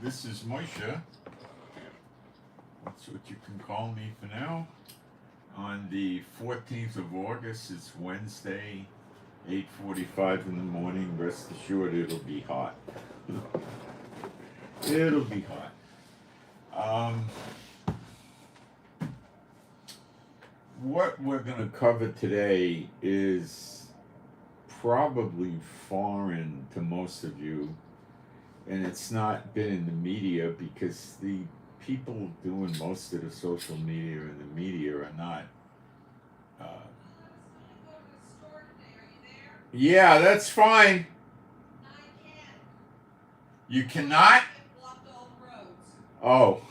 This is Moshe. That's what you can call me for now. On the 14th of August, it's Wednesday, 8:45 in the morning. Rest assured, it'll be hot. It'll be hot. What we're going to cover today is probably foreign to most of you, and it's not been in the media because the people doing most of the social media and the media are not. Yeah, that's fine. You cannot? Oh,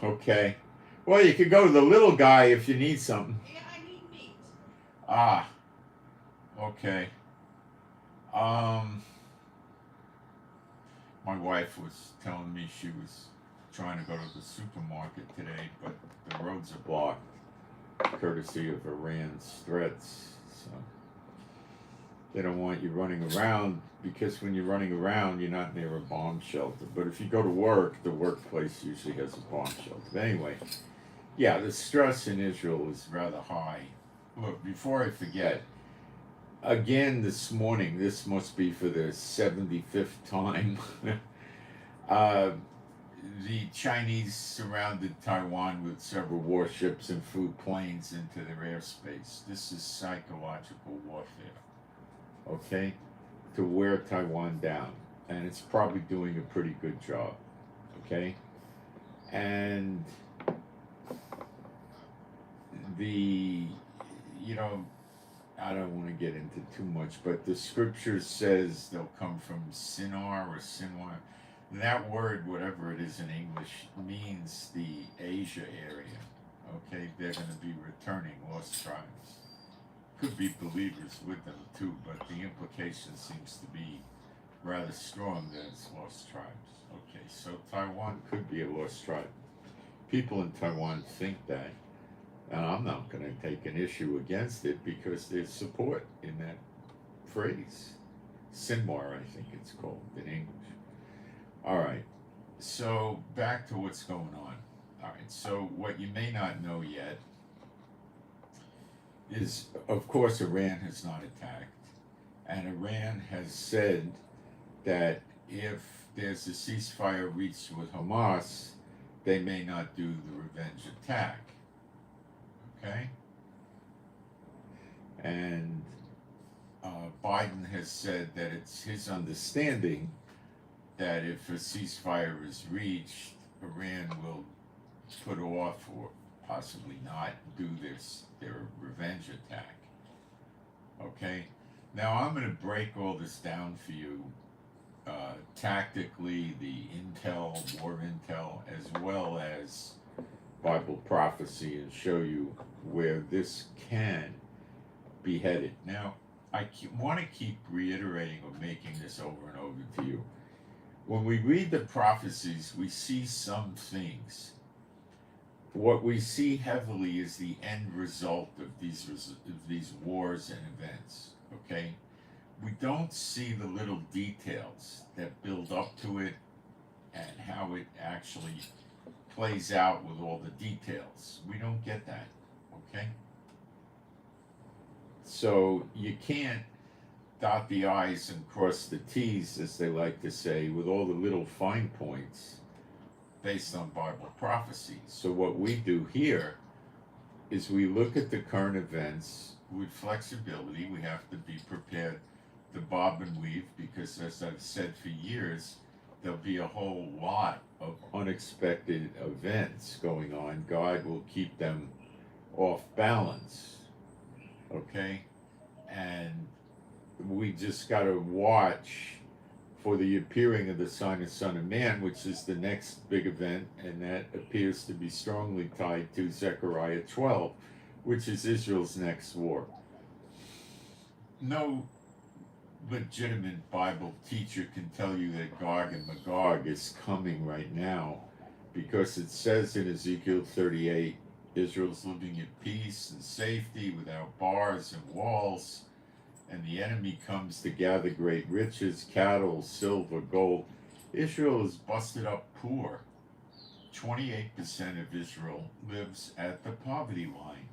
okay. Well, you could go to the little guy if you need something. Yeah, I need meat. Ah, okay. My wife was telling me she was trying to go to the supermarket today, but the roads are blocked, courtesy of Iran's threats. So they don't want you running around, because when you're running around, you're not near a bomb shelter. But if you go to work, the workplace usually has a bomb shelter. But anyway, yeah, the stress in Israel is rather high. Look, before I forget, again this morning, this must be for the 75th time, the Chinese surrounded Taiwan with several warships and flew planes into their airspace. This is psychological warfare, okay, to wear Taiwan down. And it's probably doing a pretty good job, okay? And I don't want to get into too much, but the scripture says they'll come from Sinar or Sinwar. That word, whatever it is in English, means the Asia area. Okay, they're going to be returning lost tribes. Could be believers with them too, but the implication seems to be rather strong that it's lost tribes. Okay, so Taiwan could be a lost tribe. People in Taiwan think that. And I'm not going to take an issue against it because there's support in that phrase. Sinwar, I think it's called in English. All right, so back to what's going on. All right, so what you may not know yet is, of course, Iran has not attacked. And Iran has said that if there's a ceasefire reached with Hamas, they may not do the revenge attack. Okay? And Biden has said that it's his understanding that if a ceasefire is reached, Iran will put off or possibly not do their revenge attack. Okay? Now I'm going to break all this down for you tactically, the intel, war intel, as well as Bible prophecy, and show you where this can be headed. Now, I want to keep reiterating or making this over and over to you. When we read the prophecies, we see some things. What we see heavily is the end result of these wars and events. Okay, we don't see the little details that build up to it and how it actually plays out with all the details. We don't get that, okay? So you can't dot the I's and cross the T's, as they like to say, with all the little fine points based on Bible prophecy. So what we do here is we look at the current events with flexibility. We have to be prepared to bob and weave because, as I've said for years, there'll be a whole lot of unexpected events going on. God will keep them off balance, okay? And we just got to watch for the appearing of the sign of Son of Man, which is the next big event, and that appears to be strongly tied to Zechariah 12, which is Israel's next war. No legitimate Bible teacher can tell you that Gog and Magog is coming right now, because it says in Ezekiel 38, Israel's living at peace and safety without bars and walls, and the enemy comes to gather great riches, cattle, silver, gold. Israel is busted up poor. 28% of Israel lives at the poverty line.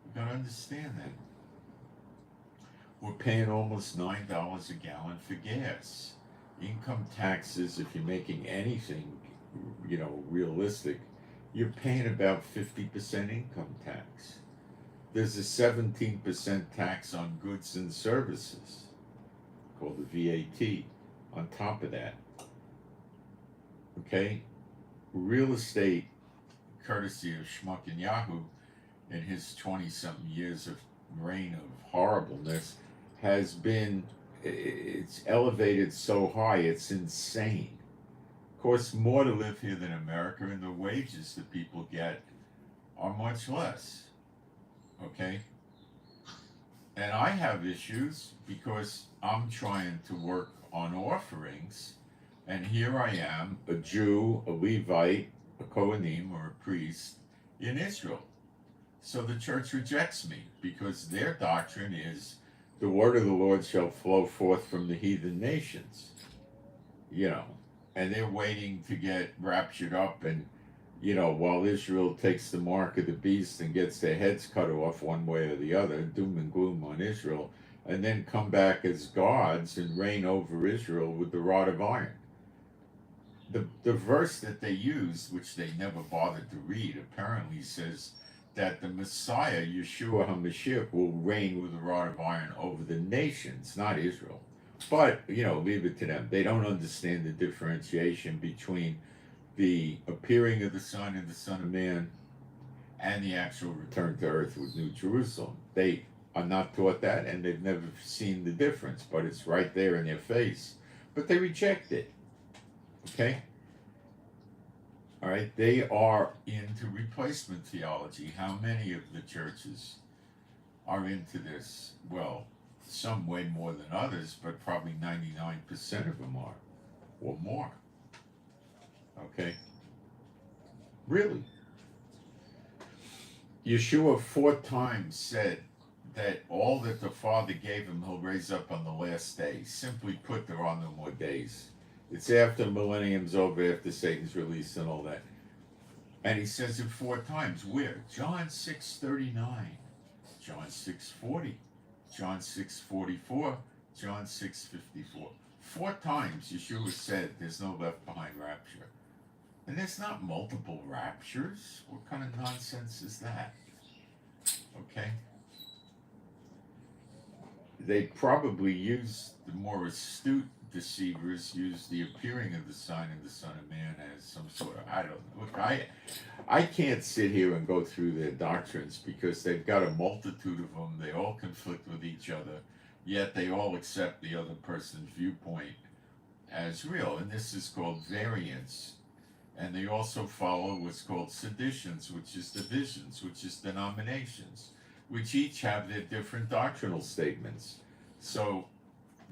You gotta understand that. We're paying almost $9 a gallon for gas. Income taxes, if you're making anything, realistic, you're paying about 50% income tax. There's a 17% tax on goods and services, called the VAT, on top of that. Okay? Real estate, courtesy of Netanyahu, in his 20-something years of reign of horribleness, has been, it's elevated so high, it's insane. Of course, more to live here than America, and the wages that people get are much less. Okay? And I have issues because I'm trying to work on offerings, and here I am, a Jew, a Levite, a Kohanim, or a priest in Israel. So the church rejects me because their doctrine is the word of the Lord shall flow forth from the heathen nations. And they're waiting to get raptured up, and while Israel takes the mark of the beast and gets their heads cut off one way or the other, doom and gloom on Israel, and then come back as gods and reign over Israel with the rod of iron. The verse that they used, which they never bothered to read, apparently says that the Messiah, Yeshua HaMashiach, will reign with a rod of iron over the nations, not Israel. But, leave it to them. They don't understand the differentiation between the appearing of the Son and the Son of Man and the actual return to earth with New Jerusalem. They are not taught that, and they've never seen the difference, but it's right there in their face. But they reject it. Okay? All right, they are into replacement theology. How many of the churches are into this? Well, some way more than others, but probably 99% of them are, or more. Okay? Really? Yeshua 4 times said that all that the Father gave him, he'll raise up on the last day. Simply put, there are no more days. It's after the millennium's over, after Satan's released and all that. And he says it 4 times. Where? John 6:39, John 6:40, John 6:44, John 6:54. 4 times Yeshua said there's no left behind rapture. And there's not multiple raptures. What kind of nonsense is that? Okay? They probably use, the more astute deceivers use the appearing of the Son and the Son of Man as some sort of, I don't know. Look, I can't sit here and go through their doctrines because they've got a multitude of them. They all conflict with each other, yet they all accept the other person's viewpoint as real. And this is called variance. And they also follow what's called seditions, which is divisions, which is denominations, which each have their different doctrinal statements. So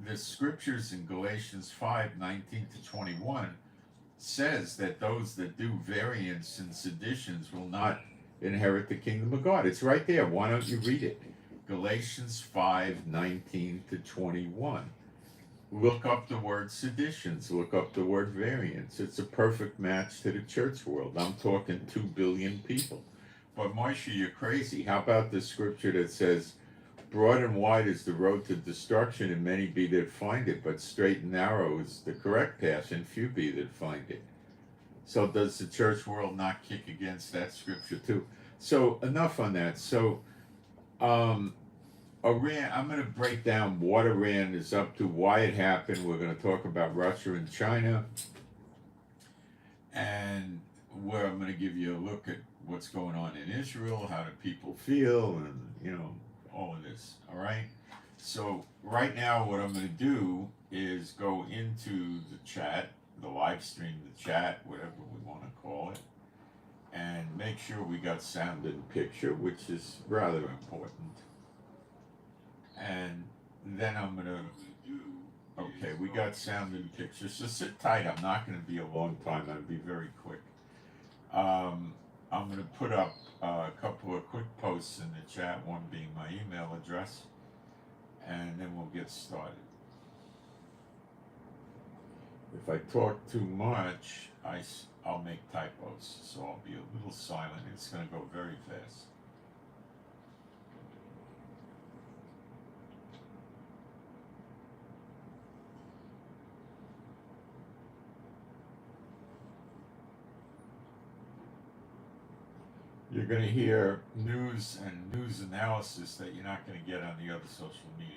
the scriptures in Galatians 5:19-21 says that those that do variance and seditions will not inherit the kingdom of God. It's right there. Why don't you read it? Galatians 5:19-21. Look up the word seditions. Look up the word variance. It's a perfect match to the church world. I'm talking 2 billion people. But Moshe, you're crazy. How about the scripture that says, broad and wide is the road to destruction, and many be that find it, but straight and narrow is the correct path, and few be that find it. So does the church world not kick against that scripture too? So enough on that. So Iran, I'm going to break down what Iran is up to, why it happened. We're going to talk about Russia and China, and where I'm going to give you a look at what's going on in Israel, how do people feel, and all of this. All right. So right now, what I'm going to do is go into the chat, the live stream, the chat, whatever we want to call it, and make sure we got sound and picture, which is rather important. And then I'm going to do, okay, we got sound and picture, so sit tight. I'm not going to be a long time. I'm going to be very quick. I'm going to put up a couple of quick posts in the chat, one being my email address, and then we'll get started. If I talk too much, I'll make typos, so I'll be a little silent. It's going to go very fast. You're going to hear news and news analysis that you're not going to get on the other social media.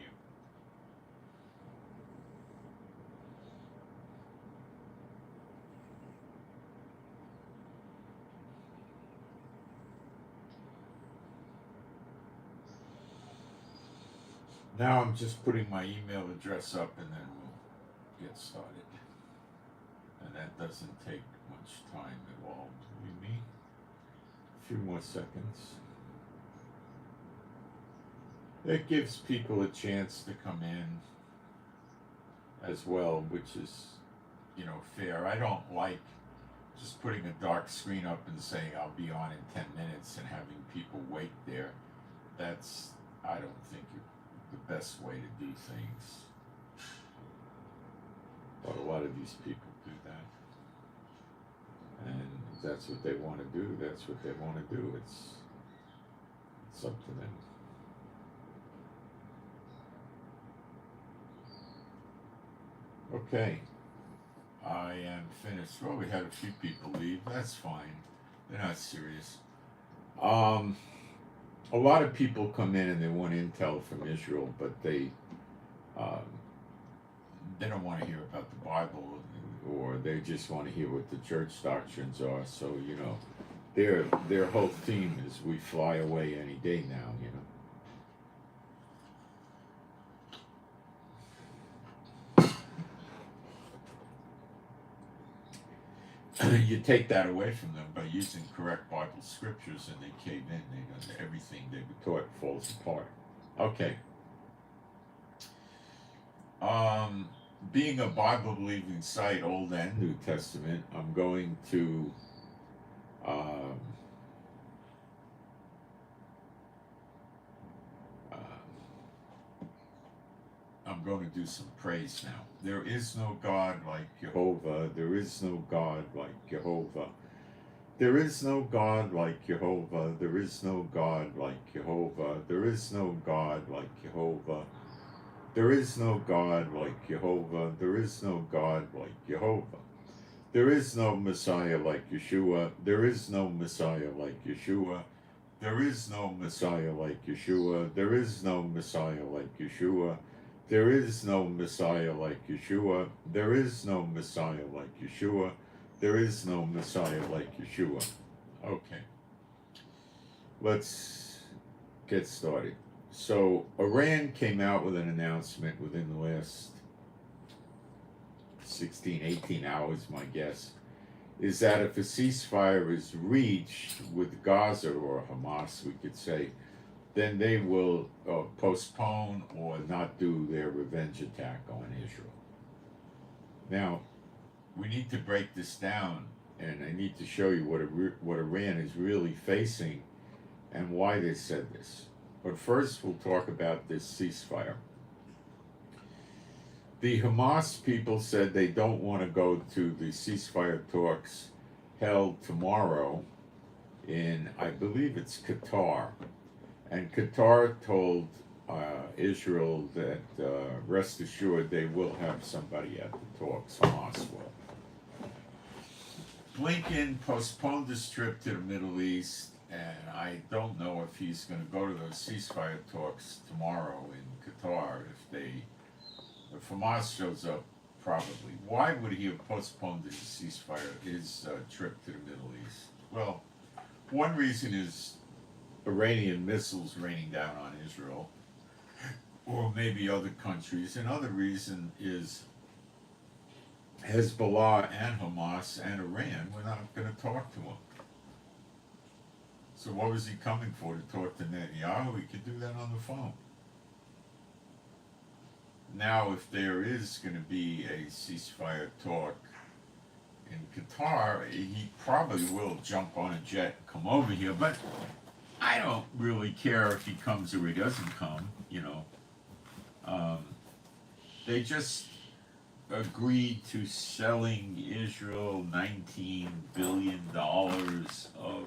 Now I'm just putting my email address up and then we'll get started. And that doesn't take much time at all, believe me. A few more seconds. That gives people a chance to come in as well, which is, fair. I don't like just putting a dark screen up and saying I'll be on in 10 minutes and having people wait there. I don't think the best way to do things. But a lot of these people do that. And if that's what they want to do, that's what they want to do. It's up to them. Okay. I am finished. Well, we had a few people leave. That's fine. They're not serious. A lot of people come in and they want intel from Israel, but they don't want to hear about the Bible, or they just want to hear what the church doctrines are. So their whole theme is we fly away any day now. You take that away from them by using correct Bible scriptures, and they cave in. Everything they were taught falls apart. Okay. Being a Bible-believing site, Old and New Testament, I'm going to do some praise now. There is no God like Jehovah. There is no God like Jehovah. There is no God like Jehovah. There is no God like Jehovah. There is no God like Jehovah. There is no God like Jehovah. There is no God like Jehovah. There is no Messiah like Yeshua. There is no Messiah like Yeshua. There is no Messiah like Yeshua. There is no Messiah like Yeshua. There is no Messiah like Yeshua. There is no Messiah like Yeshua. There is no Messiah like Yeshua. Okay. Let's get started. So Iran came out with an announcement within the last 16, 18 hours, my guess, is that if a ceasefire is reached with Gaza, or Hamas, we could say, then they will postpone or not do their revenge attack on Israel. Now, we need to break this down, and I need to show you what Iran is really facing and why they said this. But first, we'll talk about this ceasefire. The Hamas people said they don't want to go to the ceasefire talks held tomorrow in, I believe it's Qatar. And Qatar told Israel that rest assured they will have somebody at the talks, Hamas will. Blinken postponed his trip to the Middle East, and I don't know if he's going to go to those ceasefire talks tomorrow in Qatar. If Hamas shows up, probably. Why would he have postponed his trip to the Middle East? Well, one reason is Iranian missiles raining down on Israel, or maybe other countries. Another reason is Hezbollah and Hamas and Iran were not going to talk to him. So what was he coming for, to talk to Netanyahu? He could do that on the phone. Now, if there is going to be a ceasefire talk in Qatar, he probably will jump on a jet and come over here, but I don't really care if he comes or he doesn't come, They just agreed to selling Israel $19 billion of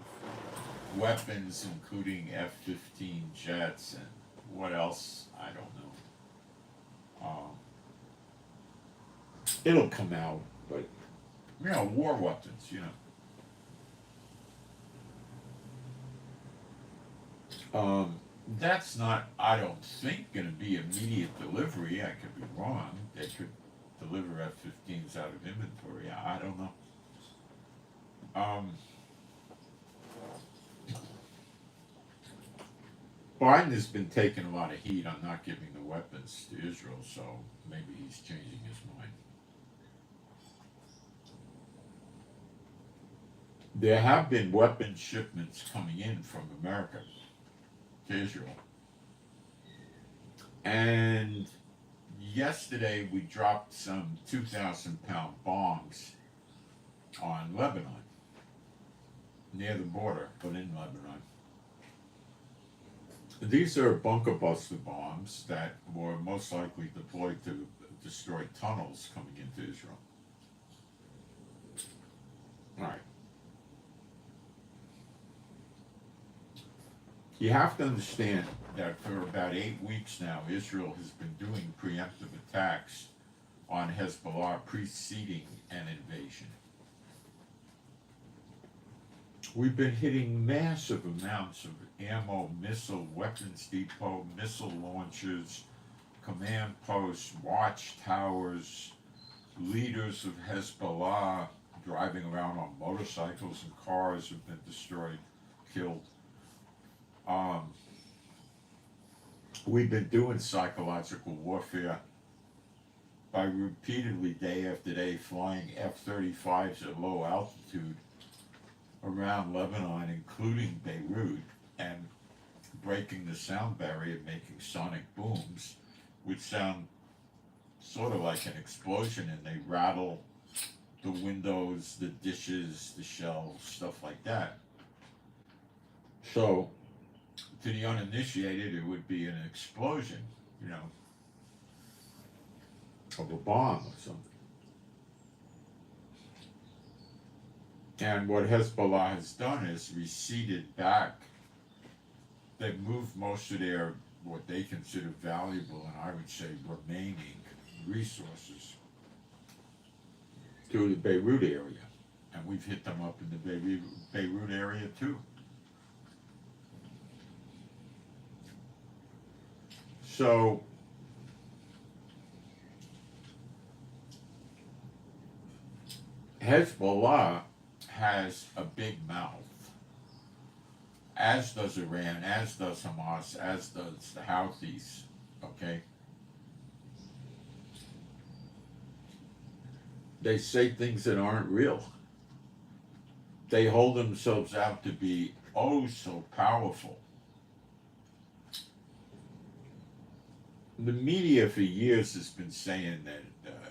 weapons, including F-15 jets and what else, I don't know. It'll come out, but, war weapons, That's not, I don't think, going to be immediate delivery. I could be wrong. They could deliver F-15s out of inventory. I don't know. Biden has been taking a lot of heat on not giving the weapons to Israel, so maybe he's changing his mind. There have been weapon shipments coming in from America to Israel. And yesterday we dropped some 2,000-pound bombs on Lebanon, near the border, but in Lebanon. These are bunker buster bombs that were most likely deployed to destroy tunnels coming into Israel. All right. You have to understand that for about 8 weeks now, Israel has been doing preemptive attacks on Hezbollah preceding an invasion. We've been hitting massive amounts of ammo, missile, weapons depot, missile launchers, command posts, watchtowers, leaders of Hezbollah driving around on motorcycles and cars have been destroyed, killed. We've been doing psychological warfare by repeatedly, day after day, flying F-35s at low altitude around Lebanon, including Beirut, and breaking the sound barrier, making sonic booms, which sound sort of like an explosion, and they rattle the windows, the dishes, the shelves, stuff like that. So, to the uninitiated, it would be an explosion, of a bomb or something. And what Hezbollah has done is receded back. They've moved most of their, what they consider valuable, and I would say remaining resources to the Beirut area. And we've hit them up in the Beirut area too. So, Hezbollah has a big mouth, as does Iran, as does Hamas, as does the Houthis, okay? They say things that aren't real. They hold themselves out to be oh so powerful. The media for years has been saying that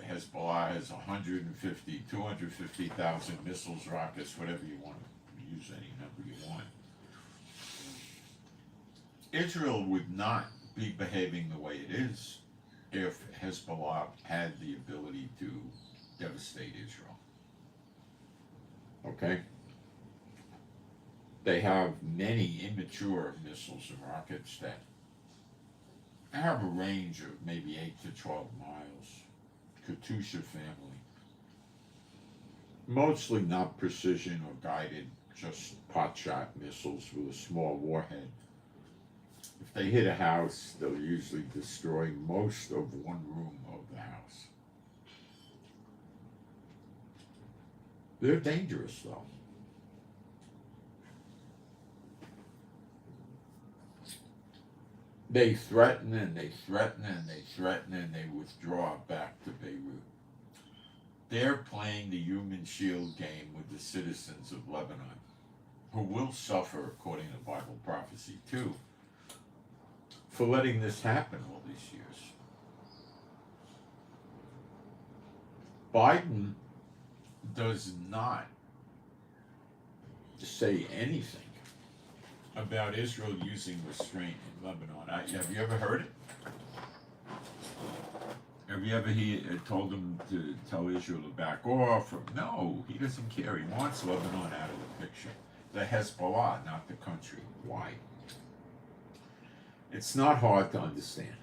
Hezbollah has 150, 250,000 missiles, rockets, whatever you want to use, any number you want. Israel would not be behaving the way it is if Hezbollah had the ability to devastate Israel. Okay? They have many immature missiles and rockets that have a range of maybe 8 to 12 miles. Katyusha family. Mostly not precision or guided, just pot-shot missiles with a small warhead. If they hit a house, they'll usually destroy most of one room of the house. They're dangerous, though. They threaten and they threaten and they threaten and they withdraw back to Beirut. They're playing the human shield game with the citizens of Lebanon, who will suffer, according to Bible prophecy, too, for letting this happen all these years. Biden does not say anything about Israel using restraint in Lebanon. Have you ever heard it? Have you ever told him to tell Israel to back off? No, he doesn't care. He wants Lebanon out of the picture. The Hezbollah, not the country. Why? It's not hard to understand.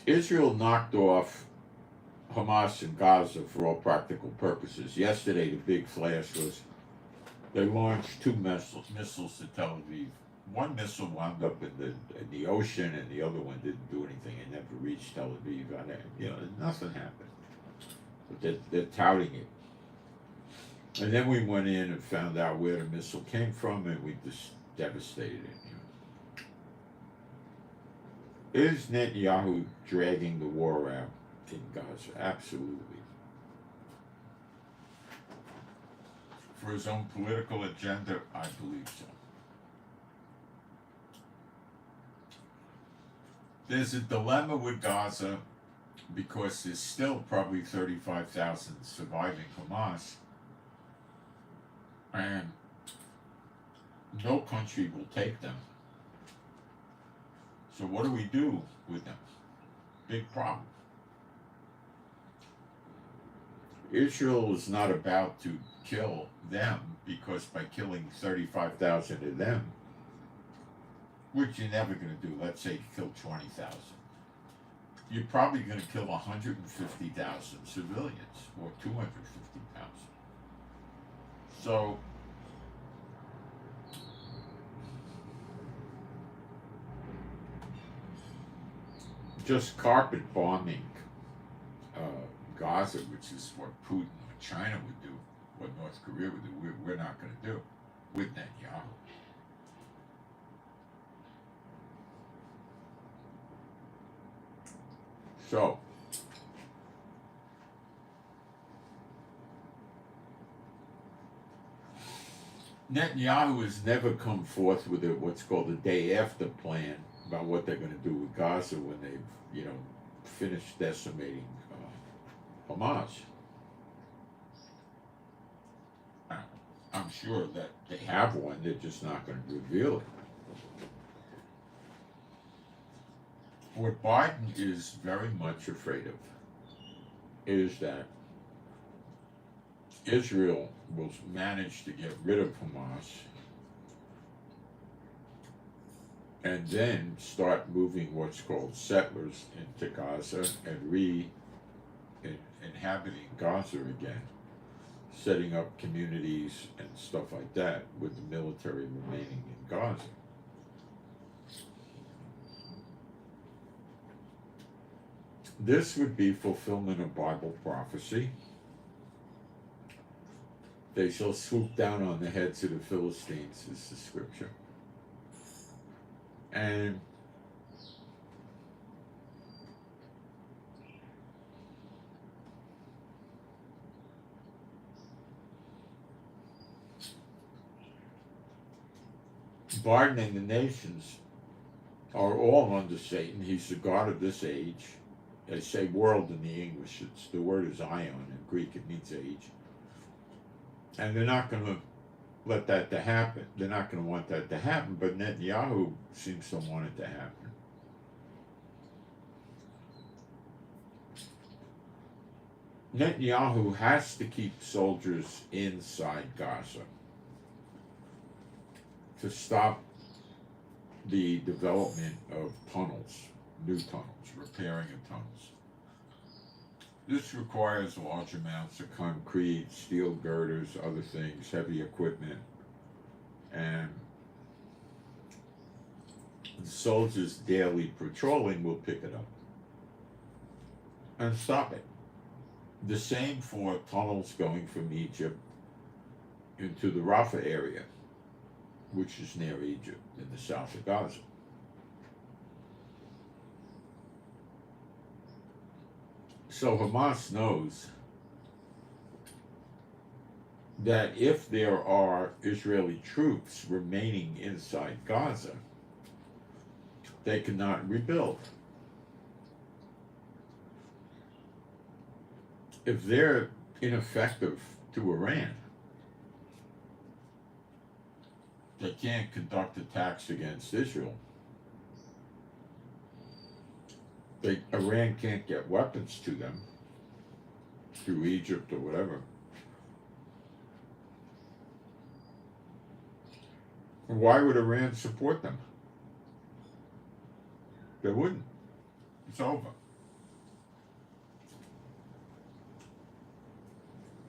Israel knocked off Hamas in Gaza for all practical purposes. Yesterday, the big flash was they launched 2 missiles to Tel Aviv. One missile wound up in the ocean, and the other one didn't do anything. It never reached Tel Aviv. Nothing happened. But they're touting it. And then we went in and found out where the missile came from, and we just devastated it. Is Netanyahu dragging the war out in Gaza? Absolutely. For his own political agenda, I believe so. There's a dilemma with Gaza because there's still probably 35,000 surviving Hamas, and no country will take them. So what do we do with them? Big problem. Israel is not about to kill them, because by killing 35,000 of them, which you're never going to do, let's say you kill 20,000, you're probably going to kill 150,000 civilians, or 250,000. So just carpet bombing Gaza, which is what Putin or China would do, what North Korea would do, we're not going to do with Netanyahu. So, Netanyahu has never come forth with what's called a day after plan about what they're going to do with Gaza when they've, finished decimating Hamas. I'm sure that they have one, they're just not going to reveal it. What Biden is very much afraid of is that Israel will manage to get rid of Hamas and then start moving what's called settlers into Gaza and inhabiting Gaza again, setting up communities and stuff like that with the military remaining in Gaza. This would be fulfillment of Bible prophecy. They shall swoop down on the heads of the Philistines, is the scripture. And Biden and the nations are all under Satan. He's the God of this age. They say world in the English. The word is ion. In Greek, it means age. And they're not going to let that to happen. They're not going to want that to happen, but Netanyahu seems to want it to happen. Netanyahu has to keep soldiers inside Gaza to stop the development of tunnels, new tunnels, repairing of tunnels. This requires large amounts of concrete, steel girders, other things, heavy equipment, and the soldiers' daily patrolling will pick it up and stop it. The same for tunnels going from Egypt into the Rafah area, which is near Egypt in the south of Gaza. So Hamas knows that if there are Israeli troops remaining inside Gaza, they cannot rebuild. If they're ineffective to Iran, they can't conduct attacks against Israel. Iran can't get weapons to them through Egypt or whatever. Why would Iran support them? They wouldn't. It's over.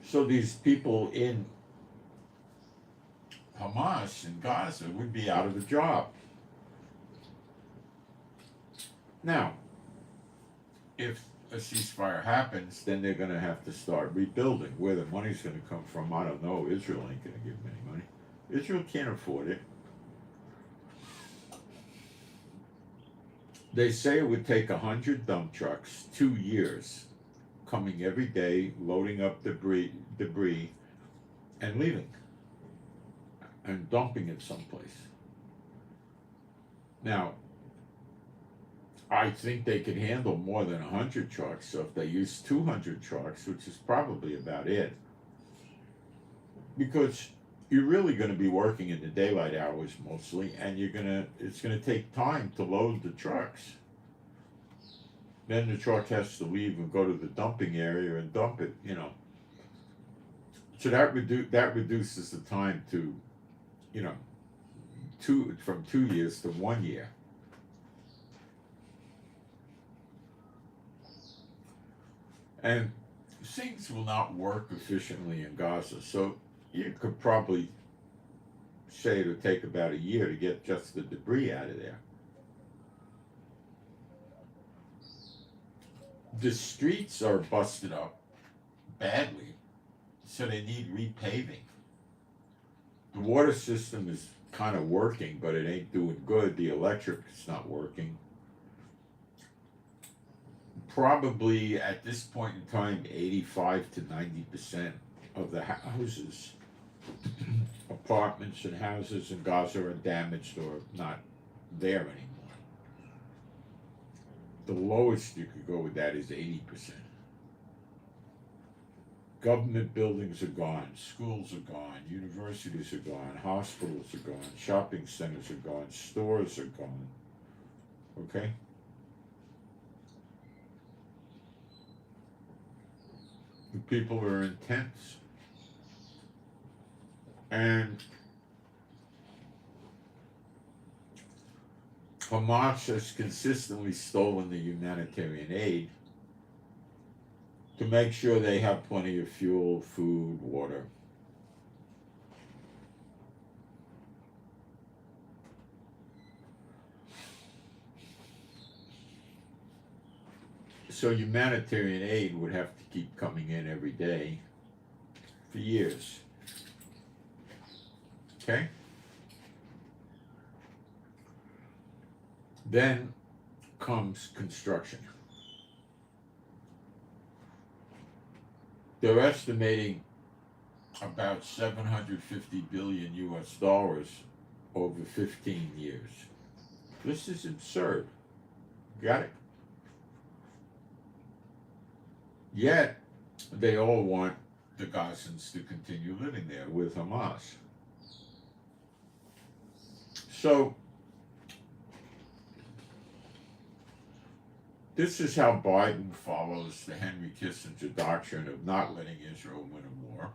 So these people in Hamas in Gaza would be out of a job. Now, if a ceasefire happens, then they're going to have to start rebuilding. Where the money's going to come from, I don't know. Israel ain't going to give them any money. Israel can't afford it. They say it would take 100 dump trucks, 2 years, coming every day, loading up debris, and leaving, and dumping it someplace. Now, I think they could handle more than 100 trucks, so if they use 200 trucks, which is probably about it, because you're really going to be working in the daylight hours mostly, and it's going to take time to load the trucks. Then the truck has to leave and go to the dumping area and dump it, So that reduces the time to, from 2 years to 1 year. And things will not work efficiently in Gaza, so you could probably say it would take about a year to get just the debris out of there. The streets are busted up badly, so they need repaving. The water system is kind of working, but it ain't doing good. The electric is not working. Probably at this point in time, 85 to 90% of the houses, apartments and houses in Gaza are damaged or not there anymore. The lowest you could go with that is 80%. Government buildings are gone, schools are gone, universities are gone, hospitals are gone, shopping centers are gone, stores are gone. Okay? The people are in tents. And Hamas has consistently stolen the humanitarian aid to make sure they have plenty of fuel, food, water. So humanitarian aid would have to keep coming in every day for years. Okay? Then comes construction. They're estimating about 750 billion US dollars over 15 years. This is absurd. Got it? Yet, they all want the Gazans to continue living there with Hamas. So, this is how Biden follows the Henry Kissinger doctrine of not letting Israel win a war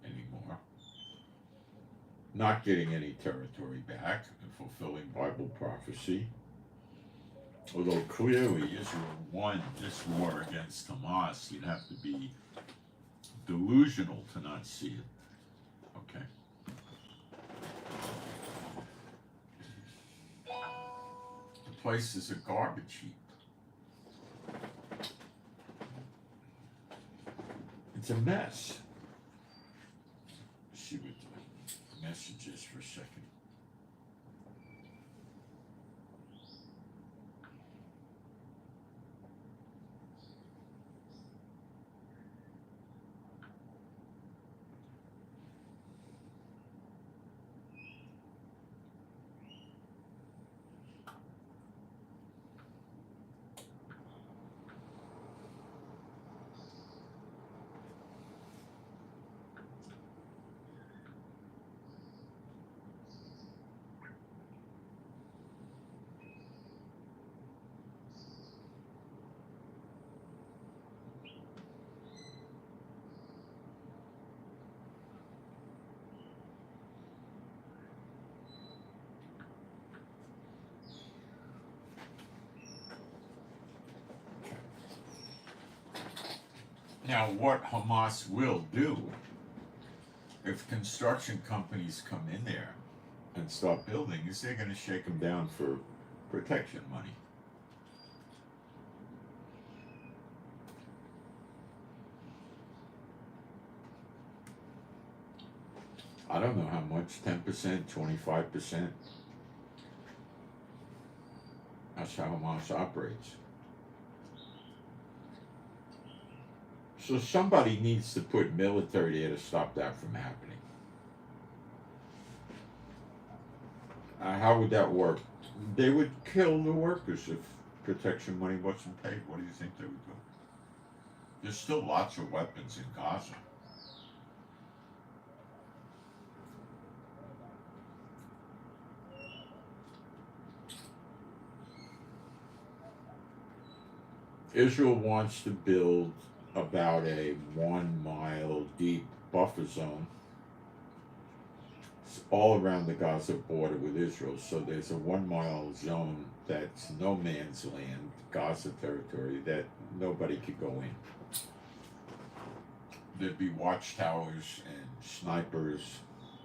anymore, not getting any territory back, and fulfilling Bible prophecy. Although clearly Israel won this war against Hamas, you'd have to be delusional to not see it. Okay. The place is a garbage heap. It's a mess. Let's see what the message is for a second. Now, what Hamas will do, if construction companies come in there and start building, is they're going to shake them down for protection money. I don't know how much, 10%, 25%. That's how Hamas operates. So somebody needs to put military there to stop that from happening. How would that work? They would kill the workers if protection money wasn't paid. What do you think they would do? There's still lots of weapons in Gaza. Israel wants to build about a 1 mile deep buffer zone all around the Gaza border with Israel. So there's a 1 mile zone that's no man's land, Gaza territory, that nobody could go in. There'd be watchtowers and snipers,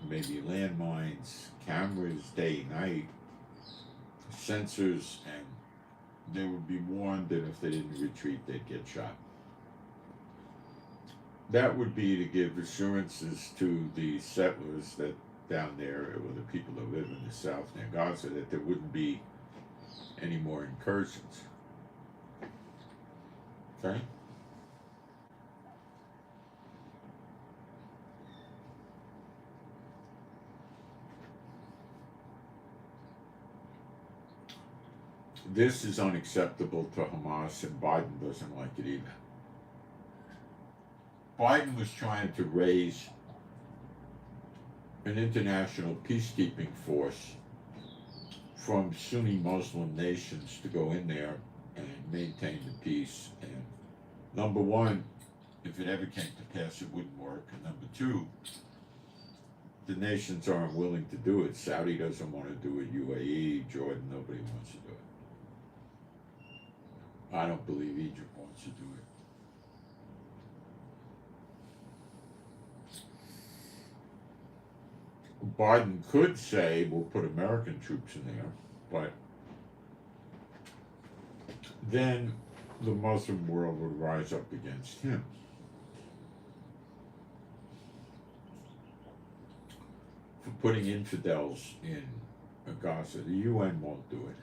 maybe landmines, cameras day, night, sensors, and they would be warned that if they didn't retreat, they'd get shot. That would be to give assurances to the settlers that down there, or the people that live in the south near Gaza, that there wouldn't be any more incursions. Okay? This is unacceptable to Hamas, and Biden doesn't like it either. Biden was trying to raise an international peacekeeping force from Sunni Muslim nations to go in there and maintain the peace. And number one, if it ever came to pass, it wouldn't work. And number two, the nations aren't willing to do it. Saudi doesn't want to do it. UAE, Jordan, nobody wants to do it. I don't believe Egypt wants to do it. Biden could say we'll put American troops in there, but then the Muslim world would rise up against him. For putting infidels in Gaza. The UN won't do it.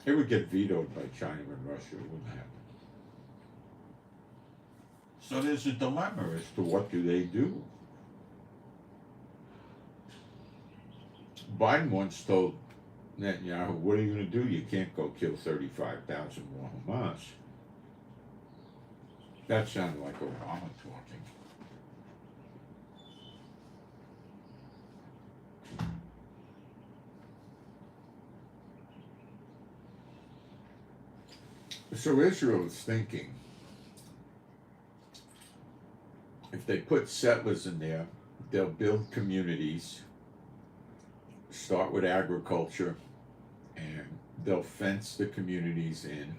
It would get vetoed by China and Russia. It wouldn't happen. So there's a dilemma as to what do they do. Biden once told Netanyahu, what are you going to do? You can't go kill 35,000 more Hamas. That sounded like Obama talking. So Israel is thinking, if they put settlers in there, they'll build communities, start with agriculture, and they'll fence the communities in.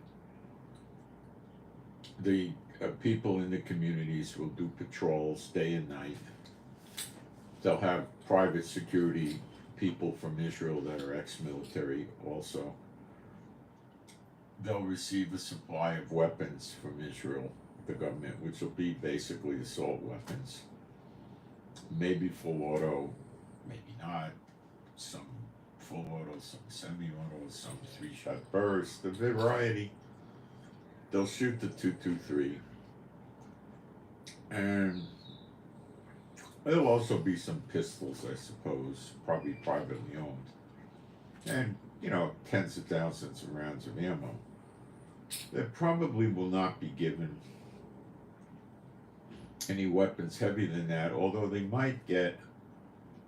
The people in the communities will do patrols day and night. They'll have private security people from Israel that are ex-military also. They'll receive a supply of weapons from Israel, the government, which will be basically assault weapons. Maybe full auto, maybe not. Some full auto, some semi-auto, some 3-shot burst, a variety. They'll shoot the 223. And there'll also be some pistols, I suppose, probably privately owned. And, tens of thousands of rounds of ammo. They probably will not be given any weapons heavier than that, although they might get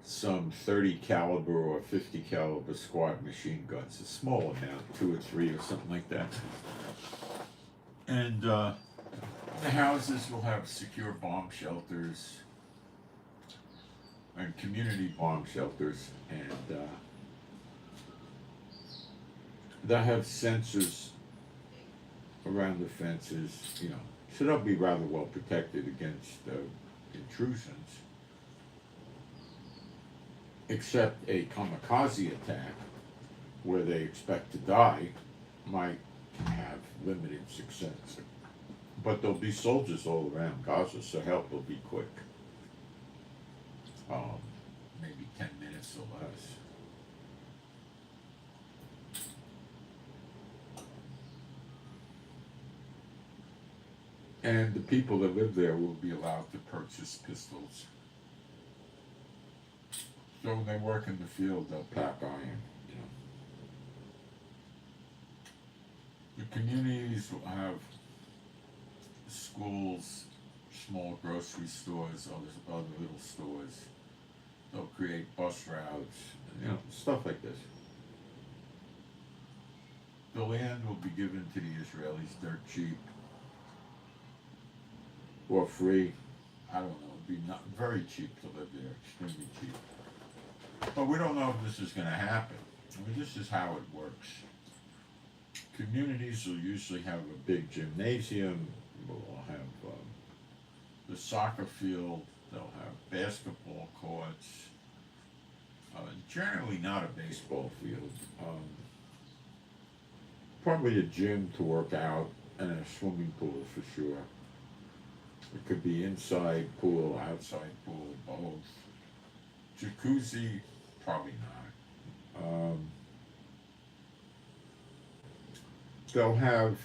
some 30 caliber or 50 caliber squad machine guns, a small amount, 2 or 3 or something like that. And the houses will have secure bomb shelters and community bomb shelters, and they'll have sensors around the fences, so they'll be rather well protected against intrusions, except a kamikaze attack where they expect to die might have limited success. But there'll be soldiers all around Gaza, so help will be quick. Maybe 10 minutes or less. And the people that live there will be allowed to purchase pistols. So when they work in the field, they'll pack iron, The communities will have schools, small grocery stores, other little stores. They'll create bus routes, stuff like this. The land will be given to the Israelis dirt cheap or free. I don't know, it'd be not very cheap to live there, extremely cheap. But we don't know if this is going to happen. This is how it works. Communities will usually have a big gymnasium. We'll have the soccer field. They'll have basketball courts. Generally not a baseball field. Probably a gym to work out and a swimming pool for sure. It could be inside pool, outside pool, both. Jacuzzi, probably not. They'll have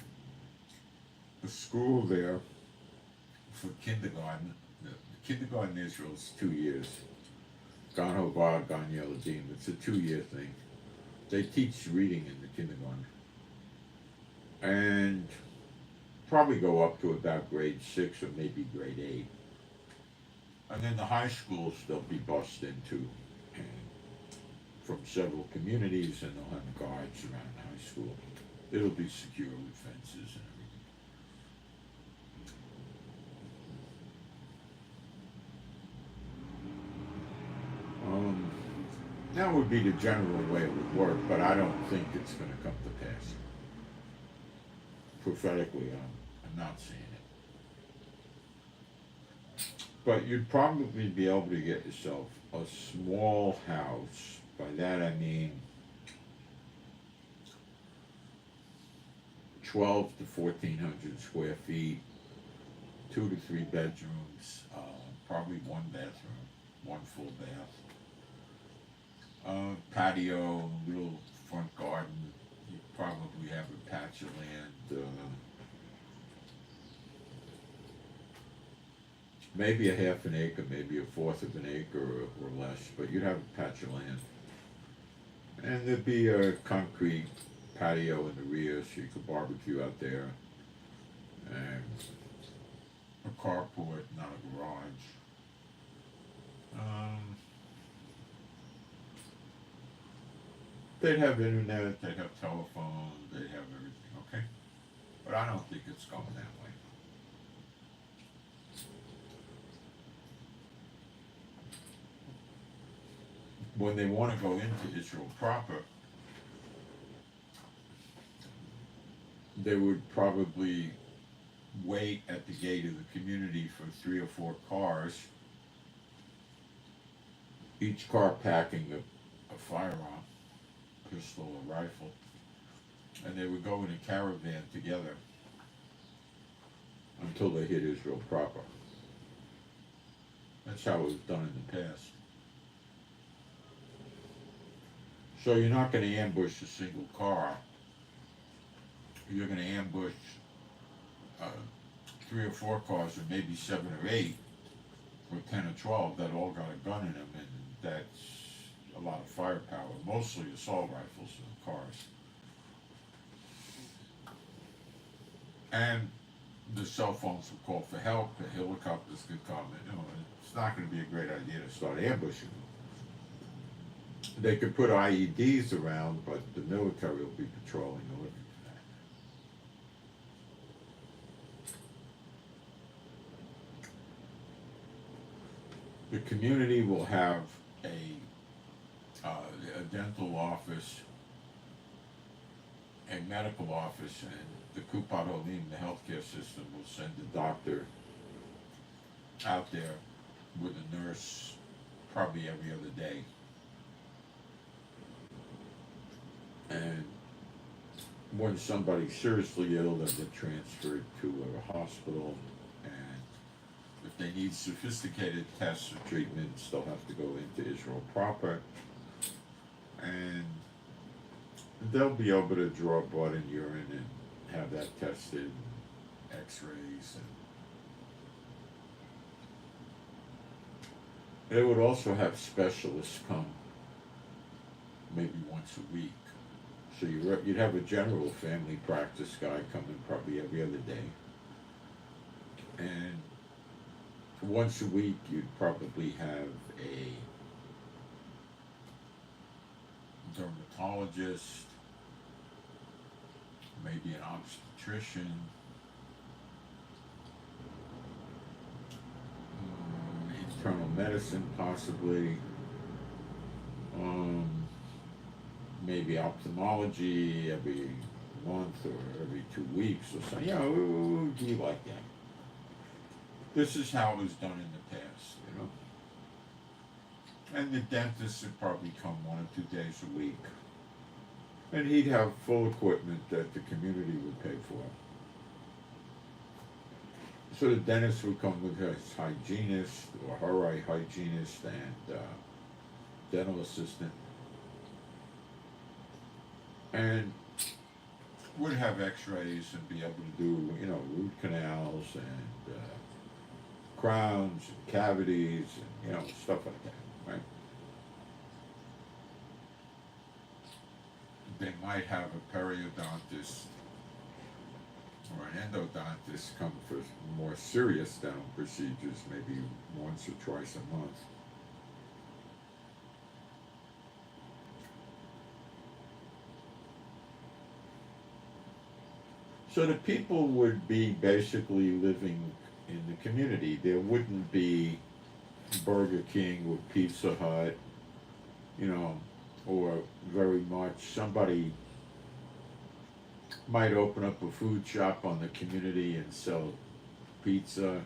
a school there for kindergarten. The kindergarten in Israel is 2 years. Gan Hova, Gan Yeladim. It's a 2-year thing. They teach reading in the kindergarten. And probably go up to about grade 6 or maybe grade 8. And then the high schools they'll be bussed into from several communities, and they'll have guards around the high school. It'll be secure with fences and everything. That would be the general way it would work, but I don't think it's going to come to pass. Prophetically, I'm not seeing it. But you'd probably be able to get yourself a small house. By that I mean 12 to 1,400 square feet, 2 to 3 bedrooms, probably 1 bathroom, 1 full bath, patio, little front garden. You probably have a patch of land, maybe a half an acre, maybe a fourth of an acre or less, but you'd have a patch of land. And there'd be a concrete patio in the rear so you could barbecue out there. And a carport, not a garage. They'd have internet, they'd have telephone, they'd have everything, okay? But I don't think it's going that way. When they want to go into Israel proper, they would probably wait at the gate of the community for 3 or 4 cars, each car packing a firearm, pistol or rifle, and they would go in a caravan together until they hit Israel proper. That's how it was done in the past. So you're not going to ambush a single car. You're going to ambush 3 or 4 cars, or maybe 7 or 8, or 10 or 12 that all got a gun in them, and that's a lot of firepower. Mostly assault rifles in cars. And the cell phones will call for help. The helicopters could come. It's not going to be a great idea to start ambushing them. They could put IEDs around, but the military will be patrolling and looking for that. The community will have a dental office a medical office, and the Kupat Holim, the healthcare system, will send a doctor out there with a nurse probably every other day. And when somebody's seriously ill, they get transferred to a hospital, and if they need sophisticated tests or treatments, they'll have to go into Israel proper, and they'll be able to draw blood and urine and have that tested, x-rays, and they would also have specialists come maybe once a week. So you'd have a general family practice guy coming probably every other day. And once a week you'd probably have a dermatologist, maybe an obstetrician, internal medicine possibly, maybe ophthalmology every month or every 2 weeks or something. You know, it would be like that. This is how it was done in the past, you know. And the dentist would probably come 1 or 2 days a week. And he'd have full equipment that the community would pay for. So the dentist would come with his hygienist or her hygienist and dental assistant. And would have x-rays and be able to do, you know, root canals and crowns and cavities and, you know, stuff like that, right? They might have a periodontist or an endodontist come for more serious dental procedures, maybe once or twice a month. So the people would be basically living in the community. There wouldn't be Burger King or Pizza Hut, you know, or very much. Somebody might open up a food shop on the community and sell pizza,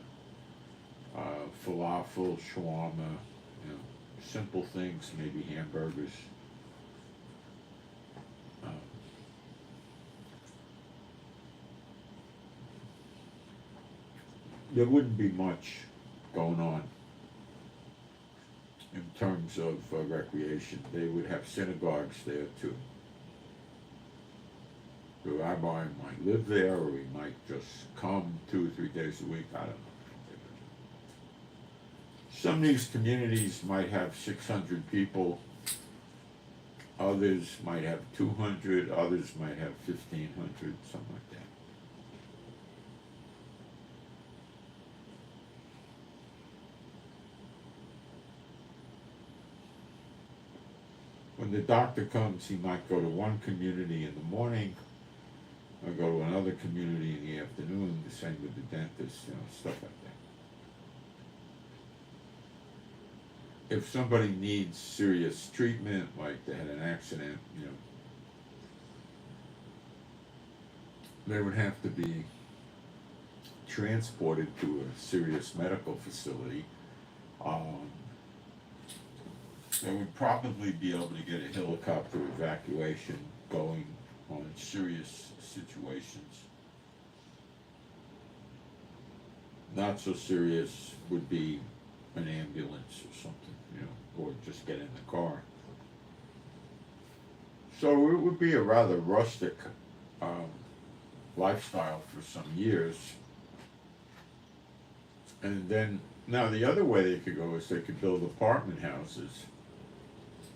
falafel, shawarma, you know, simple things, maybe hamburgers. There wouldn't be much going on in terms of recreation. They would have synagogues there too. The rabbi might live there, or he might just come 2 or 3 days a week. I don't know. Some of these communities might have 600 people. Others might have 200. Others might have 1,500, something like that. When the doctor comes, he might go to one community in the morning, or go to another community in the afternoon, the same with the dentist, you know, stuff like that. If somebody needs serious treatment, like they had an accident, you know, they would have to be transported to a serious medical facility. They would probably be able to get a helicopter evacuation going on serious situations. Not so serious would be an ambulance or something, you know, or just get in the car. So it would be a rather rustic lifestyle for some years. And then, now the other way they could go is they could build apartment houses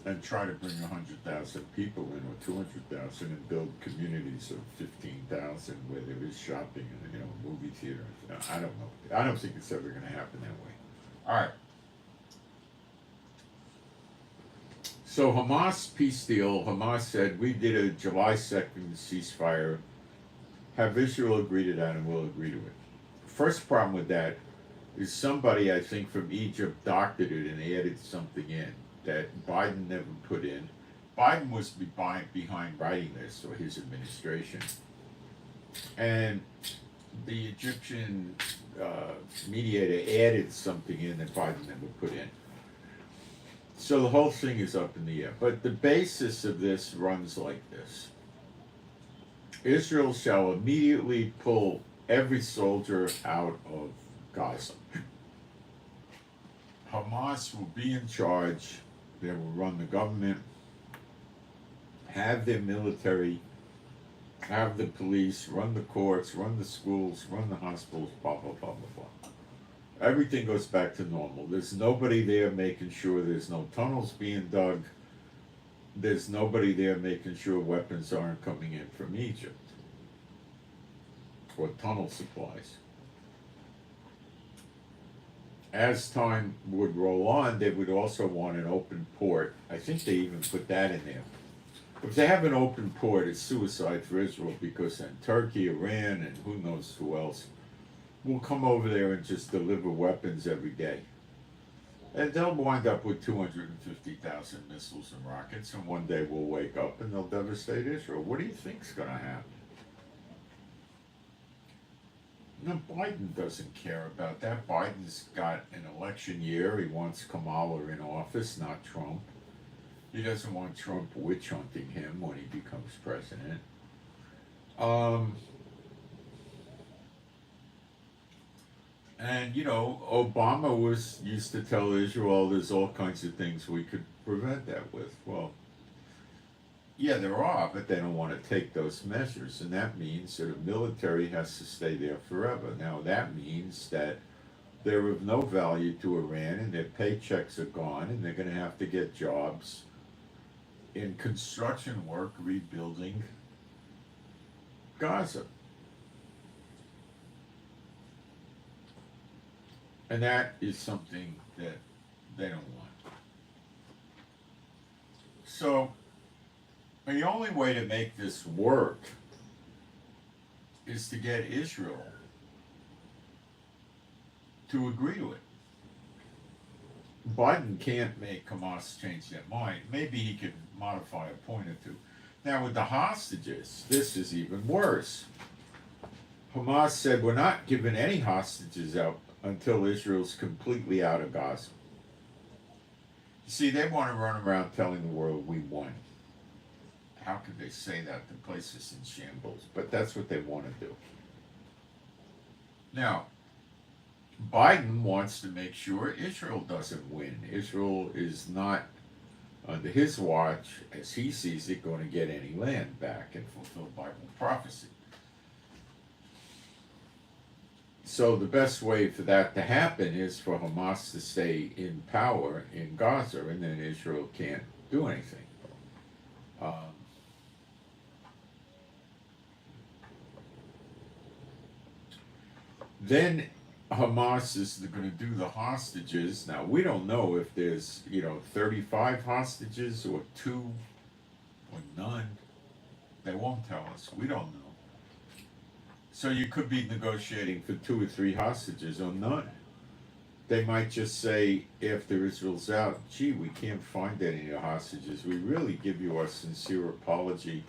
and try to bring 100,000 people in, or 200,000, and build communities of 15,000 where there is shopping and, you know, movie theaters. I don't know. I don't think it's ever going to happen that way. All right. So Hamas peace deal. Hamas said, we did a July 2nd ceasefire. Have Israel agree to that, and we'll agree to it. First problem with that is somebody, I think, from Egypt doctored it and added something in that Biden never put in, Biden was behind writing this, or his administration, and the Egyptian mediator added something in that Biden never put in. So the whole thing is up in the air. But the basis of this runs like this: Israel shall immediately pull every soldier out of Gaza. Hamas will be in charge. They will run the government, have their military, have the police, run the courts, run the schools, run the hospitals, blah, blah, blah, blah, blah. Everything goes back to normal. There's nobody there making sure there's no tunnels being dug. There's nobody there making sure weapons aren't coming in from Egypt or tunnel supplies. As time would roll on, they would also want an open port. I think they even put that in there. If they have an open port, it's suicide for Israel, because then Turkey, Iran, and who knows who else will come over there and just deliver weapons every day. And they'll wind up with 250,000 missiles and rockets, and one day we'll wake up and they'll devastate Israel. What do you think's going to happen? No, Biden doesn't care about that. Biden's got an election year. He wants Kamala in office, not Trump. He doesn't want Trump witch hunting him when he becomes president. And, you know, Obama used to tell Israel there's all kinds of things we could prevent that with. Well, yeah, there are, but they don't want to take those measures. And that means that the military has to stay there forever. Now, that means that they're of no value to Iran, and their paychecks are gone, and they're going to have to get jobs in construction work rebuilding Gaza. And that is something that they don't want. So, the only way to make this work is to get Israel to agree to it. Biden can't make Hamas change their mind. Maybe he could modify a point or two. Now, with the hostages, this is even worse. Hamas said, we're not giving any hostages out until Israel's completely out of Gaza. You see, they want to run around telling the world we won. How could they say that? The place is in shambles. But that's what they want to do. Now, Biden wants to make sure Israel doesn't win. Israel is not, under his watch, as he sees it, going to get any land back and fulfill Bible prophecy. So the best way for that to happen is for Hamas to stay in power in Gaza, and then Israel can't do anything. Then Hamas is going to do the hostages. Now, we don't know if there's, 35 hostages or 2 or none. They won't tell us. We don't know. So you could be negotiating for 2 or 3 hostages or none. They might just say, after Israel's out, gee, we can't find any of the hostages. We really give you our sincere apology.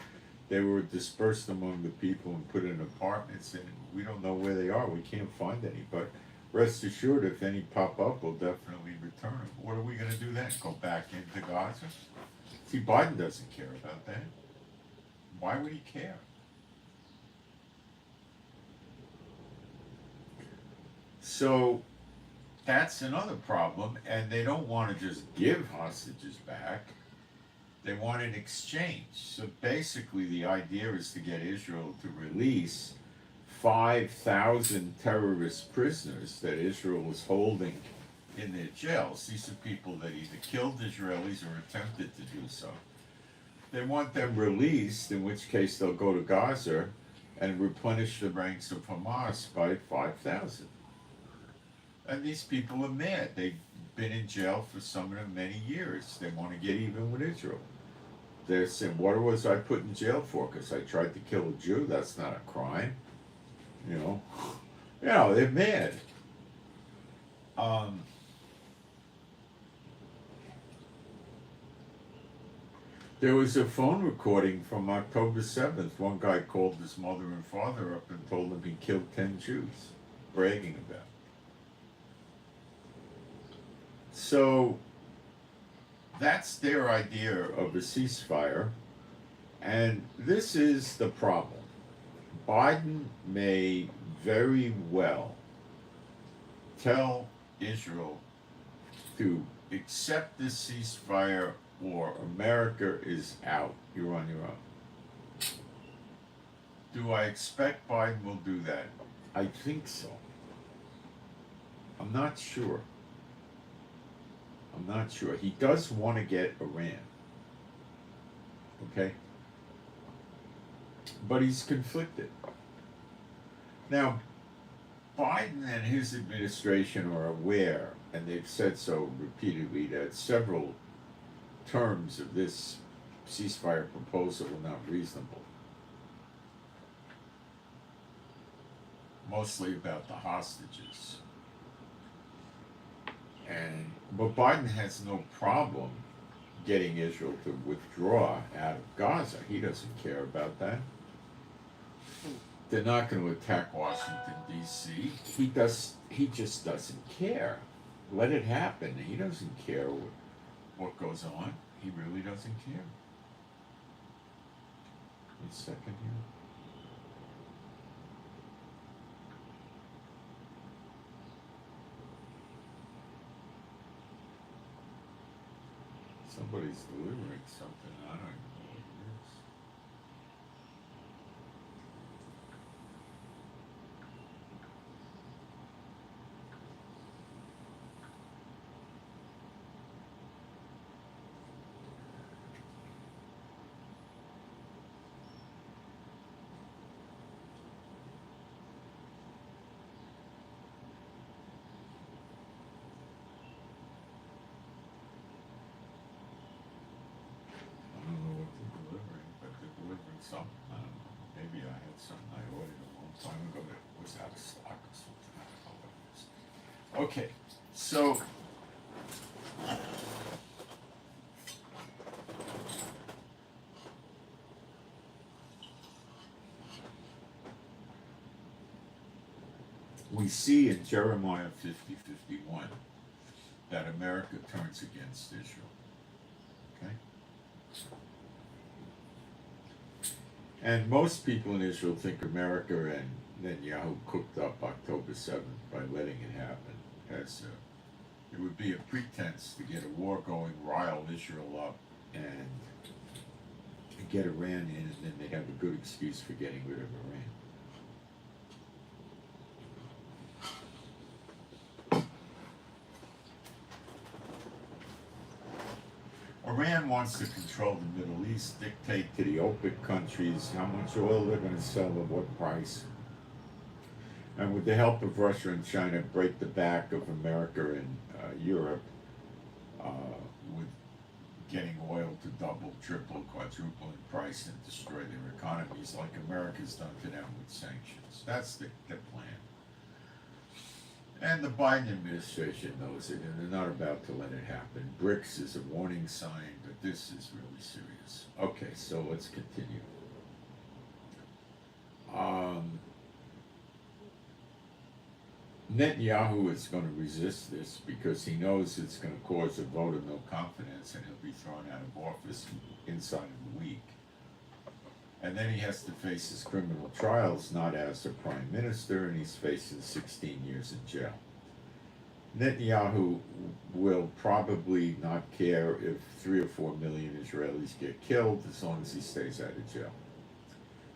They were dispersed among the people and put in apartments, and we don't know where they are. We can't find any. But rest assured, if any pop up, we'll definitely return them. What are we going to do then? Go back into Gaza? See, Biden doesn't care about that. Why would he care? So that's another problem, and they don't want to just give hostages back. They want an exchange. So basically the idea is to get Israel to release 5,000 terrorist prisoners that Israel was holding in their jails. These are people that either killed Israelis or attempted to do so. They want them released, in which case they'll go to Gaza and replenish the ranks of Hamas by 5,000. And these people are mad. They've been in jail for some of them many years. They want to get even with Israel. They're saying, what was I put in jail for? Because I tried to kill a Jew? That's not a crime. They're mad. There was a phone recording from October 7th. One guy called his mother and father up and told them he killed 10 Jews, bragging about it. So that's their idea of a ceasefire, and this is the problem. Biden may very well tell Israel to accept this ceasefire or America is out. You're on your own. Do I expect Biden will do that? I think so. I'm not sure. He does want to get Iran. Okay? But he's conflicted. Now, Biden and his administration are aware, and they've said so repeatedly, that several terms of this ceasefire proposal are not reasonable. Mostly about the hostages. But Biden has no problem getting Israel to withdraw out of Gaza. He doesn't care about that. They're not going to attack Washington, D.C. He just doesn't care. Let it happen. He doesn't care what goes on. He really doesn't care. Wait a second here. Somebody's delivering something. I don't even know what it is. Something, I don't know. Maybe I had something I ordered a long time ago that was out of stock or something. I don't know what it is. Okay, so we see in Jeremiah 50:51 that America turns against Israel. Okay? And most people in Israel think America and Netanyahu cooked up October 7th by letting it happen. It would be a pretense to get a war going, rile Israel up, and get Iran in, and then they'd have a good excuse for getting rid of Iran. Iran wants to control the Middle East, dictate to the OPEC countries how much oil they're going to sell at what price, and with the help of Russia and China, break the back of America and Europe with getting oil to double, triple, quadruple in price and destroy their economies like America's done to them with sanctions. That's the plan. And the Biden administration knows it, and they're not about to let it happen. BRICS is a warning sign, but this is really serious. Okay, so let's continue. Netanyahu is going to resist this because he knows it's going to cause a vote of no confidence, and he'll be thrown out of office inside of a week. And then he has to face his criminal trials, not as a prime minister, and he's facing 16 years in jail. Netanyahu will probably not care if 3 or 4 million Israelis get killed as long as he stays out of jail.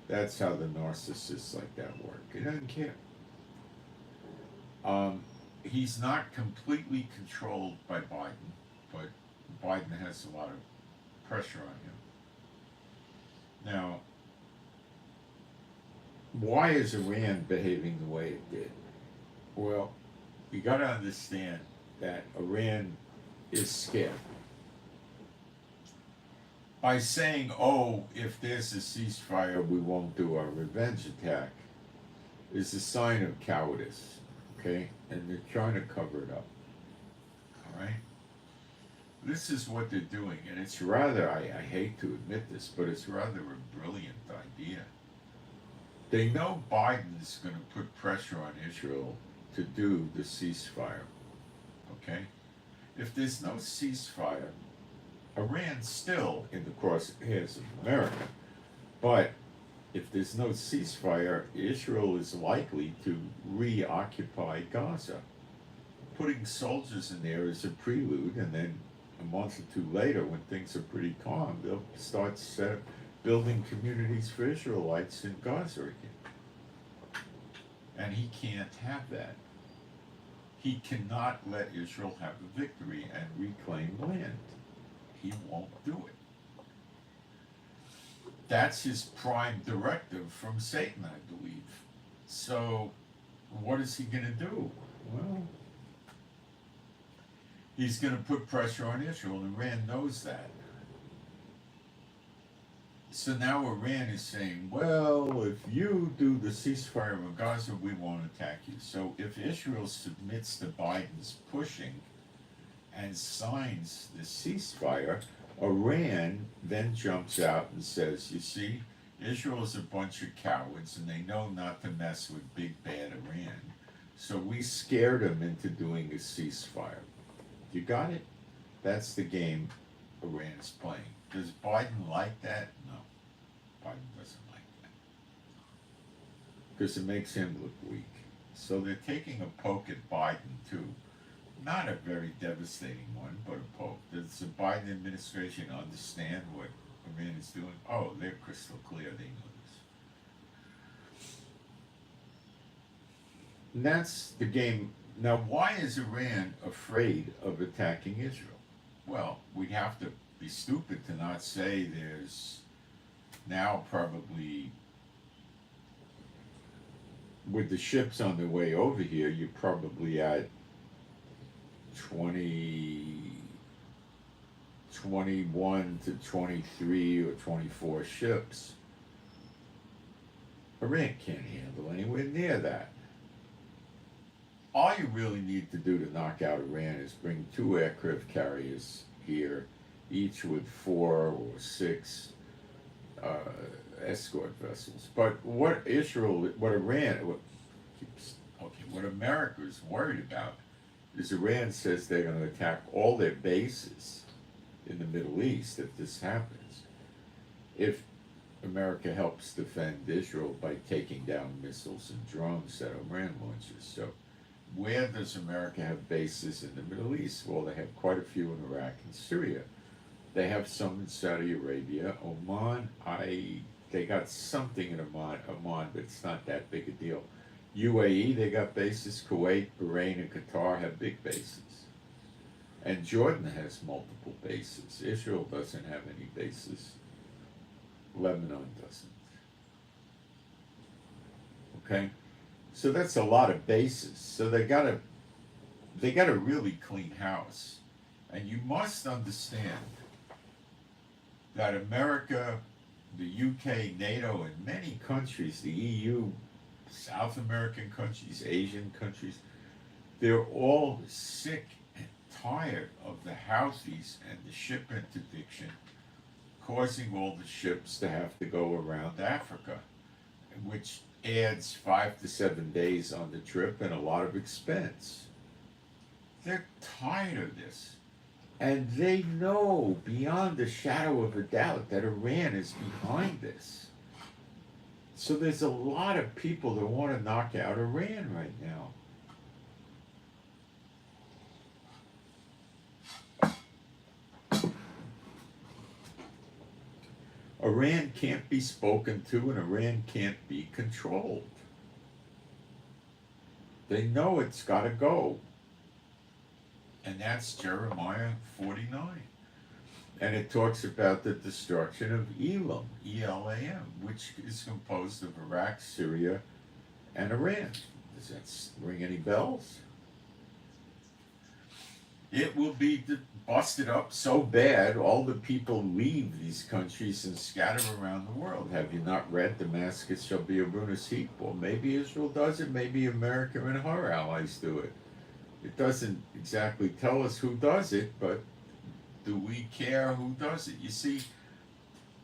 That's how the narcissists like that work. He doesn't care. He's not completely controlled by Biden, but Biden has a lot of pressure on him. Now, why is Iran behaving the way it did? Well, you got to understand that Iran is scared. By saying, oh, if there's a ceasefire, we won't do our revenge attack, is a sign of cowardice, okay? And they're trying to cover it up, all right? This is what they're doing, and it's rather, I hate to admit this, but it's rather a brilliant idea. They know Biden's going to put pressure on Israel to do the ceasefire, okay? If there's no ceasefire, Iran's still in the crosshairs of America, but if there's no ceasefire, Israel is likely to reoccupy Gaza. Putting soldiers in there is a prelude, and then a month or two later, when things are pretty calm, they'll start building communities for Israelites in Gaza again. And he can't have that. He cannot let Israel have a victory and reclaim land. He won't do it. That's his prime directive from Satan, I believe. So, what is he going to do? Well, he's going to put pressure on Israel, and Iran knows that. So now Iran is saying, well, if you do the ceasefire in Gaza, we won't attack you. So if Israel submits to Biden's pushing and signs the ceasefire, Iran then jumps out and says, you see, Israel is a bunch of cowards, and they know not to mess with big bad Iran. So we scared them into doing a ceasefire. You got it? That's the game Iran is playing. Does Biden like that? No. Biden doesn't like that. Because it makes him look weak. So they're taking a poke at Biden, too. Not a very devastating one, but a poke. Does the Biden administration understand what Iran is doing? Oh, they're crystal clear. They know this. And that's the game. Now, why is Iran afraid of attacking Israel? Well, we'd have to be stupid to not say there's now probably, with the ships on their way over here, you're probably at 21 to 23 or 24 ships. Iran can't handle anywhere near that. All you really need to do to knock out Iran is bring 2 aircraft carriers here, each with 4 or 6 escort vessels. But what America is worried about is Iran says they're going to attack all their bases in the Middle East if this happens. If America helps defend Israel by taking down missiles and drones that Iran launches. So where does America have bases in the Middle East? Well, they have quite a few in Iraq and Syria. They have some in Saudi Arabia. Oman, they got something in Oman, but it's not that big a deal. UAE, they got bases. Kuwait, Bahrain, and Qatar have big bases. And Jordan has multiple bases. Israel doesn't have any bases. Lebanon doesn't. Okay? So that's a lot of bases. So they got a really clean house. And you must understand that America, the UK, NATO, and many countries, the EU, South American countries, Asian countries, they're all sick and tired of the Houthis and the ship interdiction causing all the ships to have to go around Africa, which adds 5 to 7 days on the trip and a lot of expense. They're tired of this. And they know beyond a shadow of a doubt that Iran is behind this. So there's a lot of people that want to knock out Iran right now. Iran can't be spoken to, and Iran can't be controlled. They know it's got to go. And that's Jeremiah 49. And it talks about the destruction of Elam, E-L-A-M, which is composed of Iraq, Syria, and Iran. Does that ring any bells? It will be busted up so bad, all the people leave these countries and scatter around the world. Have you not read Damascus shall be a ruinous heap? Well, maybe Israel does it, maybe America and her allies do it. It doesn't exactly tell us who does it, but Do we care who does it? You see,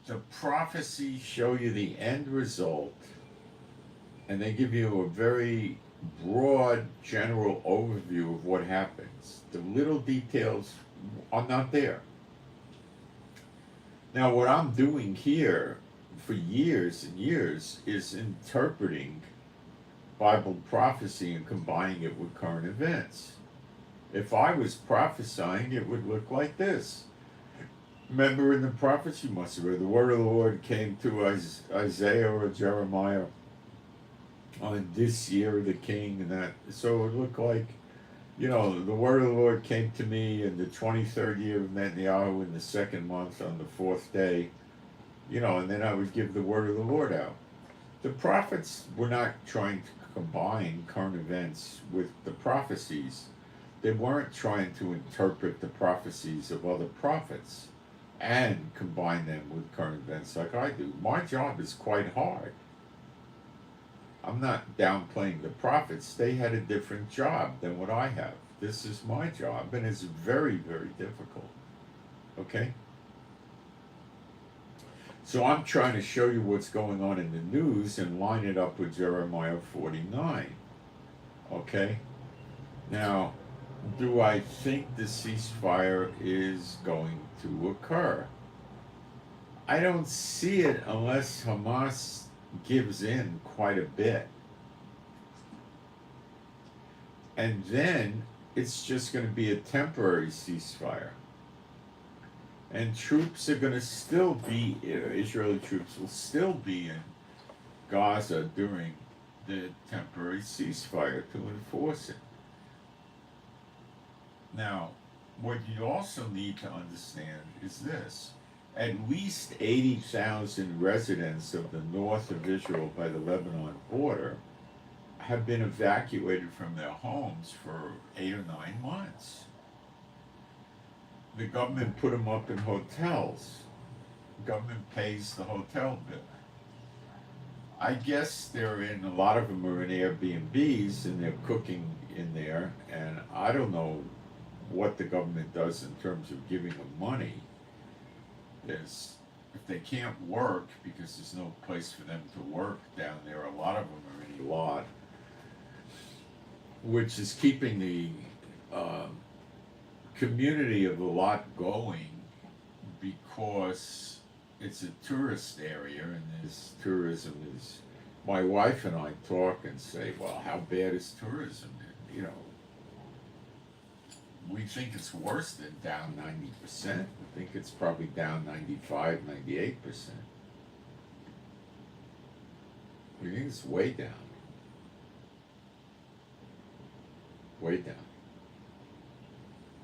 the prophecies show you the end result, and they give you a very broad, general overview of what happens. The little details are not there. Now, what I'm doing here for years and years is interpreting Bible prophecy and combining it with current events. If I was prophesying, it would look like this. Remember in the prophets, you must have read, the word of the Lord came to Isaiah or Jeremiah on this year of the king, and that. So it looked like, the word of the Lord came to me in the 23rd year of Netanyahu in the 2nd month on the 4th day, and then I would give the word of the Lord out. The prophets were not trying to combine current events with the prophecies. They weren't trying to interpret the prophecies of other prophets and combine them with current events like I do. My job is quite hard. I'm not downplaying the prophets. They had a different job than what I have. This is my job, and it's very, very difficult. Okay? So I'm trying to show you what's going on in the news and line it up with Jeremiah 49. Okay? Now, do I think the ceasefire is going to occur? I don't see it unless Hamas gives in quite a bit. And then it's just going to be a temporary ceasefire. And troops are going to still be, Israeli troops will still be in Gaza during the temporary ceasefire to enforce it. Now, what you also need to understand is this. At least 80,000 residents of the north of Israel by the Lebanon border have been evacuated from their homes for 8 or 9 months. The government put them up in hotels. The government pays the hotel bill. I guess a lot of them are in Airbnbs and they're cooking in there, and I don't know what the government does in terms of giving them money. If they can't work because there's no place for them to work down there, a lot of them are in a lot, which is keeping the community of a lot going, because it's a tourist area and this tourism is, my wife and I talk and say, well, how bad is tourism? We think it's worse than down 90%. We think it's probably down 95, 98%. We think it's way down. Way down.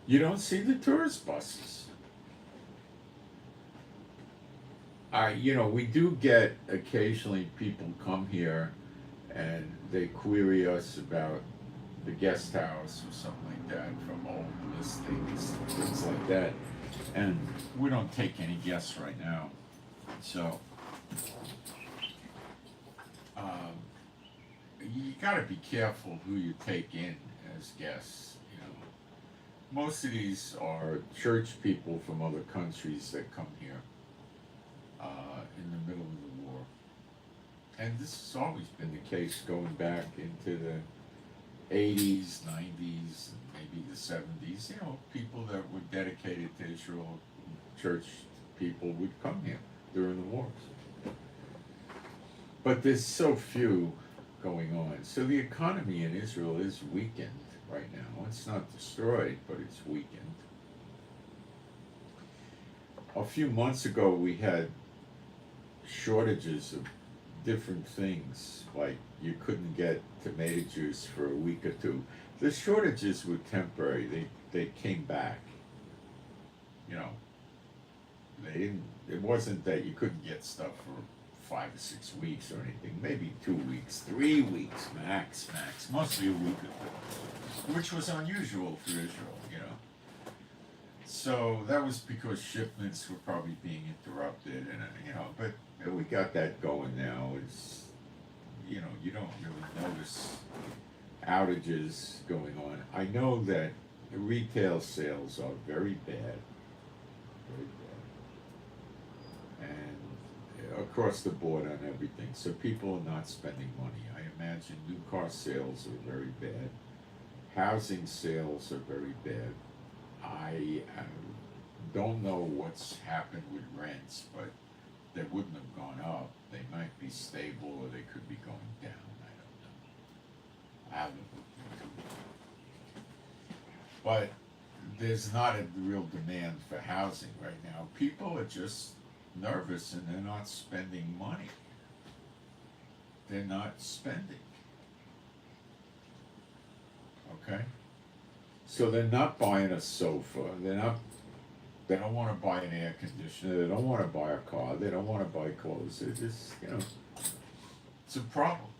You don't see the tourist buses. We do get occasionally people come here and they query us about the guest house or something like that from old listings, things like that. And we don't take any guests right now. So, you gotta be careful who you take in as guests. Most of these are church people from other countries that come here in the middle of the war. And this has always been the case going back into the 80s, 90s, and maybe the 70s. People that were dedicated to Israel, church people would come here during the wars. But there's so few going on. So the economy in Israel is weakened right now. It's not destroyed, but it's weakened. A few months ago, we had shortages of different things, like you couldn't get tomato juice for a week or two. The shortages were temporary. They came back. It wasn't that you couldn't get stuff for 5 or 6 weeks or anything. Maybe 2 weeks, 3 weeks max. Mostly a week or two, which was unusual for Israel. So that was because shipments were probably being interrupted, and but we got that going now. It's you don't really notice outages going on. I know that the retail sales are very bad. very bad. And across the board on everything. So people are not spending money. I imagine new car sales are very bad. Housing sales are very bad. I don't know what's happened with rents, but they wouldn't have gone up. They might be stable or they could be going down. I don't know. I haven't looked into it. But there's not a real demand for housing right now. People are just nervous and they're not spending money. They're not spending. Okay? So they're not buying a sofa. They don't want to buy an air conditioner. They don't want to buy a car. They don't want to buy clothes. They're just, it's a problem.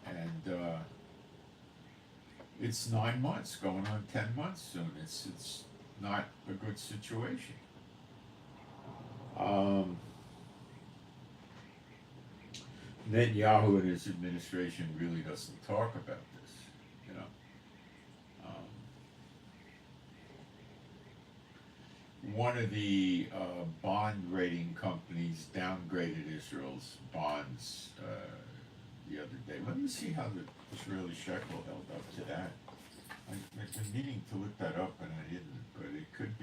And it's 9 months, going on 10 months soon. It's not a good situation. Netanyahu and his administration really doesn't talk about this, One of the bond rating companies downgraded Israel's bonds the other day. Let me see how the Israeli shekel held up to that. I've been meaning to look that up and I didn't, but it could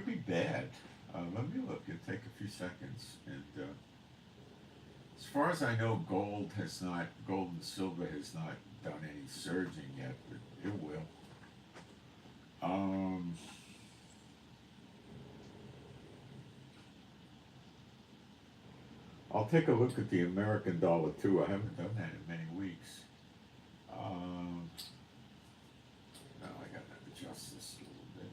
be bad. Let me look. It'll take a few seconds. And as far as I know, gold and silver has not done any surging yet, but it will. I'll take a look at the American dollar too. I haven't done that in many weeks. Now I gotta adjust this a little bit.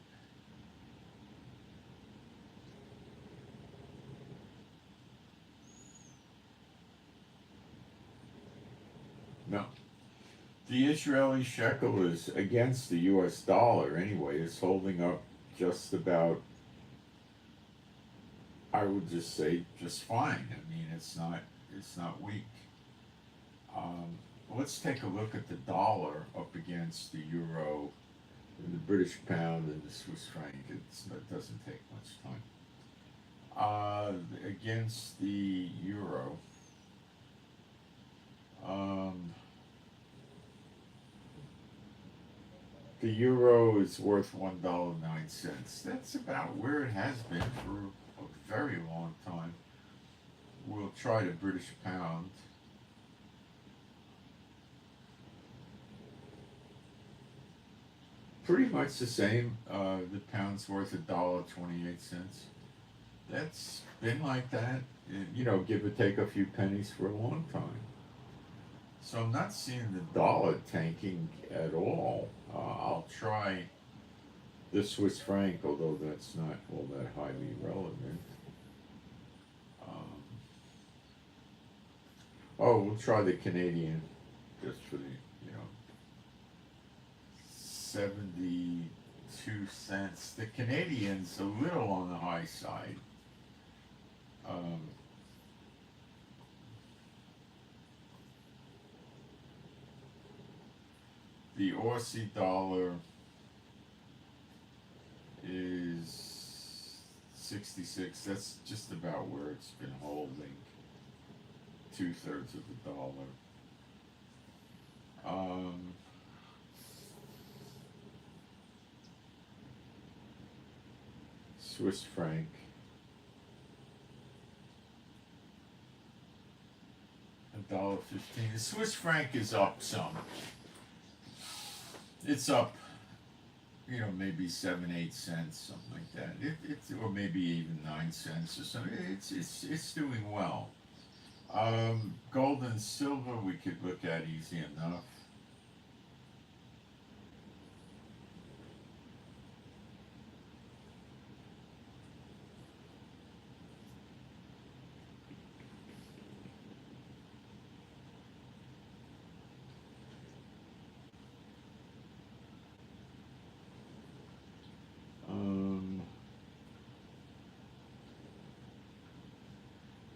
No. The Israeli shekel is against the US dollar anyway. It's holding up just about, I would just say, just fine. I mean, it's not weak. Let's take a look at the dollar up against the euro, the British pound, and the Swiss franc. It doesn't take much time. Against the euro, the euro is worth $1.09. That's about where it has been for a very long time. We'll try the British pound. Pretty much the same. The pound's worth $1.28. That's been like that, give or take a few pennies for a long time. So I'm not seeing the dollar tanking at all. I'll try the Swiss franc, although that's not all that highly relevant. We'll try the Canadian, just for the, 72 cents. The Canadian's a little on the high side. The Aussie dollar is 66. That's just about where it's been holding. 2/3 of the dollar. Swiss franc. $1.15. The Swiss franc is up some. It's up, maybe 7-8 cents, something like that. Or maybe even 9 cents or something. It's doing well. Gold and silver we could look at easy enough.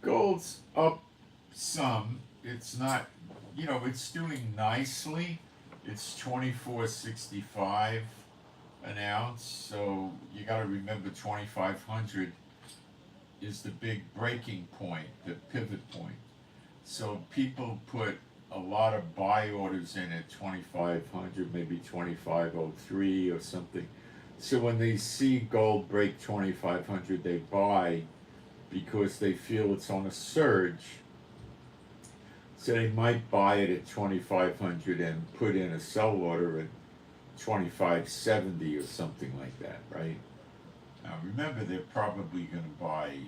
Gold's up some. It's not, it's doing nicely. It's 24.65 an ounce. So you got to remember 2,500 is the big breaking point, the pivot point. So people put a lot of buy orders in at 2,500, maybe 2,503 or something. So when they see gold break 2,500, they buy because they feel it's on a surge. So they might buy it at 2,500 and put in a sell order at 2,570 or something like that, right? Now remember, they're probably going to buy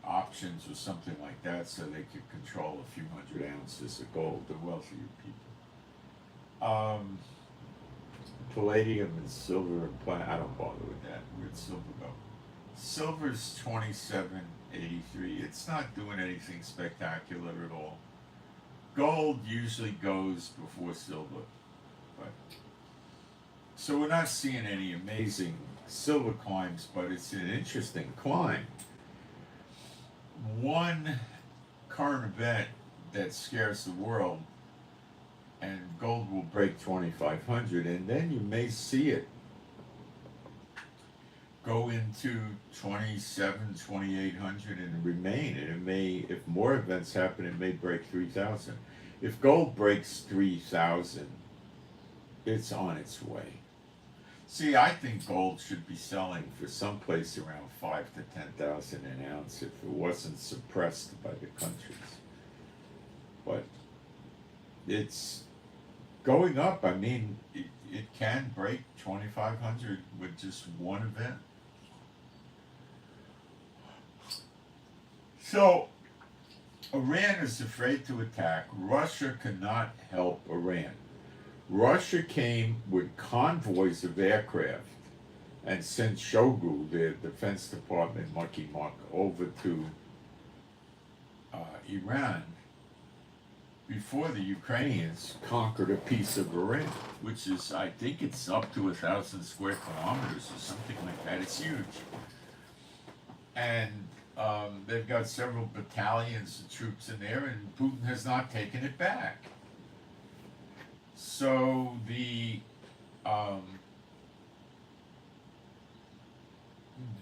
options or something like that so they could control a few hundred ounces of gold, the wealthier people. Palladium and silver and platinum, I don't bother with that. Where'd silver go? Silver's 27.83. It's not doing anything spectacular at all. Gold usually goes before silver. But so we're not seeing any amazing silver climbs, but it's an interesting climb. One current event that scares the world, and gold will break 2,500, and then you may see it go into 27, 2,800 and remain. And it may, if more events happen, it may break 3,000. If gold breaks 3,000, it's on its way. See, I think gold should be selling for someplace around 5,000 to 10,000 an ounce if it wasn't suppressed by the countries. But it's going up. I mean, it can break 2,500 with just one event. So, Iran is afraid to attack. Russia cannot help Iran. Russia came with convoys of aircraft and sent Shoigu, their Defense Department mucky muck, over to Iran before the Ukrainians conquered a piece of Iran, which is, I think it's up to 1,000 square kilometers or something like that. It's huge. And they've got several battalions of troops in there, and Putin has not taken it back. So the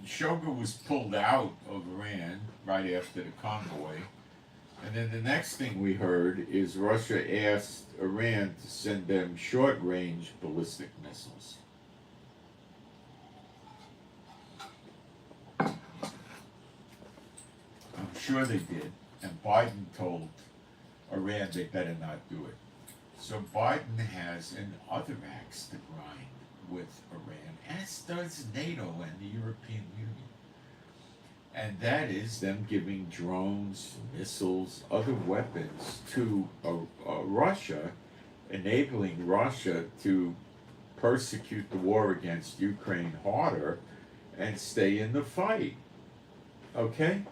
Shogun was pulled out of Iran right after the convoy. And then the next thing we heard is Russia asked Iran to send them short-range ballistic missiles. I'm sure they did, and Biden told Iran they better not do it. So Biden has an other axe to grind with Iran, as does NATO and the European Union. And that is them giving drones, missiles, other weapons to Russia, enabling Russia to persecute the war against Ukraine harder and stay in the fight. Okay?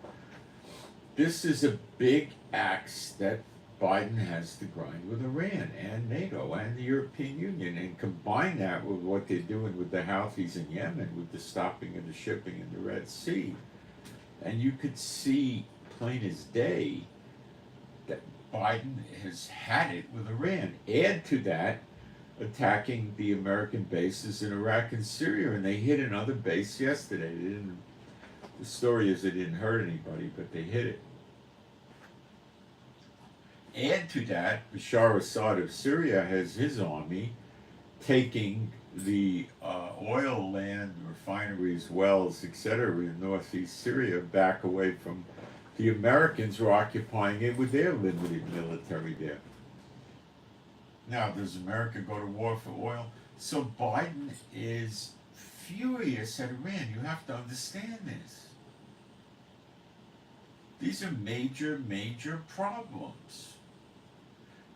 This is a big axe that Biden has to grind with Iran and NATO and the European Union, and combine that with what they're doing with the Houthis in Yemen, with the stopping of the shipping in the Red Sea. And you could see plain as day that Biden has had it with Iran. Add to that attacking the American bases in Iraq and Syria, and they hit another base yesterday. The story is they didn't hurt anybody, but they hit it. Add to that, Bashar Assad of Syria has his army taking the oil land, refineries, wells, etc. in northeast Syria back away from the Americans who are occupying it with their limited military there. Now, does America go to war for oil? So Biden is furious at Iran. You have to understand this. These are major, major problems.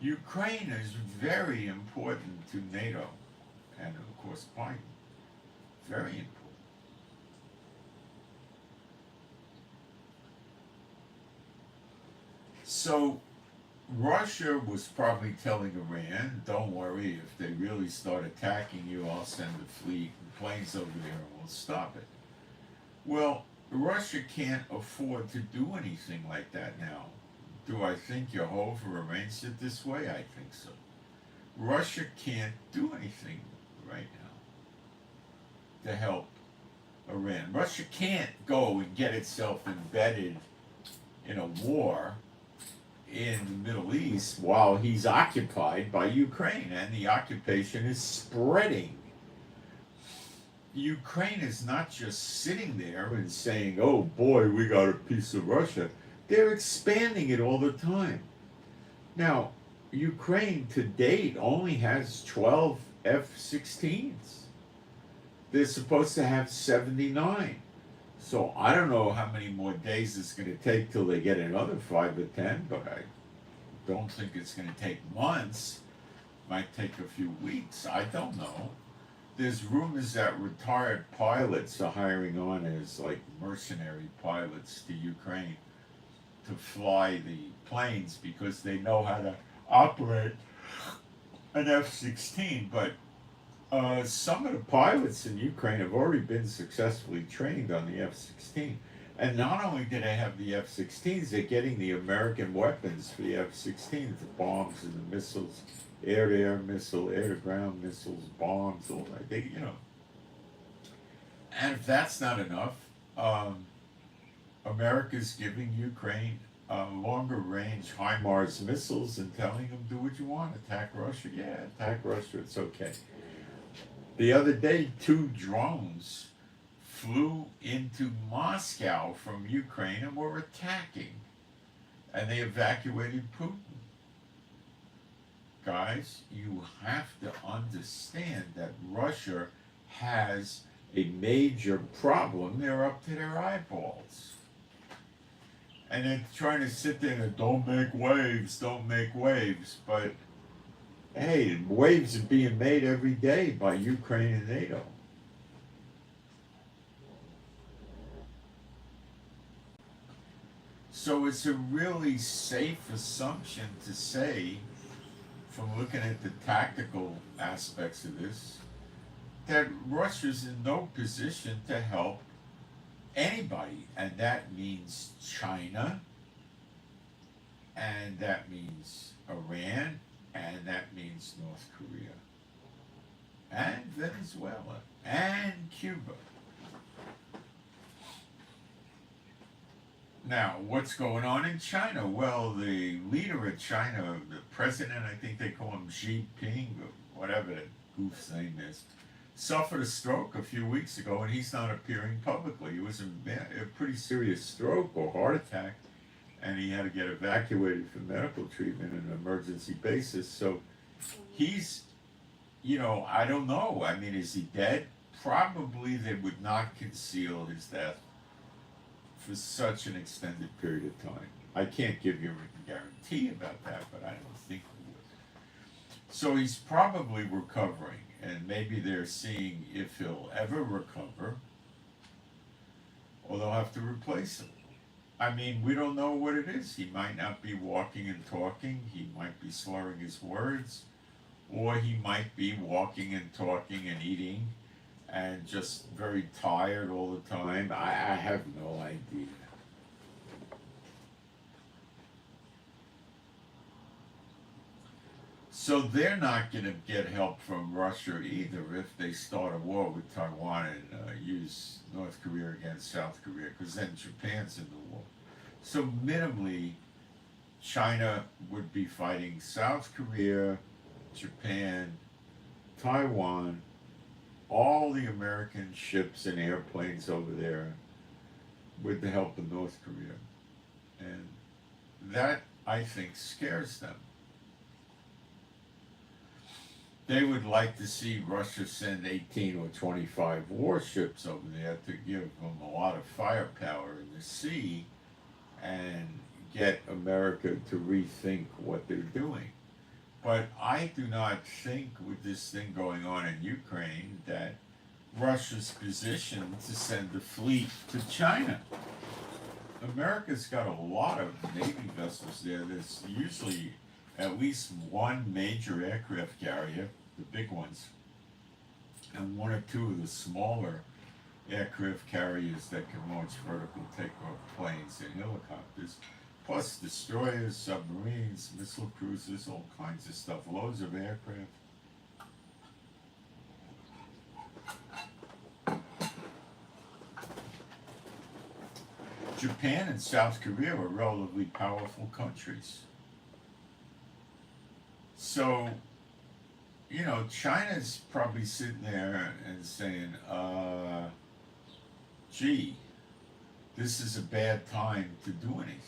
Ukraine is very important to NATO and, of course, Biden. Very important. So Russia was probably telling Iran, don't worry, if they really start attacking you, I'll send a fleet and planes over there and we'll stop it. Well, Russia can't afford to do anything like that now. Do I think Jehovah arranged it this way? I think so. Russia can't do anything right now. to help Iran. Russia can't go and get itself embedded in a war in the Middle East while he's occupied by Ukraine, and the occupation is spreading. Ukraine is not just sitting there and saying, oh boy, we got a piece of Russia. They're expanding it all the time. Now, Ukraine to date only has 12 F-16s. They're supposed to have 79. So I don't know how many more days it's going to take till they get another 5 or 10, but I don't think it's going to take months. Might take a few weeks. I don't know. There's rumors that retired pilots are hiring on as like mercenary pilots to Ukraine to fly the planes because they know how to operate an F-16. But some of the pilots in Ukraine have already been successfully trained on the F-16. And not only do they have the F-16s, they're getting the American weapons for the F-16s, the bombs and the missiles, air-to-air missile, air-to-ground missiles, bombs, all that. They, you know. And if that's not enough, America's giving Ukraine longer-range HIMARS missiles and telling them, do what you want, attack Russia. Yeah, attack Russia, it's okay. The other day, 2 drones flew into Moscow from Ukraine and were attacking. And they evacuated Putin. Guys, you have to understand that Russia has a major problem. They're up to their eyeballs. And they're trying to sit there and don't make waves, don't make waves. But hey, waves are being made every day by Ukraine and NATO. So it's a really safe assumption to say, from looking at the tactical aspects of this, that Russia's in no position to help anybody. And that means China, and that means Iran, and that means North Korea, and Venezuela, and Cuba. Now, what's going on in China? Well, the leader of China, the president, I think they call him Xi Jinping, or whatever that goof's name is, suffered a stroke a few weeks ago, and he's not appearing publicly. It was a pretty serious stroke or heart attack, and he had to get evacuated for medical treatment on an emergency basis. So he's, you know, I don't know. I mean, is he dead? Probably they would not conceal his death for such an extended period of time. I can't give you a guarantee about that, but I don't think we would. So he's probably recovering, and maybe they're seeing if he'll ever recover, or they'll have to replace him. I mean, we don't know what it is. He might not be walking and talking. He might be slurring his words, or he might be walking and talking and eating and just very tired all the time. I have no idea. So they're not going to get help from Russia either if they start a war with Taiwan and use North Korea against South Korea, because then Japan's in the war. So minimally, China would be fighting South Korea, Japan, Taiwan, all the American ships and airplanes over there with the help of North Korea. And that, I think, scares them. They would like to see Russia send 18 or 25 warships over there to give them a lot of firepower in the sea and get America to rethink what they're doing. But I do not think with this thing going on in Ukraine that Russia's positioned to send a fleet to China. America's got a lot of Navy vessels there. There's usually at least one major aircraft carrier, the big ones, and 1 or 2 of the smaller aircraft carriers that can launch vertical takeoff planes and helicopters, plus destroyers, submarines, missile cruisers, all kinds of stuff, loads of aircraft. Japan and South Korea are relatively powerful countries. So, you know, China's probably sitting there and saying, gee, this is a bad time to do anything.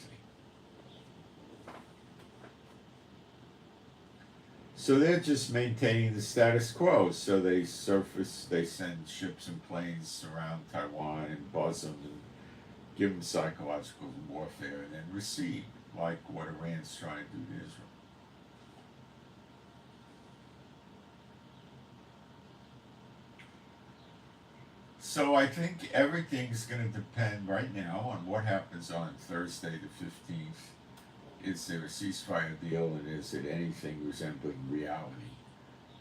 So they're just maintaining the status quo. So they send ships and planes around Taiwan and buzz them and give them psychological warfare and then recede, like what Iran's trying to do to Israel. So I think everything's going to depend right now on what happens on Thursday the 15th. Is there a ceasefire deal, and is it anything resembling reality?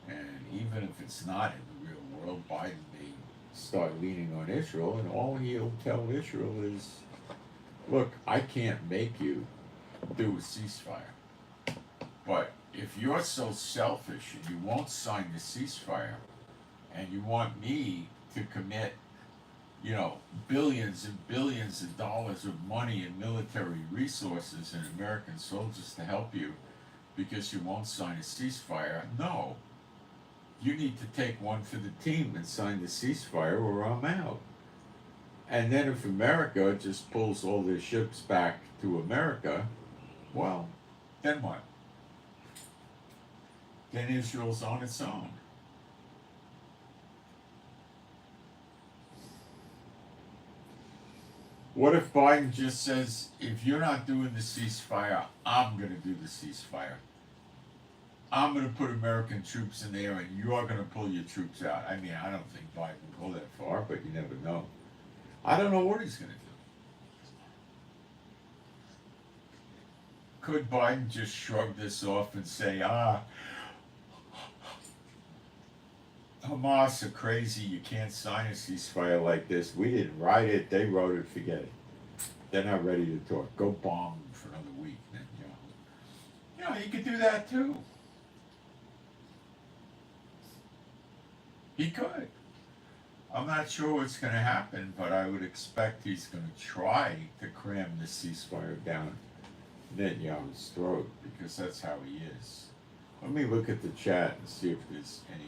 And even if it's not in the real world, Biden may start leaning on Israel, and all he'll tell Israel is, look, I can't make you do a ceasefire. But if you're so selfish and you won't sign the ceasefire, and you want me to commit, you know, billions and billions of dollars of money and military resources and American soldiers to help you because you won't sign a ceasefire, no. You need to take one for the team and sign the ceasefire or I'm out. And then if America just pulls all their ships back to America, well, then what? Then Israel's on its own. What if Biden just says, if you're not doing the ceasefire, I'm going to do the ceasefire. I'm going to put American troops in there and you're going to pull your troops out. I mean, I don't think Biden will go that far, but you never know. I don't know what he's going to do. Could Biden just shrug this off and say, Hamas are crazy, you can't sign a ceasefire like this. We didn't write it, they wrote it, forget it. They're not ready to talk. Go bomb them for another week, Netanyahu. You know, he could do that too. He could. I'm not sure what's going to happen, but I would expect he's going to try to cram the ceasefire down Netanyahu's throat, because that's how he is. Let me look at the chat and see if there's any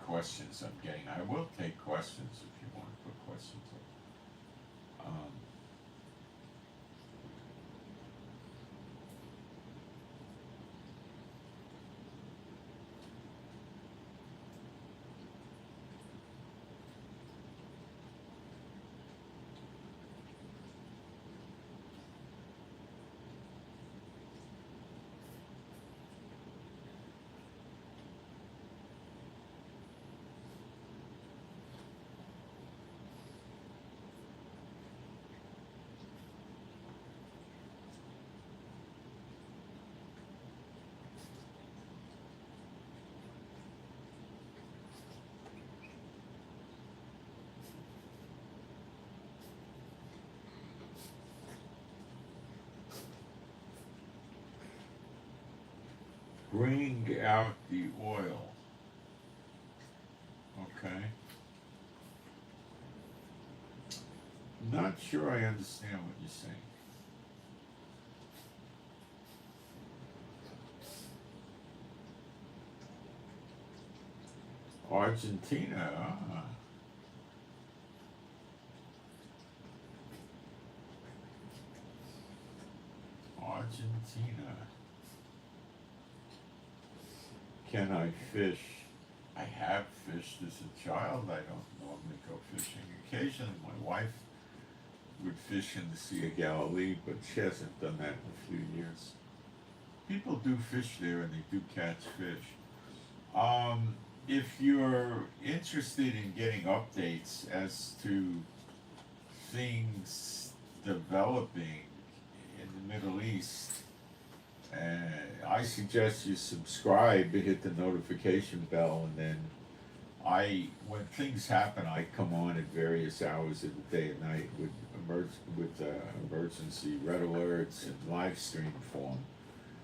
questions I'm getting. I will take questions if you want to put questions up. Bring out the oil. Okay. Not sure I understand what you're saying. Argentina. Argentina. Can I fish? I have fished as a child. I don't normally go fishing. Occasionally, my wife would fish in the Sea of Galilee, but she hasn't done that in a few years. People do fish there, and they do catch fish. If you're interested in getting updates as to things developing in the Middle East, I suggest you subscribe, hit the notification bell, and then when things happen, I come on at various hours of the day and night with emergency red alerts and live stream form.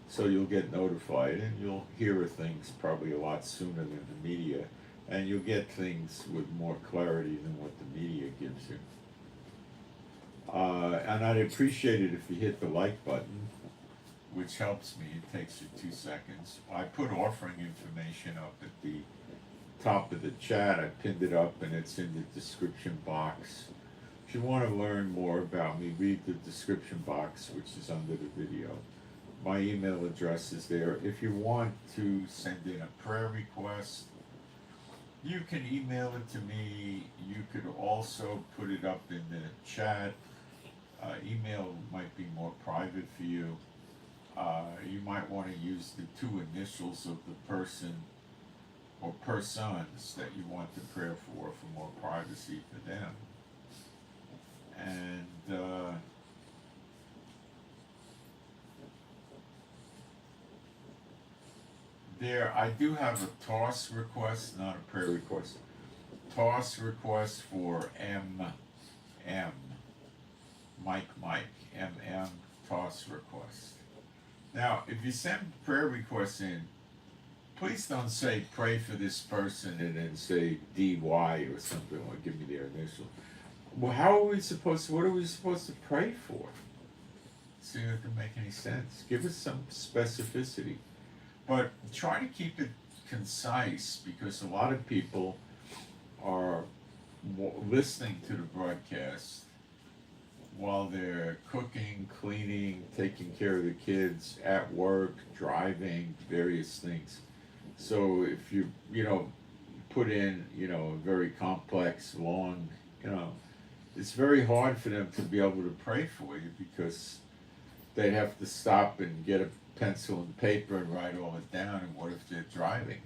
So you'll get notified and you'll hear of things probably a lot sooner than the media, and you'll get things with more clarity than what the media gives you. And I'd appreciate it if you hit the like button, which helps me. It takes you 2 seconds. I put offering information up at the top of the chat. I pinned it up and it's in the description box. If you want to learn more about me, read the description box, which is under the video. My email address is there. If you want to send in a prayer request, you can email it to me. You could also put it up in the chat. Email might be more private for you. You might want to use the 2 initials of the person or persons that you want the prayer for more privacy for them. And I do have a toss request, not a prayer request. Toss request for Mike, toss request. Now, if you send prayer requests in, please don't say pray for this person and then say DY or something, or give me their initial. Well, what are we supposed to pray for? See, it doesn't make any sense. Give us some specificity. But try to keep it concise, because a lot of people are listening to the broadcast while they're cooking, cleaning, taking care of the kids, at work, driving, various things. So if you put in, a very complex, long, it's very hard for them to be able to pray for you, because they'd have to stop and get a pencil and paper and write all it down. And what if they're driving?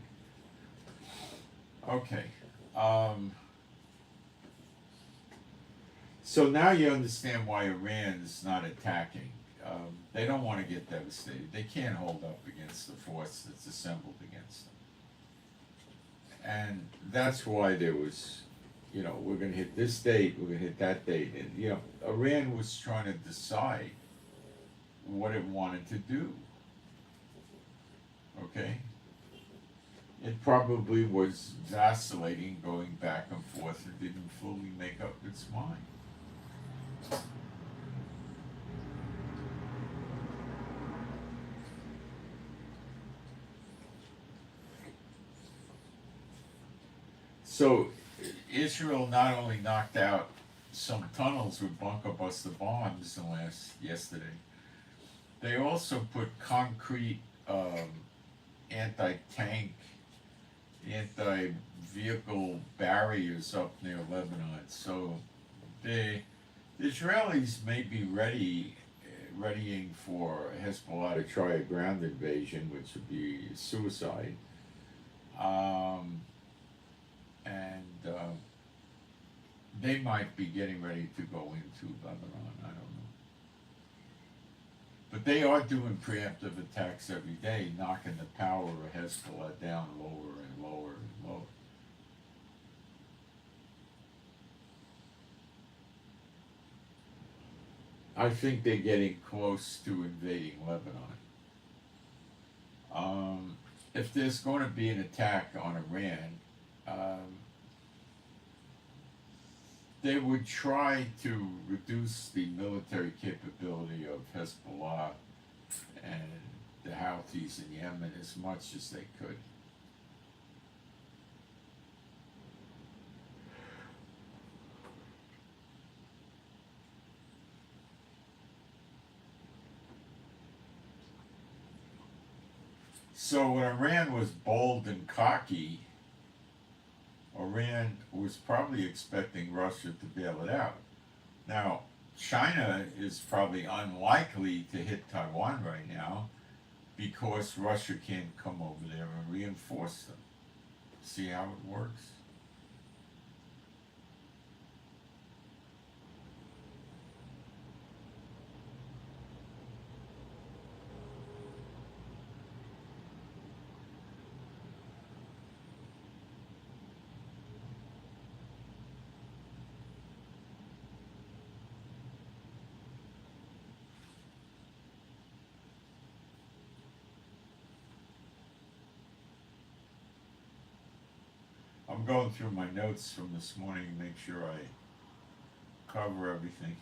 Okay. So now you understand why Iran's not attacking. They don't want to get devastated. They can't hold up against the force that's assembled against them. And that's why there was, we're going to hit this date, we're going to hit that date. And, Iran was trying to decide what it wanted to do. Okay? It probably was vacillating, going back and forth, and didn't fully make up its mind. So Israel not only knocked out some tunnels with bunker buster bombs yesterday, they also put concrete anti-tank, anti-vehicle barriers up near Lebanon. So the Israelis may be readying for Hezbollah to try a ground invasion, which would be suicide. They might be getting ready to go into Lebanon. I don't know. But they are doing preemptive attacks every day, knocking the power of Hezbollah down lower and lower and lower. I think they're getting close to invading Lebanon. If there's going to be an attack on Iran, they would try to reduce the military capability of Hezbollah and the Houthis in Yemen as much as they could. So when Iran was bold and cocky, Iran was probably expecting Russia to bail it out. Now, China is probably unlikely to hit Taiwan right now because Russia can't come over there and reinforce them. See how it works? I'm going through my notes from this morning to make sure I cover everything.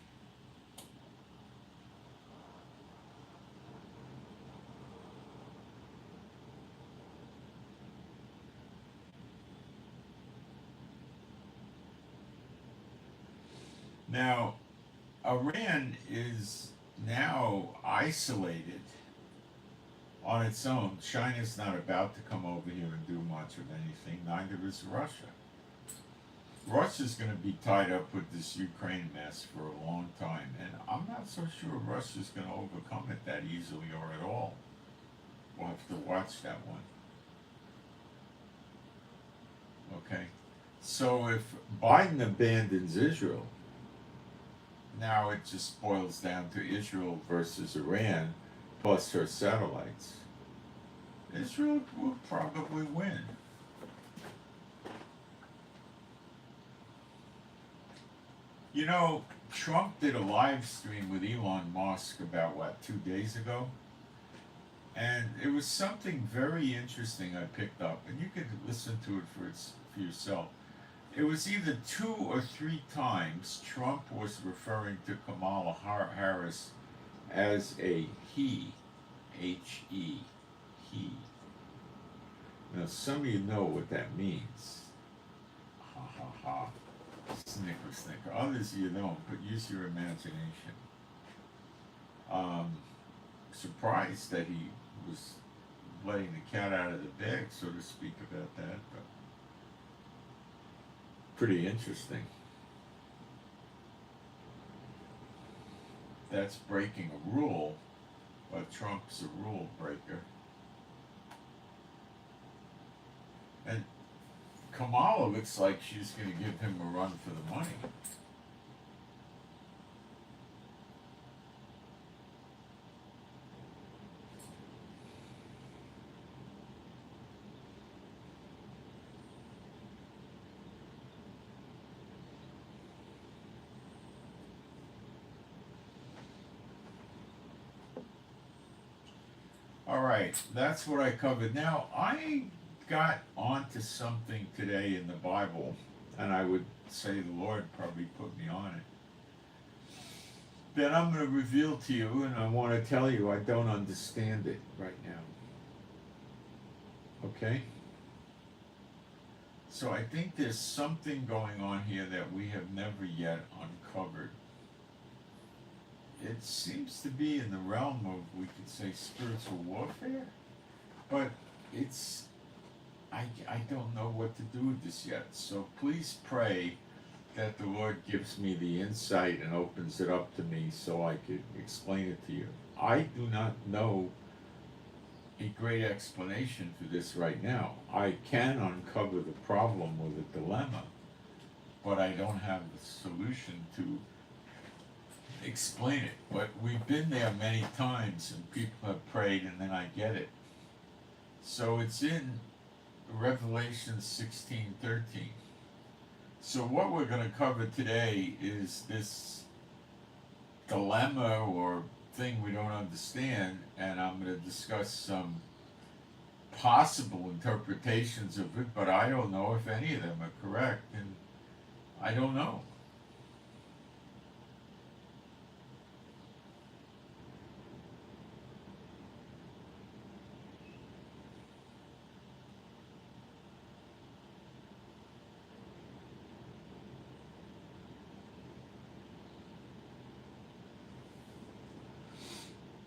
Now, Iran is now isolated on its own. China's not about to come over here and do much of anything, neither is Russia. Russia's going to be tied up with this Ukraine mess for a long time, and I'm not so sure Russia's going to overcome it that easily or at all. We'll have to watch that one. Okay? So if Biden abandons Israel, now it just boils down to Israel versus Iran plus her satellites. Israel will probably win. You know, Trump did a live stream with Elon Musk about, what, 2 days ago? And it was something very interesting I picked up, and you could listen to it for yourself. It was either 2 or 3 times Trump was referring to Kamala Harris as a he, H-E, he. Now, some of you know what that means. Ha ha ha. Snicker, snicker. Others of you don't, but use your imagination. Surprised that he was letting the cat out of the bag, so to speak, about that, but pretty interesting. That's breaking a rule, but Trump's a rule breaker. And Kamala looks like she's going to give him a run for the money. All right, that's what I covered. Now, I got onto something today in the Bible, and I would say the Lord probably put me on it, that I'm going to reveal to you, and I want to tell you I don't understand it right now. Okay? So I think there's something going on here that we have never yet uncovered. It seems to be in the realm of, we could say, spiritual warfare, but it's, I don't know what to do with this yet. So please pray that the Lord gives me the insight and opens it up to me so I could explain it to you. I do not know a great explanation for this right now. I can uncover the problem with a dilemma, but I don't have the solution to explain it. But we've been there many times, and people have prayed, and then I get it. So it's in Revelation 16:13. So what we're going to cover today is this dilemma or thing we don't understand, and I'm going to discuss some possible interpretations of it, but I don't know if any of them are correct, and I don't know.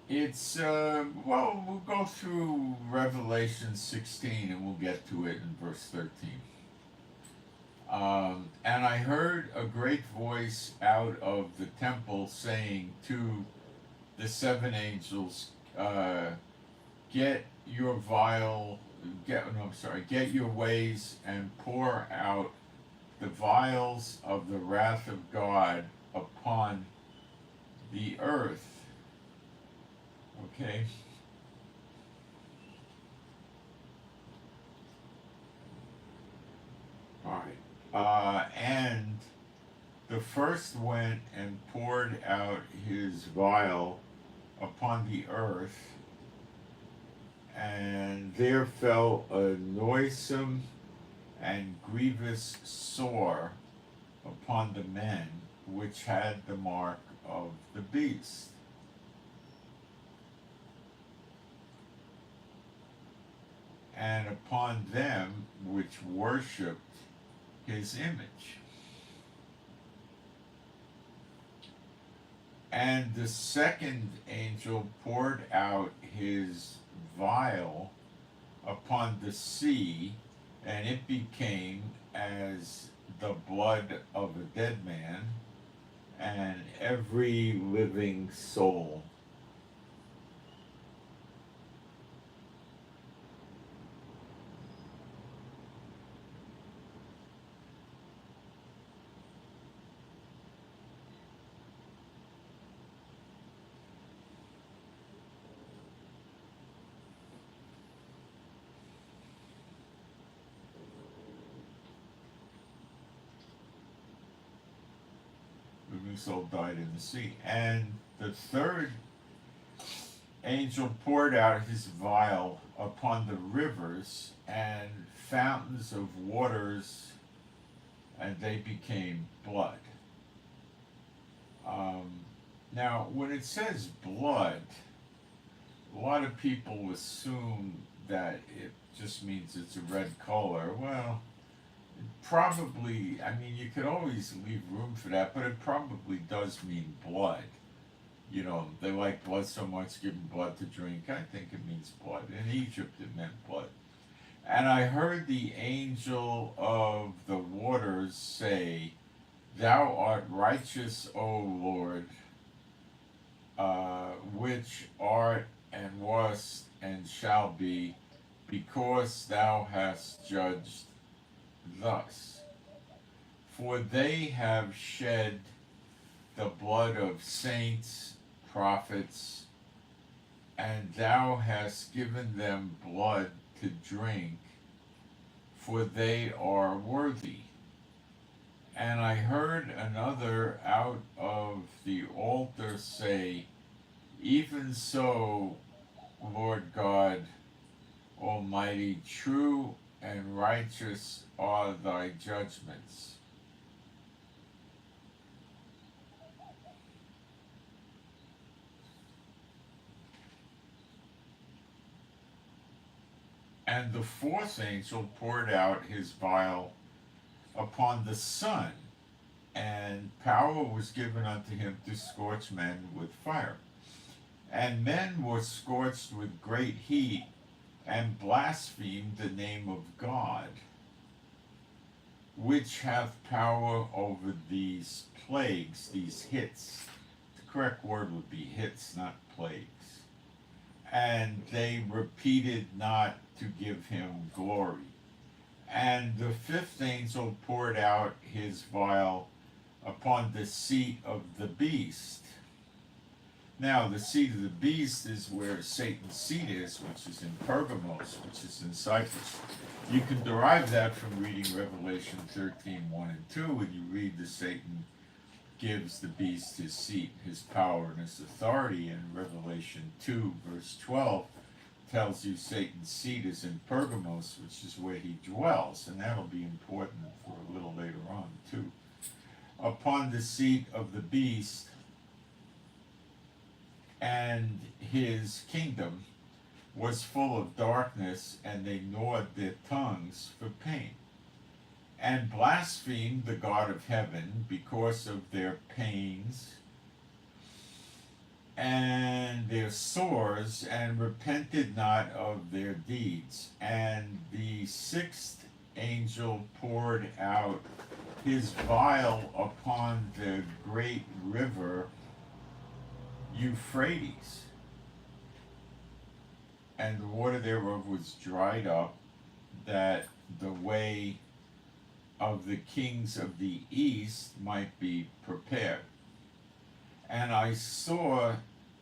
It's, well, we'll go through Revelation 16 and we'll get to it in verse 13. And I heard a great voice out of the temple saying to the 7 angels, get your ways and pour out the vials of the wrath of God upon the earth. Okay. All right. And the first went and poured out his vial upon the earth, and there fell a noisome and grievous sore upon the men which had the mark of the beast, and upon them which worshipped his image. And the second angel poured out his vial upon the sea, and it became as the blood of a dead man, and every living soul died in the sea. And the third angel poured out his vial upon the rivers and fountains of waters, and they became blood. Now, when it says blood, a lot of people assume that it just means it's a red color. Well, probably, I mean, you could always leave room for that, but it probably does mean blood. You know, they like blood so much, give them blood to drink. I think it means blood. In Egypt, it meant blood. And I heard the angel of the waters say, "Thou art righteous, O Lord, which art and wast and shall be, because thou hast judged thus. For they have shed the blood of saints, prophets, and thou hast given them blood to drink, for they are worthy." And I heard another out of the altar say, "Even so, Lord God Almighty, true and righteous are thy judgments." And the fourth angel poured out his vial upon the sun, and power was given unto him to scorch men with fire. And men were scorched with great heat, and blasphemed the name of God, which hath power over these plagues, these hits. The correct word would be hits, not plagues. And they repeated not to give him glory. And the fifth angel poured out his vial upon the seat of the beast. Now, the seat of the beast is where Satan's seat is, which is in Pergamos, which is in Cyprus. You can derive that from reading Revelation 13:1 and 2, when you read that Satan gives the beast his seat, his power, and his authority. And Revelation 2, verse 12, tells you Satan's seat is in Pergamos, which is where he dwells, and that'll be important for a little later on, too. Upon the seat of the beast, and his kingdom was full of darkness, and they gnawed their tongues for pain, and blasphemed the God of heaven because of their pains and their sores, and repented not of their deeds. And the sixth angel poured out his vial upon the great river Euphrates, and the water thereof was dried up, that the way of the kings of the east might be prepared. And I saw,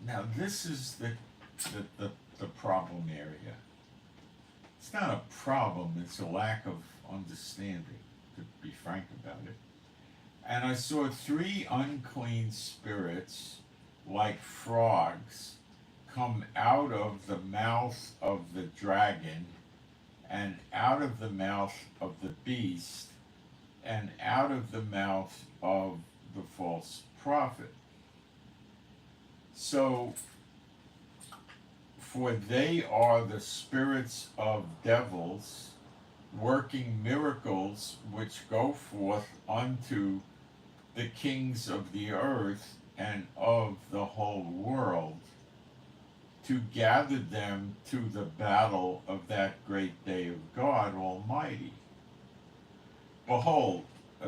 now this is the problem area. It's not a problem, it's a lack of understanding, to be frank about it. And I saw three unclean spirits like frogs come out of the mouth of the dragon, and out of the mouth of the beast, and out of the mouth of the false prophet. So, for they are the spirits of devils, working miracles, which go forth unto the kings of the earth and of the whole world, to gather them to the battle of that great day of God Almighty. Behold, I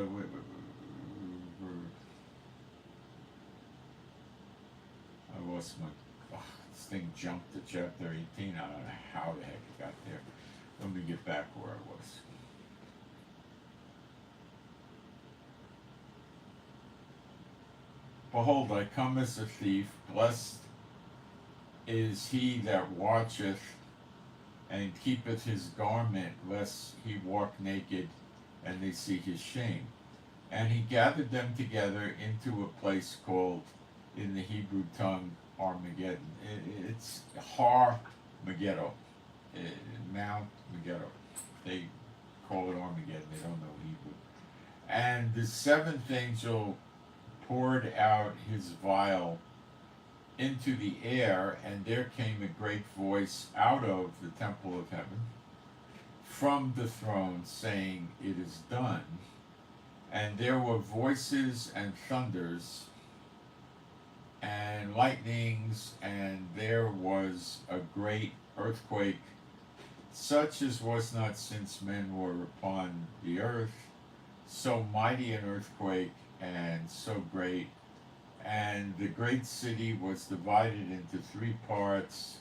lost my, this thing jumped to chapter 18. I don't know how the heck it got there. Let me get back where I was. Behold, I come as a thief. Blessed is he that watcheth and keepeth his garment, lest he walk naked and they see his shame. And he gathered them together into a place called, in the Hebrew tongue, Armageddon. It's Har Megiddo, Mount Megiddo. They call it Armageddon. They don't know Hebrew. And the seventh angel poured out his vial into the air, and there came a great voice out of the temple of heaven from the throne, saying, It is done. And there were voices and thunders and lightnings, and there was a great earthquake, such as was not since men were upon the earth, so mighty an earthquake and so great. And the great city was divided into three parts,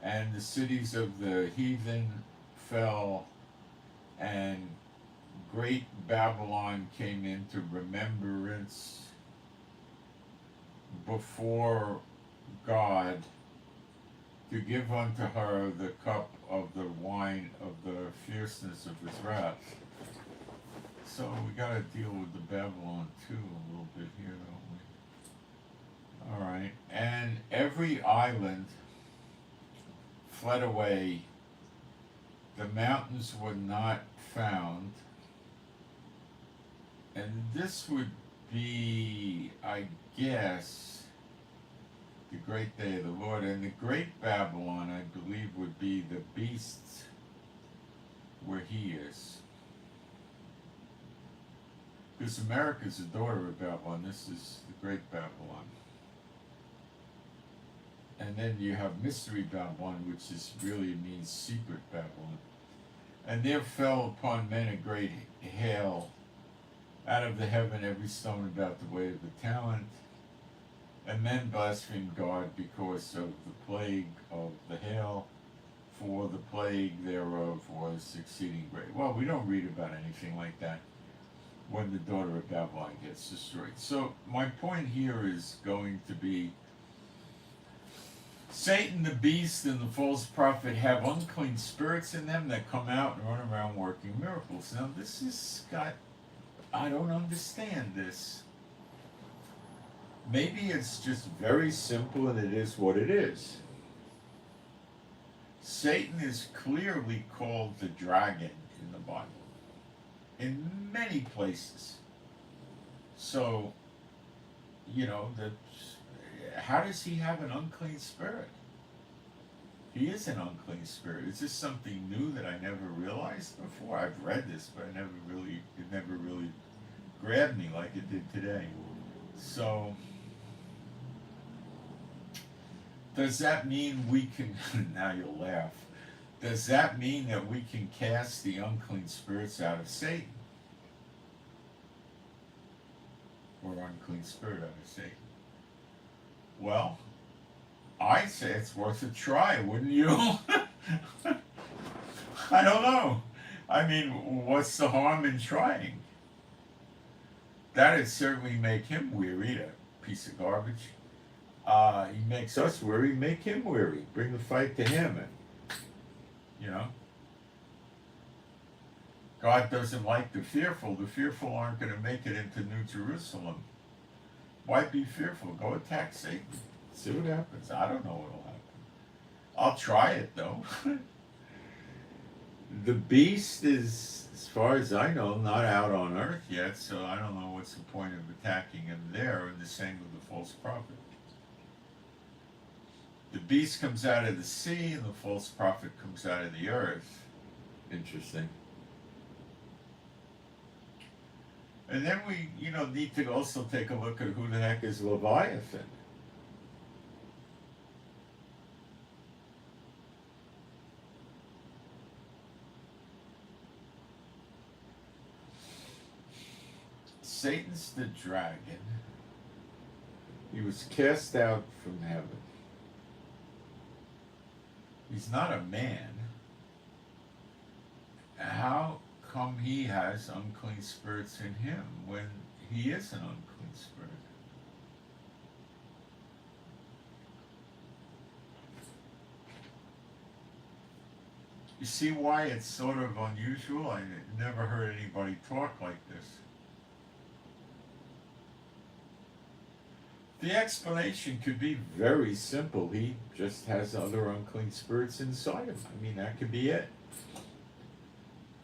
and the cities of the heathen fell, and great Babylon came into remembrance before God, to give unto her the cup of the wine of the fierceness of his wrath. So we got to deal with the Babylon too a little bit here, don't we? All right. And every island fled away. The mountains were not found. And this would be, I guess, the great day of the Lord. And the great Babylon, I believe, would be the beasts where he is. Because America's the daughter of Babylon. This is the great Babylon. And then you have mystery Babylon, which is really means secret Babylon. And there fell upon men a great hail out of the heaven, every stone about the weight of a talent. And men blasphemed God because of the plague of the hail, for the plague thereof was exceeding great. Well, we don't read about anything like that when the daughter of Babylon gets destroyed. So my point here is going to be, Satan, the beast, and the false prophet have unclean spirits in them that come out and run around working miracles. Now this is got, I don't understand this. Maybe it's just very simple and it is what it is. Satan is clearly called the dragon in the Bible, in many places. So, how does he have an unclean spirit? He is an unclean spirit. Is this something new that I never realized before? I've read this, but it never really grabbed me like it did today. So, does that mean we can, now you'll laugh, does that mean that we can cast the unclean spirits out of Satan? Or unclean spirit out of Satan? Well, I say it's worth a try, wouldn't you? I don't know. I mean, what's the harm in trying? That'd certainly make him weary, that piece of garbage. He makes us weary, make him weary. Bring the fight to him. And, God doesn't like the fearful. The fearful aren't going to make it into New Jerusalem. Why be fearful? Go attack Satan. See what happens. I don't know what'll happen. I'll try it, though. The beast is, as far as I know, not out on earth yet, so I don't know what's the point of attacking him there, and the same with the false prophet. The beast comes out of the sea, and the false prophet comes out of the earth. Interesting. And then we, need to also take a look at who the heck is Leviathan. Satan's the dragon. He was cast out from heaven. He's not a man. How come he has unclean spirits in him when he is an unclean spirit? You see why it's sort of unusual? I never heard anybody talk like this. The explanation could be very simple. He just has other unclean spirits inside him. I mean, that could be it.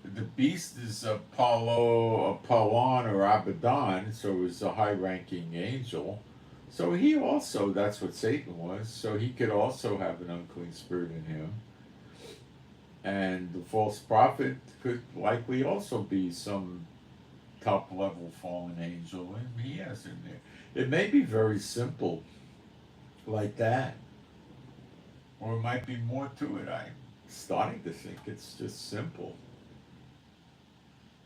The beast is Apollon or Abaddon, so it's a high-ranking angel. So he also, that's what Satan was, so he could also have an unclean spirit in him. And the false prophet could likely also be some top-level fallen angel, and he has in there. It may be very simple like that. Or it might be more to it. I'm starting to think it's just simple.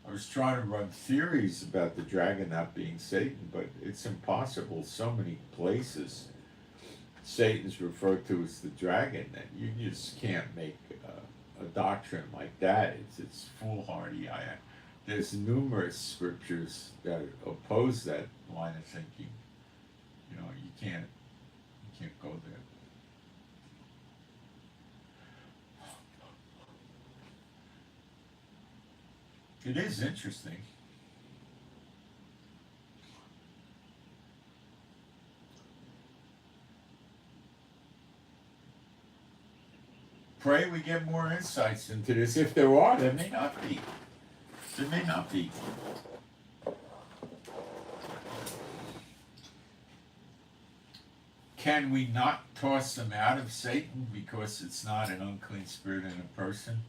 I was trying to run theories about the dragon not being Satan, but it's impossible. So many places Satan's referred to as the dragon that you just can't make a doctrine like that. It's foolhardy. There's numerous scriptures that oppose that line of thinking. You can't go there. It is interesting. Pray we get more insights into this. If there are, there may not be. There may not be. Can we not toss them out of Satan because it's not an unclean spirit in a person?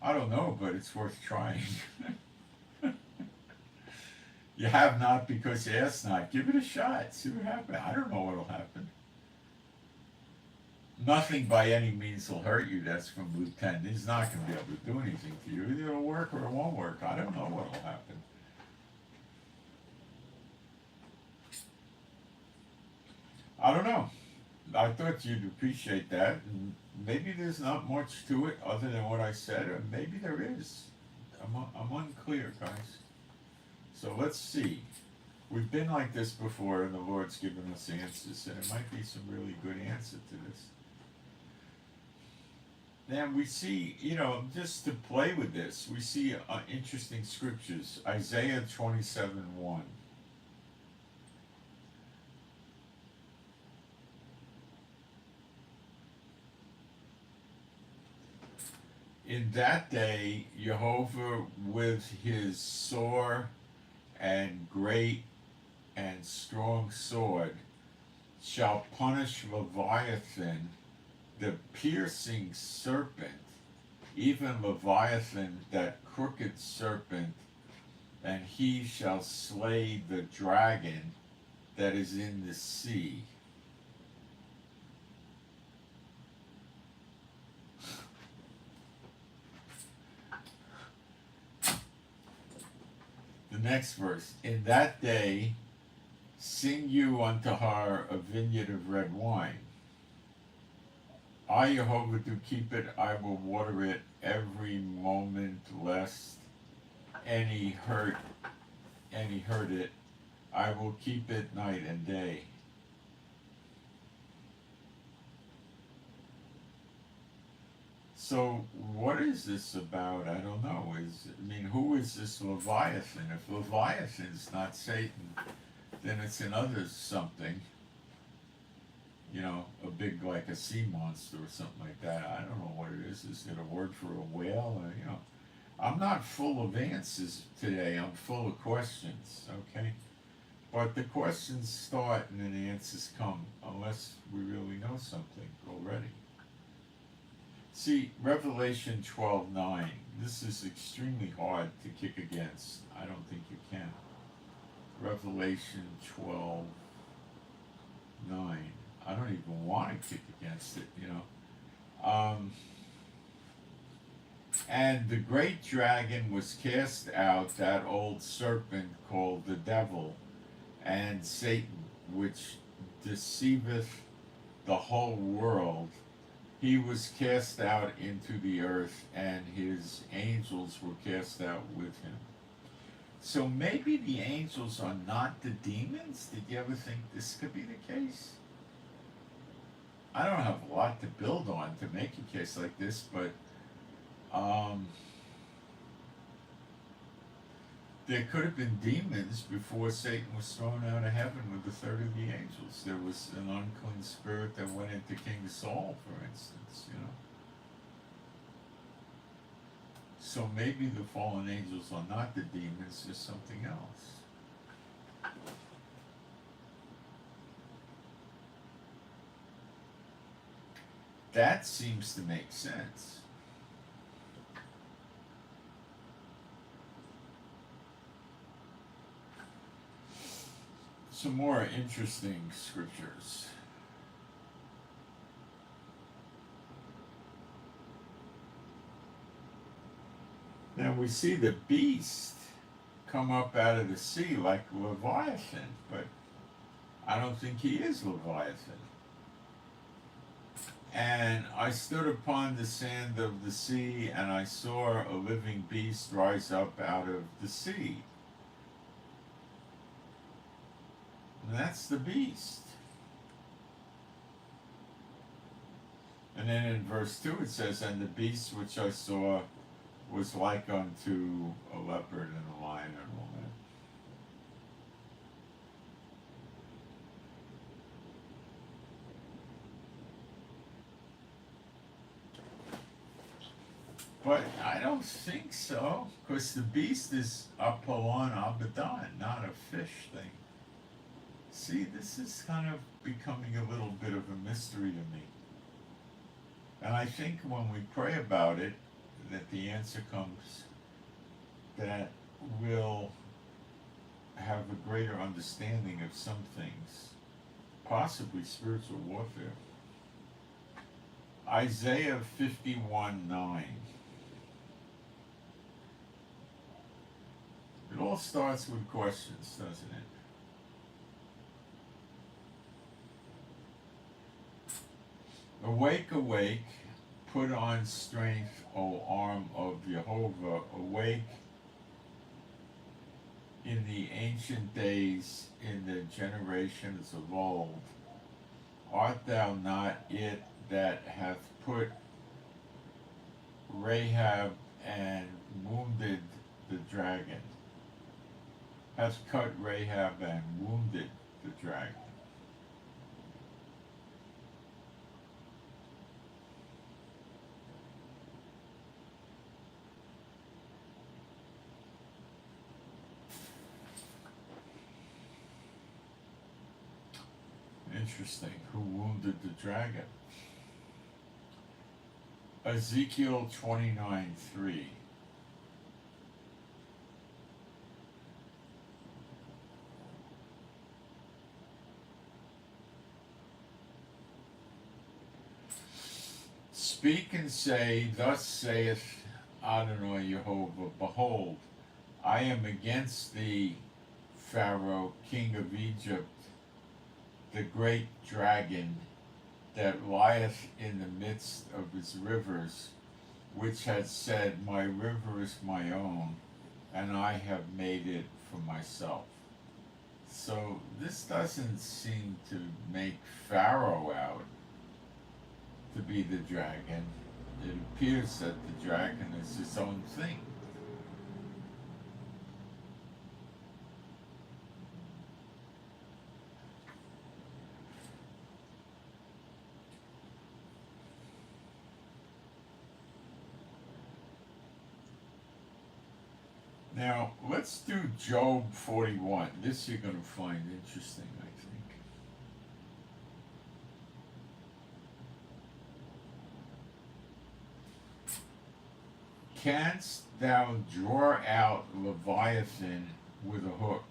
I don't know, but it's worth trying. You have not because you ask not. Give it a shot. See what happens. I don't know what will happen. Nothing by any means will hurt you. That's from Luke 10. He's not going to be able to do anything to you. Either it'll work or it won't work. I don't know what will happen. I don't know. I thought you'd appreciate that. And maybe there's not much to it other than what I said, or maybe there is. I'm unclear, guys. So let's see. We've been like this before, and the Lord's given us answers, and it might be some really good answer to this. Then we see, just to play with this, we see interesting scriptures. Isaiah 27:1. In that day, Jehovah with his sore and great and strong sword shall punish Leviathan, the piercing serpent, even Leviathan, that crooked serpent, and he shall slay the dragon that is in the sea. The next verse, in that day sing you unto her a vineyard of red wine. I, Jehovah, do keep it, I will water it every moment, lest any hurt it. I will keep it night and day. So what is this about? I don't know. Who is this Leviathan? If Leviathan's not Satan, then it's another something. A big, like a sea monster or something like that. I don't know what it is. Is it a word for a whale? I'm not full of answers today. I'm full of questions, okay? But the questions start and then the answers come, unless we really know something already. See, Revelation 12:9. This is extremely hard to kick against. I don't think you can. Revelation 12:9. I don't even want to kick against it, you know. And the great dragon was cast out, that old serpent called the devil and Satan, which deceiveth the whole world. He was cast out into the earth, and his angels were cast out with him. So maybe the angels are not the demons? Did you ever think this could be the case? I don't have a lot to build on to make a case like this, but there could have been demons before Satan was thrown out of heaven with a third of the angels. There was an unclean spirit that went into King Saul, for instance, you know. So maybe the fallen angels are not the demons, they're something else. That seems to make sense. Some more interesting scriptures. Now we see the beast come up out of the sea like Leviathan, but I don't think he is Leviathan. And I stood upon the sand of the sea, and I saw a living beast rise up out of the sea. And that's the beast. And then in verse 2 it says, and the beast which I saw was like unto a leopard and a lion and all that. But I don't think so, because the beast is Apollon Abaddon, not a fish thing. See, this is kind of becoming a little bit of a mystery to me. And I think when we pray about it, that the answer comes that we'll have a greater understanding of some things, possibly spiritual warfare. Isaiah 51:9. It all starts with questions, doesn't it? Awake, awake, put on strength, O arm of Jehovah. Awake in the ancient days, in the generations of old. Art thou not it that hath put Rahab and wounded the dragon? Hath cut Rahab and wounded the dragon. Interesting. Who wounded the dragon? Ezekiel 29:3. Speak and say, thus saith Adonai Jehovah, behold, I am against thee, Pharaoh, king of Egypt, the great dragon that lieth in the midst of his rivers, which had said, my river is my own, and I have made it for myself. So this doesn't seem to make Pharaoh out to be the dragon. It appears that the dragon is its own thing. Now, let's do Job 41. This you're going to find interesting, I think. Canst thou draw out Leviathan with a hook,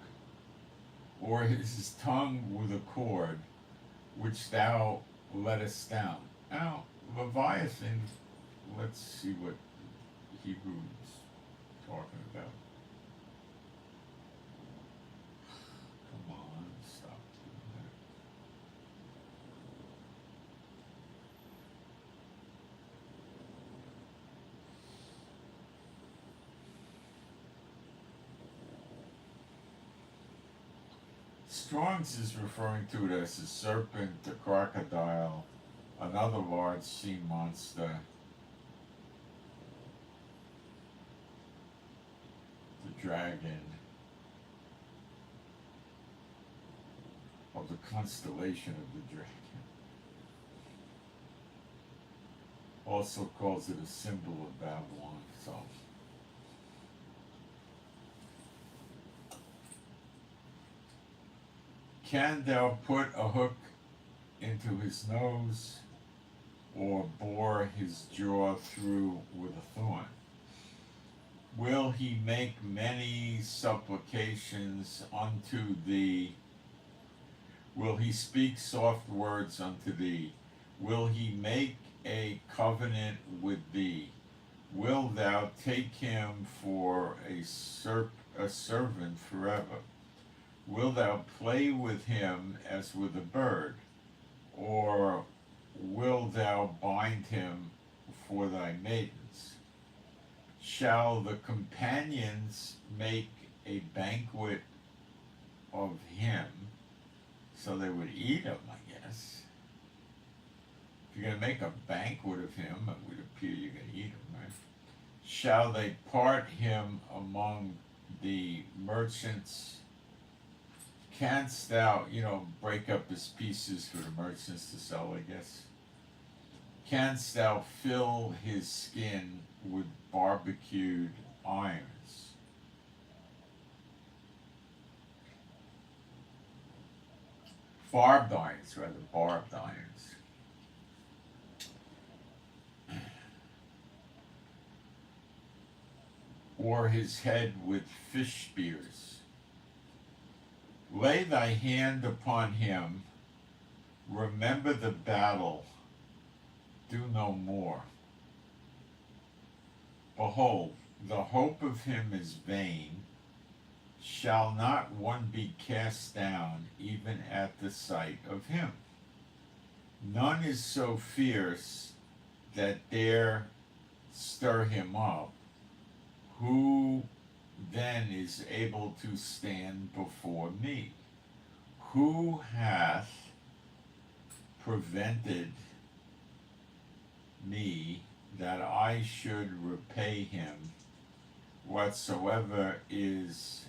or his tongue with a cord, which thou lettest down. Now, Leviathan, let's see what Hebrews talking about. Come on, stop doing that. Strong's is referring to it as a serpent, a crocodile, another large sea monster, the dragon of the constellation of the dragon. Also calls it a symbol of Babylon. So can thou put a hook into his nose, or bore his jaw through with a thorn? Will he make many supplications unto thee? Will he speak soft words unto thee? Will he make a covenant with thee? Will thou take him for a servant forever? Will thou play with him as with a bird? Or will thou bind him for thy maidens? Shall the companions make a banquet of him? So they would eat him, I guess. If you're going to make a banquet of him, it would appear you're going to eat him, right? Shall they part him among the merchants? Canst thou, break up his pieces for the merchants to sell, I guess? Canst thou fill his skin with barbecued irons? Barbed irons, rather, barbed irons. Or his head with fish spears. Lay thy hand upon him, remember the battle, do no more. Behold, the hope of him is vain. Shall not one be cast down even at the sight of him? None is so fierce that dare stir him up. Who then is able to stand before me? Who hath prevented me that I should repay him whatsoever is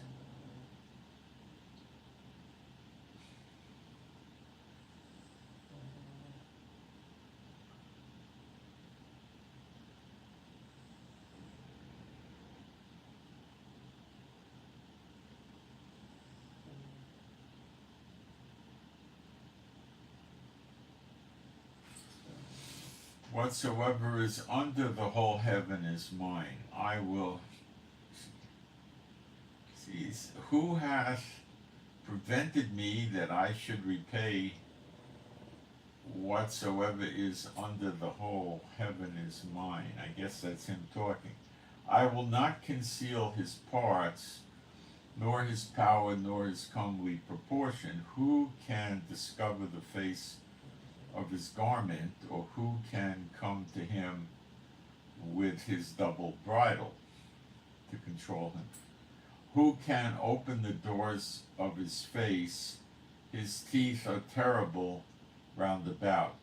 whatsoever is under the whole heaven is mine. I will cease. Who hath prevented me that I should repay whatsoever is under the whole heaven is mine? I guess that's him talking. I will not conceal his parts, nor his power, nor his comely proportion. Who can discover the face of his garment, or who can come to him with his double bridle to control him? Who can open the doors of his face? His teeth are terrible round about.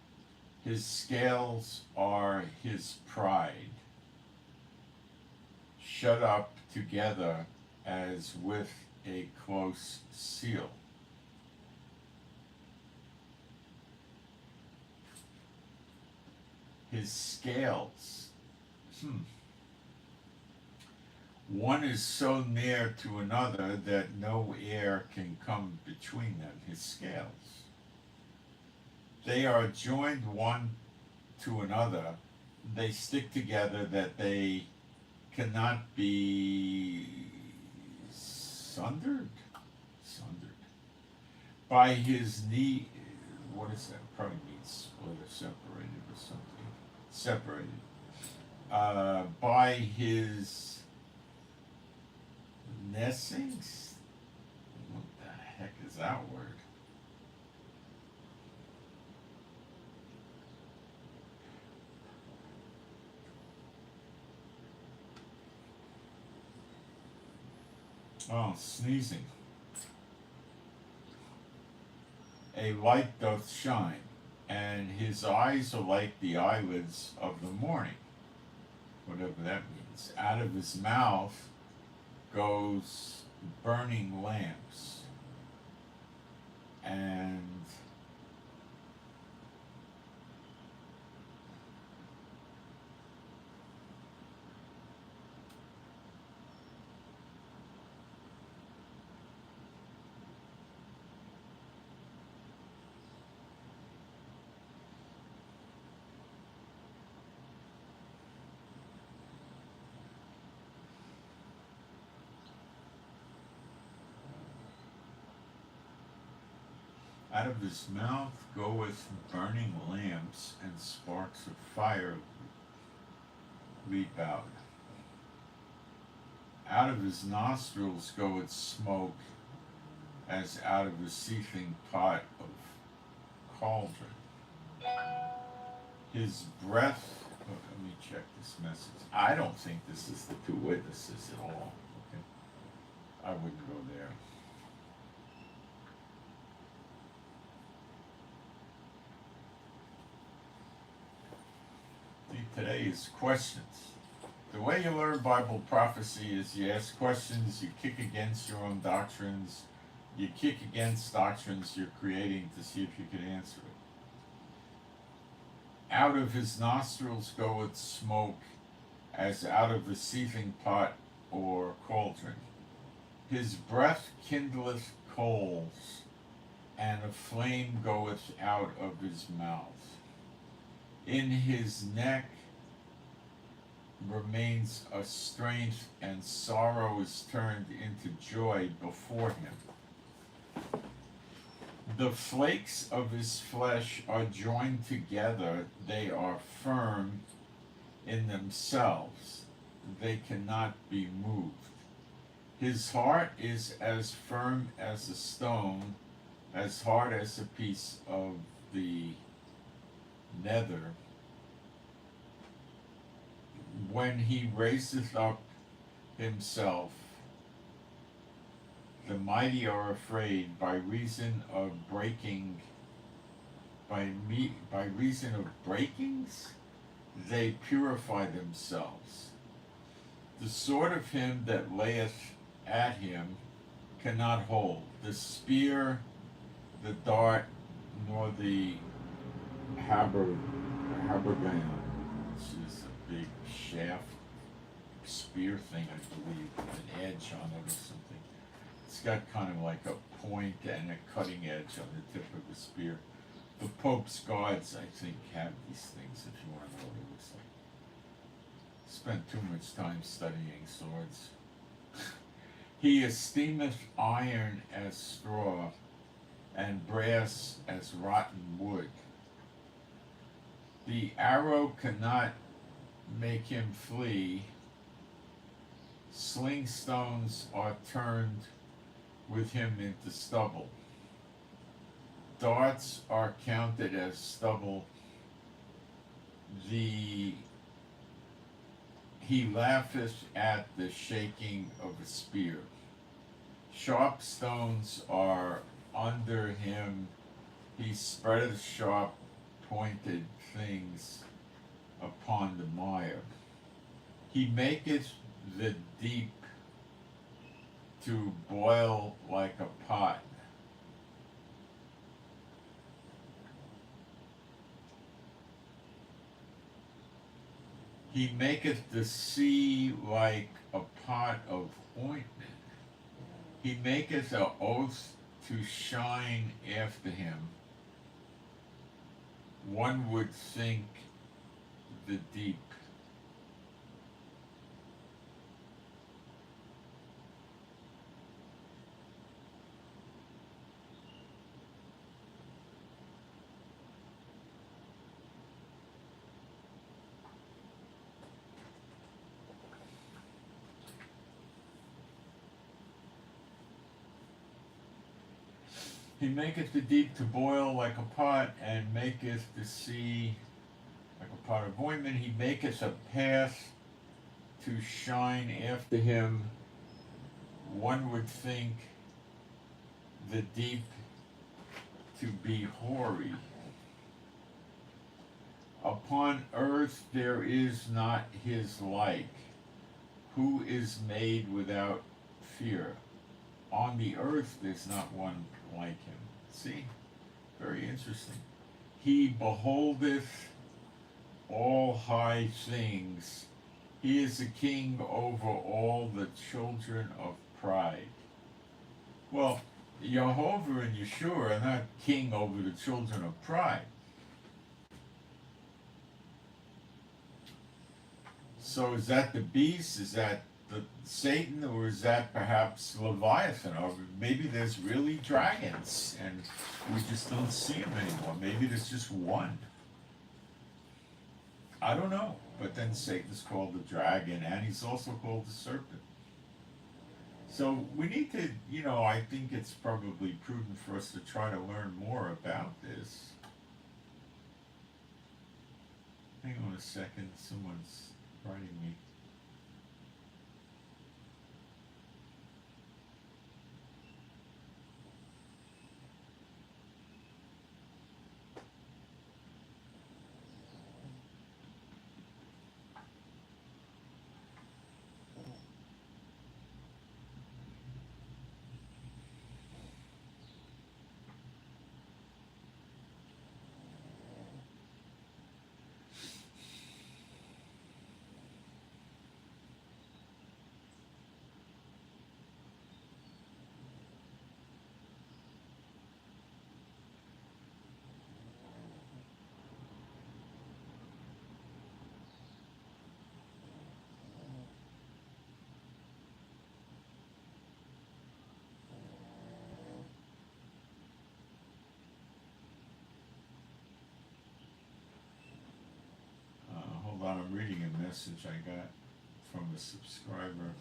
His scales are his pride, shut up together as with a close seal. His scales. One is so near to another that no air can come between them, his scales. They are joined one to another. They stick together that they cannot be sundered. By his knee, what is that? Probably means split or separated or something. Separated. By his nestings? What the heck is that word? Oh, sneezing. A light doth shine, and his eyes are like the eyelids of the morning. Whatever that means. Out of his mouth goes burning lamps. And out of his mouth goeth burning lamps, and sparks of fire leap out. Out of his nostrils goeth smoke, as out of a seething pot of cauldron. His breath, let me check this message. I don't think this is the two witnesses at all. Okay, I wouldn't go there. Today is questions. The way you learn Bible prophecy is you ask questions, you kick against your own doctrines, you kick against doctrines you're creating to see if you can answer it. Out of his nostrils goeth smoke, as out of a seething pot or cauldron. His breath kindleth coals, and a flame goeth out of his mouth. In his neck remains a strength, and sorrow is turned into joy before him. The flakes of his flesh are joined together, they are firm in themselves, they cannot be moved. His heart is as firm as a stone, as hard as a piece of the nether. When he raiseth up himself, the mighty are afraid by reason of breaking, by reason of breakings, they purify themselves. The sword of him that layeth at him cannot hold, the spear, the dart, nor the habergeon, which is a big shaft, spear thing, I believe, with an edge on it or something. It's got kind of like a point and a cutting edge on the tip of the spear. The Pope's guards, I think, have these things, if you want to know what it looks like. Spent too much time studying swords. He esteemeth iron as straw, and brass as rotten wood. The arrow cannot make him flee. Sling stones are turned with him into stubble. Darts are counted as stubble. He laugheth at the shaking of a spear. Sharp stones are under him. He spreadeth sharp pointed things upon the mire. He maketh the deep to boil like a pot. He maketh the sea like a pot of ointment. He maketh an oath to shine after him. One would think the deep. He maketh the deep to boil like a pot, and maketh the sea like a pot of ointment. He maketh a path to shine after him. One would think the deep to be hoary. Upon earth there is not his like, who is made without fear. On the earth there's not one like him. See? Very interesting. He beholdeth all high things. He is a king over all the children of pride. Well, Jehovah and Yeshua are not king over the children of pride. So is that the beast? Is that the Satan? Or is that perhaps Leviathan? Or maybe there's really dragons and we just don't see them anymore. Maybe there's just one. I don't know. But then Satan's called the dragon, and he's also called the serpent. So we need to, I think it's probably prudent for us to try to learn more about this. Hang on a second, someone's writing me. Hold on, I'm reading a message I got from a subscriber.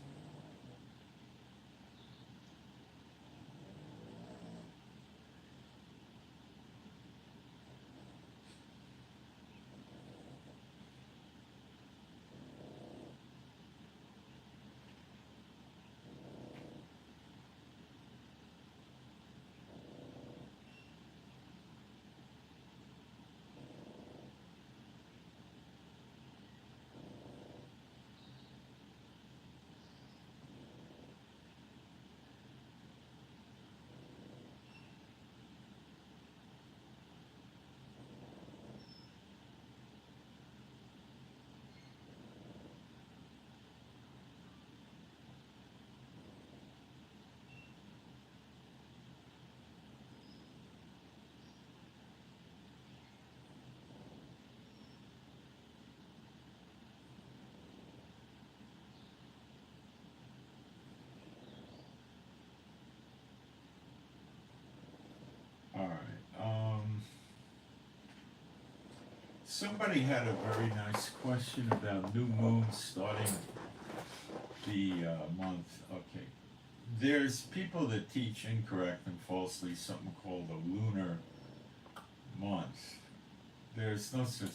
All right. Somebody had a very nice question about new moon starting the month. Okay. There's people that teach incorrect and falsely something called a lunar month. There's no such.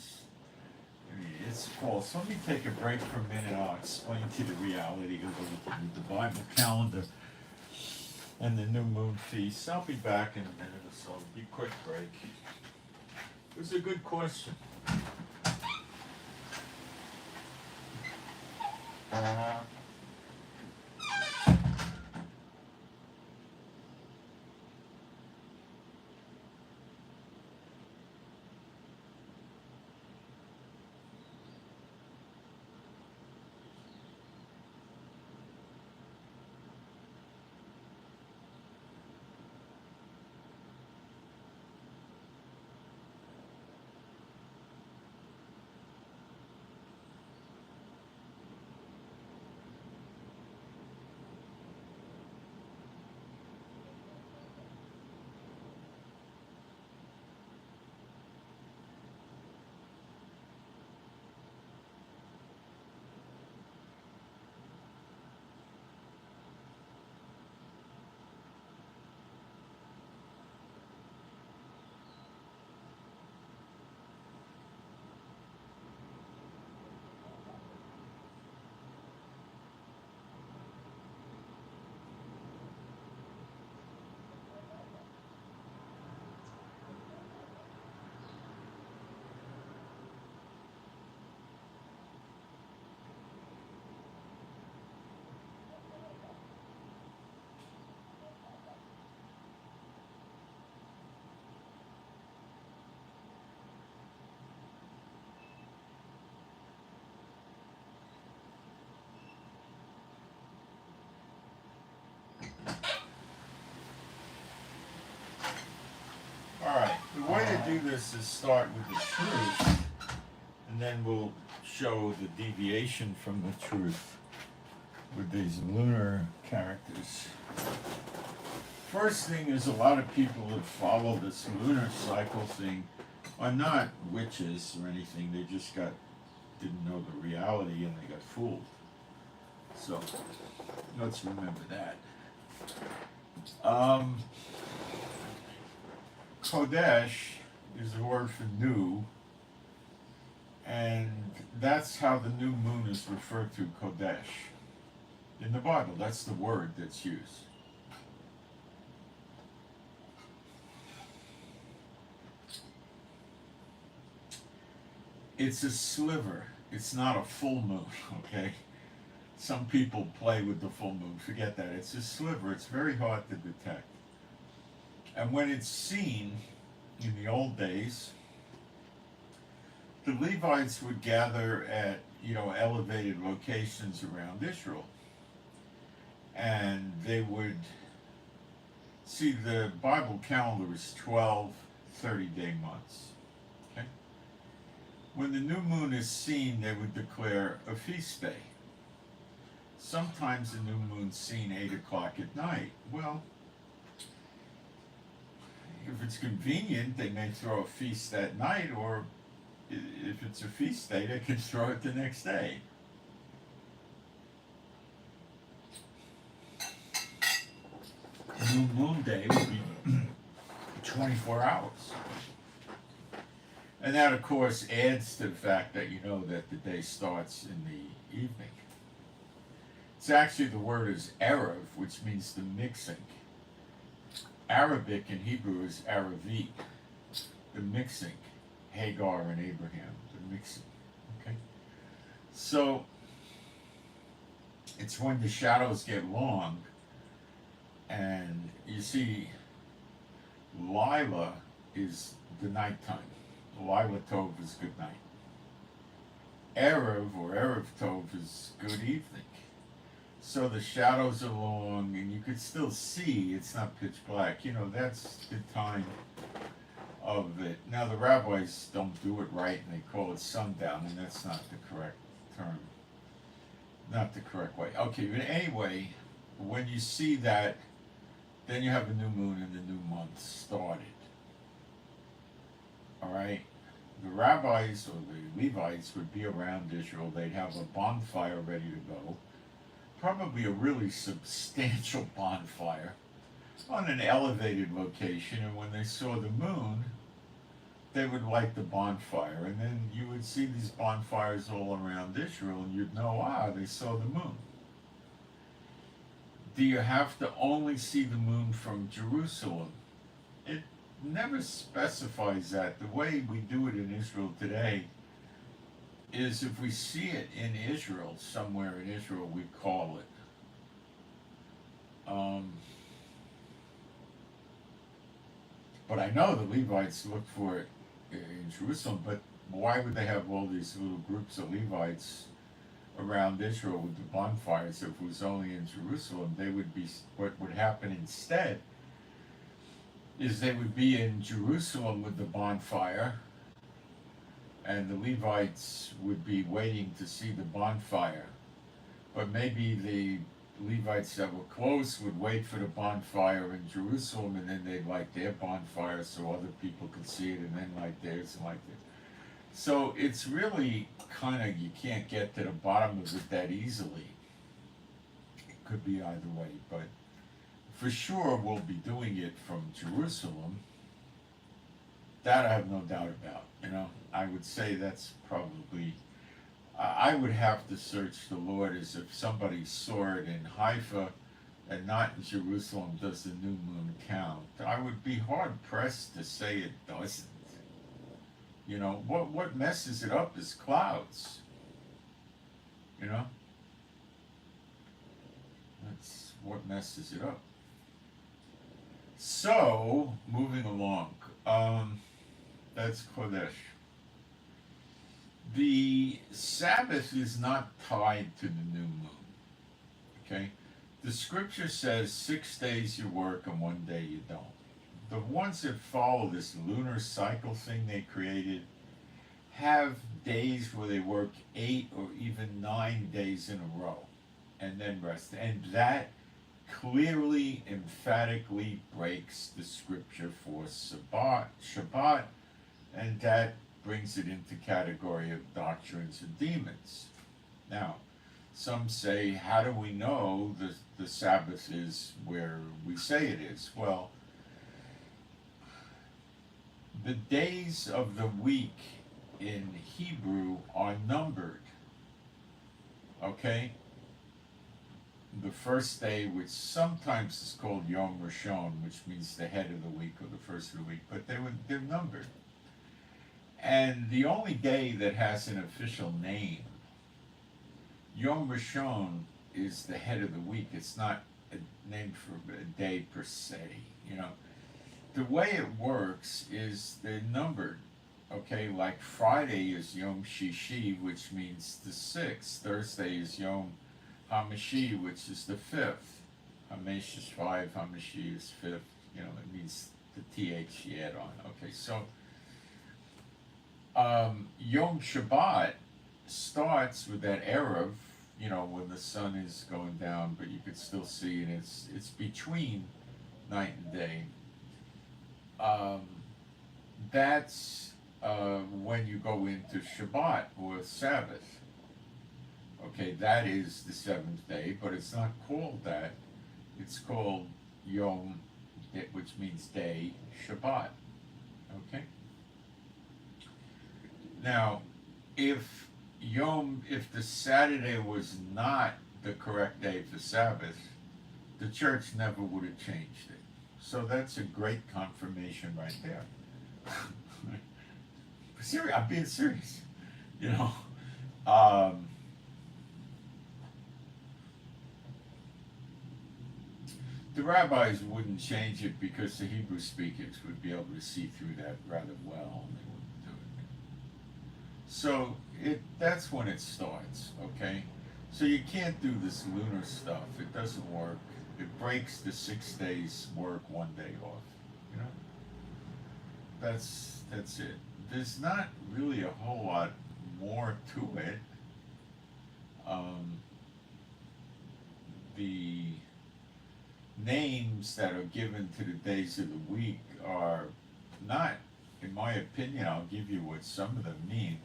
It's false. Let me take a break for a minute. I'll explain to you the reality of the Bible calendar and the new moon feast. I'll be back in a minute or so. Be quick break. It was a good question. do this is start with the truth, and then we'll show the deviation from the truth with these lunar characters. First thing is, a lot of people that follow this lunar cycle thing are not witches or anything. They just didn't know the reality and they got fooled. So let's remember that. Kodesh is the word for new, and that's how the new moon is referred to, Kodesh. In the Bible, that's the word that's used. It's a sliver. It's not a full moon, okay? Some people play with the full moon. Forget that. It's a sliver. It's very hard to detect. And when it's seen in the old days, the Levites would gather at, elevated locations around Israel. And they would see, the Bible calendar is 12 30-day months. Okay? When the new moon is seen, they would declare a feast day. Sometimes the new moon's seen 8 o'clock at night. Well, if it's convenient, they may throw a feast that night, or if it's a feast day, they can throw it the next day. New moon day would be 24 hours. And that, of course, adds to the fact that you know that the day starts in the evening. It's actually, the word is Erev, which means the mixing. Arabic in Hebrew is Aravit, the mixing. Hagar and Abraham, the mixing. Okay? So, it's when the shadows get long, and you see, Lila is the nighttime. Lila Tov is good night. Erev, or Erev Tov, is good evening. So the shadows are long, and you could still see, it's not pitch black. That's the time of it. Now, the rabbis don't do it right, and they call it sundown, and that's not the correct term. Not the correct way. Okay, but anyway, when you see that, then you have a new moon and the new month started. All right? The rabbis or the Levites would be around Israel. They'd have a bonfire ready to go. Probably a really substantial bonfire on an elevated location, and when they saw the moon, they would light the bonfire, and then you would see these bonfires all around Israel, and you'd know, they saw the moon. Do you have to only see the moon from Jerusalem? It never specifies that. The way we do it in Israel today is, if we see it in Israel, somewhere in Israel, we call it. But I know the Levites look for it in Jerusalem, but why would they have all these little groups of Levites around Israel with the bonfires? If it was only in Jerusalem, what would happen instead is they would be in Jerusalem with the bonfire, and the Levites would be waiting to see the bonfire. But maybe the Levites that were close would wait for the bonfire in Jerusalem, and then they'd light their bonfire so other people could see it, and then light theirs and like that. So it's really kind of, you can't get to the bottom of it that easily. It could be either way, but for sure we'll be doing it from Jerusalem. That I have no doubt about. I would say that's probably, I would have to search the Lord as if somebody saw it in Haifa and not in Jerusalem. Does the new moon count? I would be hard pressed to say it doesn't. What messes it up is clouds. That's what messes it up. So, moving along, that's Kodesh. The Sabbath is not tied to the new moon, okay? The scripture says 6 days you work and 1 day you don't. the ones that follow this lunar cycle thing they created have days where they work 8 or even 9 days in a row and then rest. And that clearly, emphatically breaks the scripture for Shabbat, and that brings it into category of doctrines and demons. Now, some say, how do we know the Sabbath is where we say it is? Well, the days of the week in Hebrew are numbered, okay? The first day, which sometimes is called Yom Rishon, which means the head of the week or the first of the week, but they're numbered. And the only day that has an official name, Yom Rishon, is the head of the week. It's not a name for a day per se, you know. The way it works is they're numbered, okay? Like Friday is Yom Shishi, which means the 6th. Thursday is Yom Hamashi, which is the 5th. Hamesh is 5, Hamashi is 5th. You know, it means the TH you add on. Okay, so Yom Shabbat starts with that Erev, you know, when the sun is going down, but you could still see it. It's between night and day. That's when you go into Shabbat or Sabbath. Okay, that is the 7th day, but it's not called that. It's called Yom, which means day, Shabbat. Okay? Now, if the Saturday was not the correct day for Sabbath, the church never would have changed it. So that's a great confirmation right there. Serious, I'm being serious. You know, the rabbis wouldn't change it because the Hebrew speakers would be able to see through that rather well, and they wouldn't do it. So that's when it starts, okay? So you can't do this lunar stuff. It doesn't work. It breaks the 6 days work, 1 day off. You know, that's it. There's not really a whole lot more to it. The names that are given to the days of the week are not, in my opinion, I'll give you what some of them mean.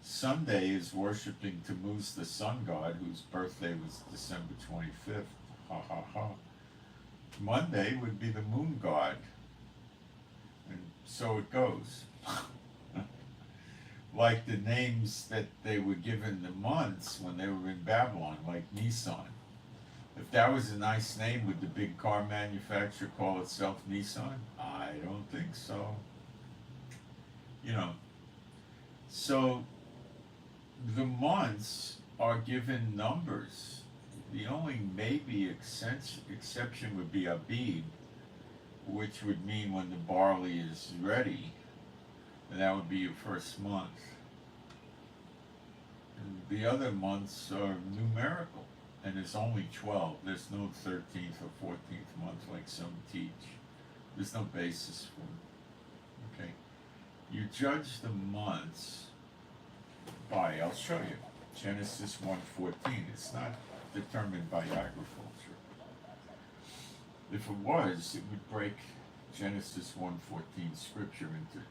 Sunday is worshiping Tammuz, the sun god, whose birthday was December 25th. Ha ha ha. Monday would be the moon god. And so it goes. Like the names that they were given the months when they were in Babylon, like Nissan. If that was a nice name, would the big car manufacturer call itself Nissan? I don't think so. You know, so the months are given numbers. The only maybe exception would be Abib, which would mean when the barley is ready, and that would be your first month. And the other months are numerical, and it's only 12. There's no 13th or 14th month like some teach. There's no basis for it. Okay? You judge the months by, I'll show you, Genesis 1:14. It's not determined by agriculture. If it was, it would break Genesis 1:14 scripture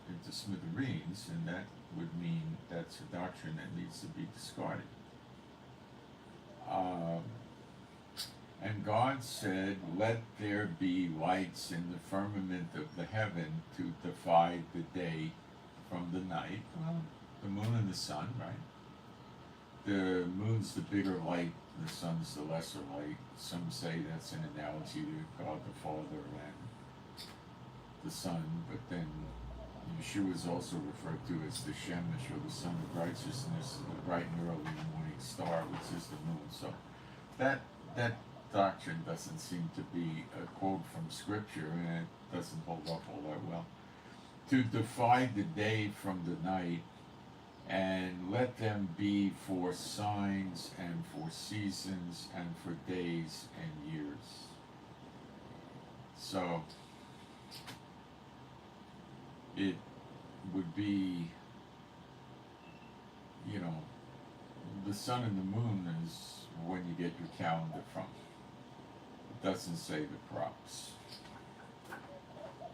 into smithereens, and that would mean that's a doctrine that needs to be discarded. And God said, "Let there be lights in the firmament of the heaven to divide the day from the night." Well, the moon and the sun, right? The moon's the bigger light, the sun's the lesser light. Some say that's an analogy to God the Father and the Son, but then Yeshua is also referred to as the Shemesh, or the Son of Righteousness, the bright and early morning star, which is the moon. So that doctrine doesn't seem to be a quote from Scripture, and it doesn't hold up all that well. To divide the day from the night, and let them be for signs and for seasons and for days and years. So it would be, you know, the sun and the moon is when you get your calendar from. It doesn't say the crops.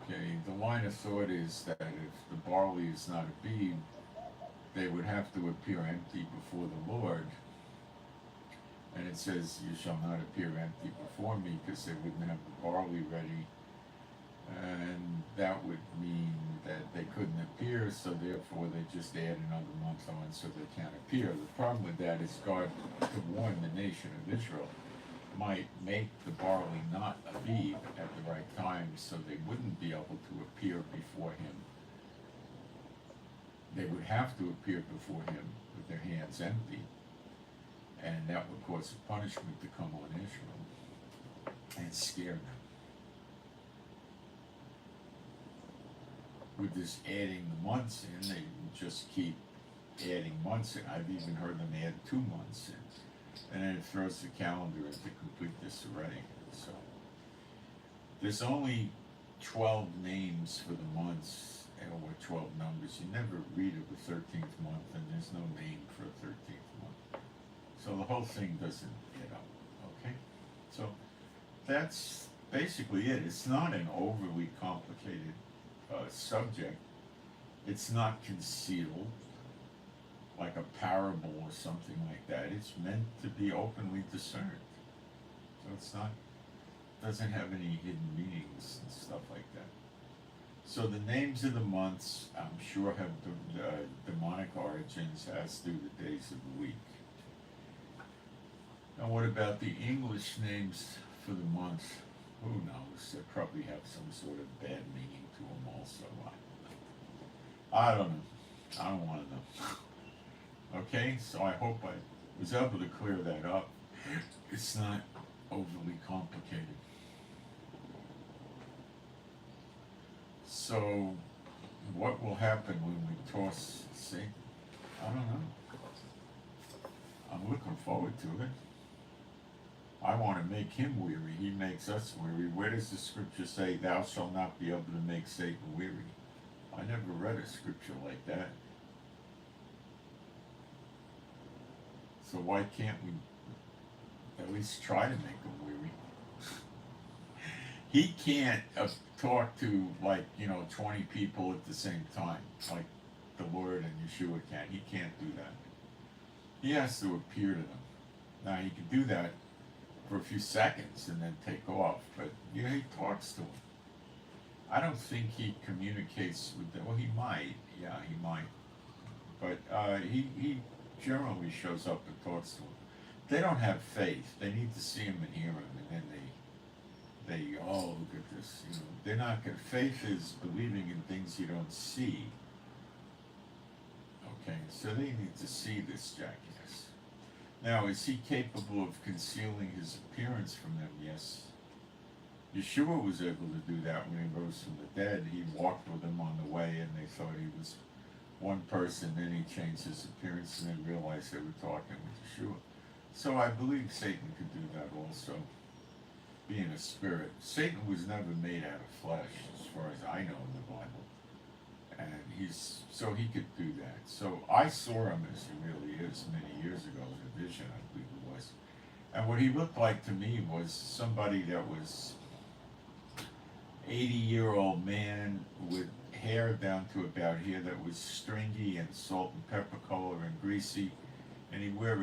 Okay, the line of thought is that if the barley is not a beeb, they would have to appear empty before the Lord. And it says, you shall not appear empty before me, because they wouldn't have the barley ready. And that would mean that they couldn't appear, so therefore they just add another month on so they can't appear. The problem with that is God, to warn the nation of Israel, might make the barley not a beeb at the right time, so they wouldn't be able to appear before him. They would have to appear before him with their hands empty, and that would cause a punishment to come on Israel and scare them. With this adding the months in, they just keep adding months in. I've even heard them add 2 months in, and then it throws the calendar into complete disarray. So there's only 12 names for the months, or 12 numbers. You never read of the 13th month, and there's no name for a 13th month. So the whole thing doesn't add up, okay? So that's basically it. It's not an overly complicated subject. It's not concealed like a parable or something like that. It's meant to be openly discerned. So it's not, doesn't have any hidden meanings and stuff like that. So the names of the months, I'm sure, have demonic origins, as do the days of the week. Now what about the English names for the months? Who knows? They probably have some sort of bad meaning to them also. I don't know. I don't want to know. Okay, so I hope I was able to clear that up. It's not overly complicated. So, what will happen when we toss Satan? I don't know. I'm looking forward to it. I want to make him weary. He makes us weary. Where does the scripture say, thou shalt not be able to make Satan weary? I never read a scripture like that. So why can't we at least try to make him weary? He can't talk to, 20 people at the same time, like the Lord and Yeshua can. He can't do that. He has to appear to them. Now, he can do that for a few seconds and then take off, but yeah, he talks to them. I don't think he communicates with them. Well, he might. Yeah, he might. But he generally shows up and talks to them. They don't have faith. They need to see him and hear him, and then they oh, look at this. They're not going to. Faith is believing in things you don't see. Okay, so they need to see this jackass. Now, is he capable of concealing his appearance from them? Yes. Yeshua was able to do that when he rose from the dead. He walked with them on the way, and they thought he was one person. Then he changed his appearance, and then realized they were talking with Yeshua. So I believe Satan could do that also, being a spirit. Satan was never made out of flesh, as far as I know in the Bible. And so he could do that. So I saw him as he really is many years ago in a vision, I believe it was. And what he looked like to me was somebody that was 80-year-old man with hair down to about here that was stringy and salt and pepper color and greasy. And he'd wear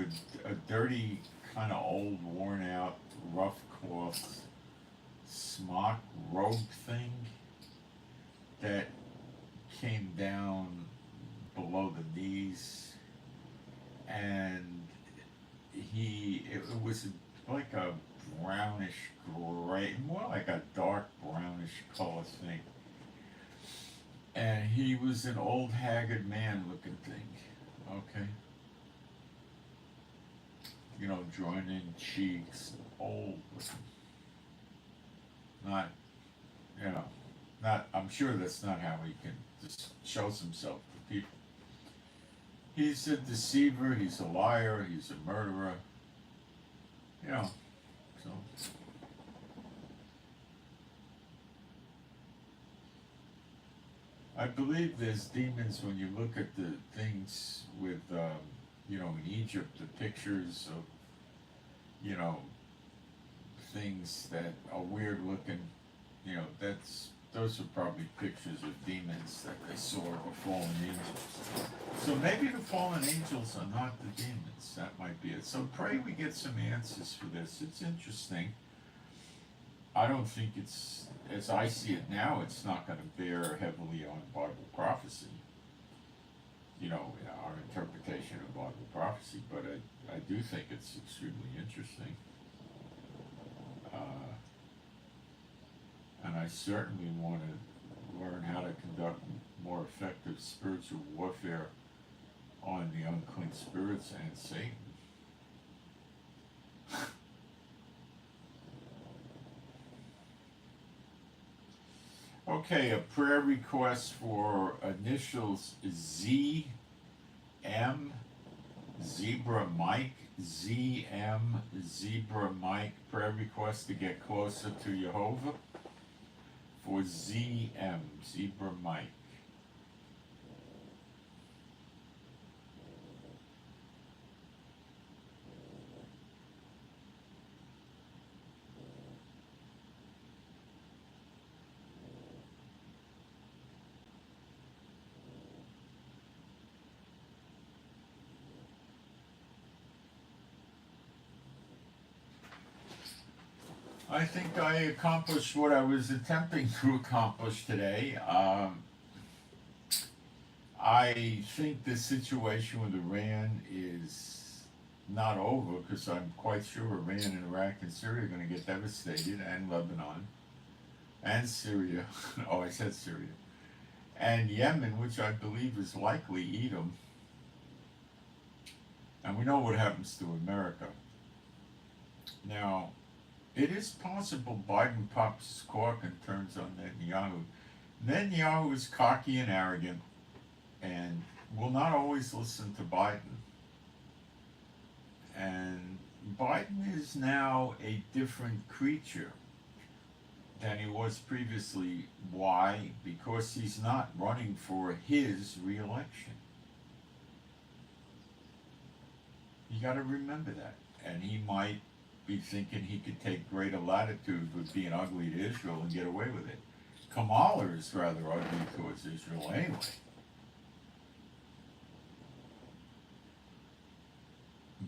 a dirty, kind of old, worn out, rough cloth smock robe thing that came down below the knees, and it was like a brownish gray, more like a dark brownish color thing, and he was an old haggard man looking thing, okay, drawn in cheeks, old looking, I'm sure that's not how he can just shows himself to people. He's a deceiver, he's a liar, he's a murderer, so. I believe there's demons when you look at the things with, in Egypt, the pictures of, you know, things that are weird looking, those are probably pictures of demons that they saw of fallen angels. So maybe the fallen angels are not the demons. That might be it. So pray we get some answers for this. It's interesting. I don't think it's, as I see it now, it's not going to bear heavily on Bible prophecy. Our interpretation of Bible prophecy, but I do think it's extremely interesting. And I certainly want to learn how to conduct more effective spiritual warfare on the unclean spirits and Satan. Okay, a prayer request for initials ZM, Zebra Mike, ZM, Zebra Mike, prayer request to get closer to Jehovah. For ZM, Zebra Mike. I think I accomplished what I was attempting to accomplish today. I think the situation with Iran is not over because I'm quite sure Iran and Iraq and Syria are going to get devastated, and Lebanon, and Syria. Oh, I said Syria. And Yemen, which I believe is likely Edom. And we know what happens to America. Now, it is possible Biden pops his cork and turns on Netanyahu. Netanyahu is cocky and arrogant and will not always listen to Biden. And Biden is now a different creature than he was previously. Why? Because he's not running for his re-election. You got to remember that. And he might be thinking he could take greater latitude with being ugly to Israel and get away with it. Kamala is rather ugly towards Israel anyway.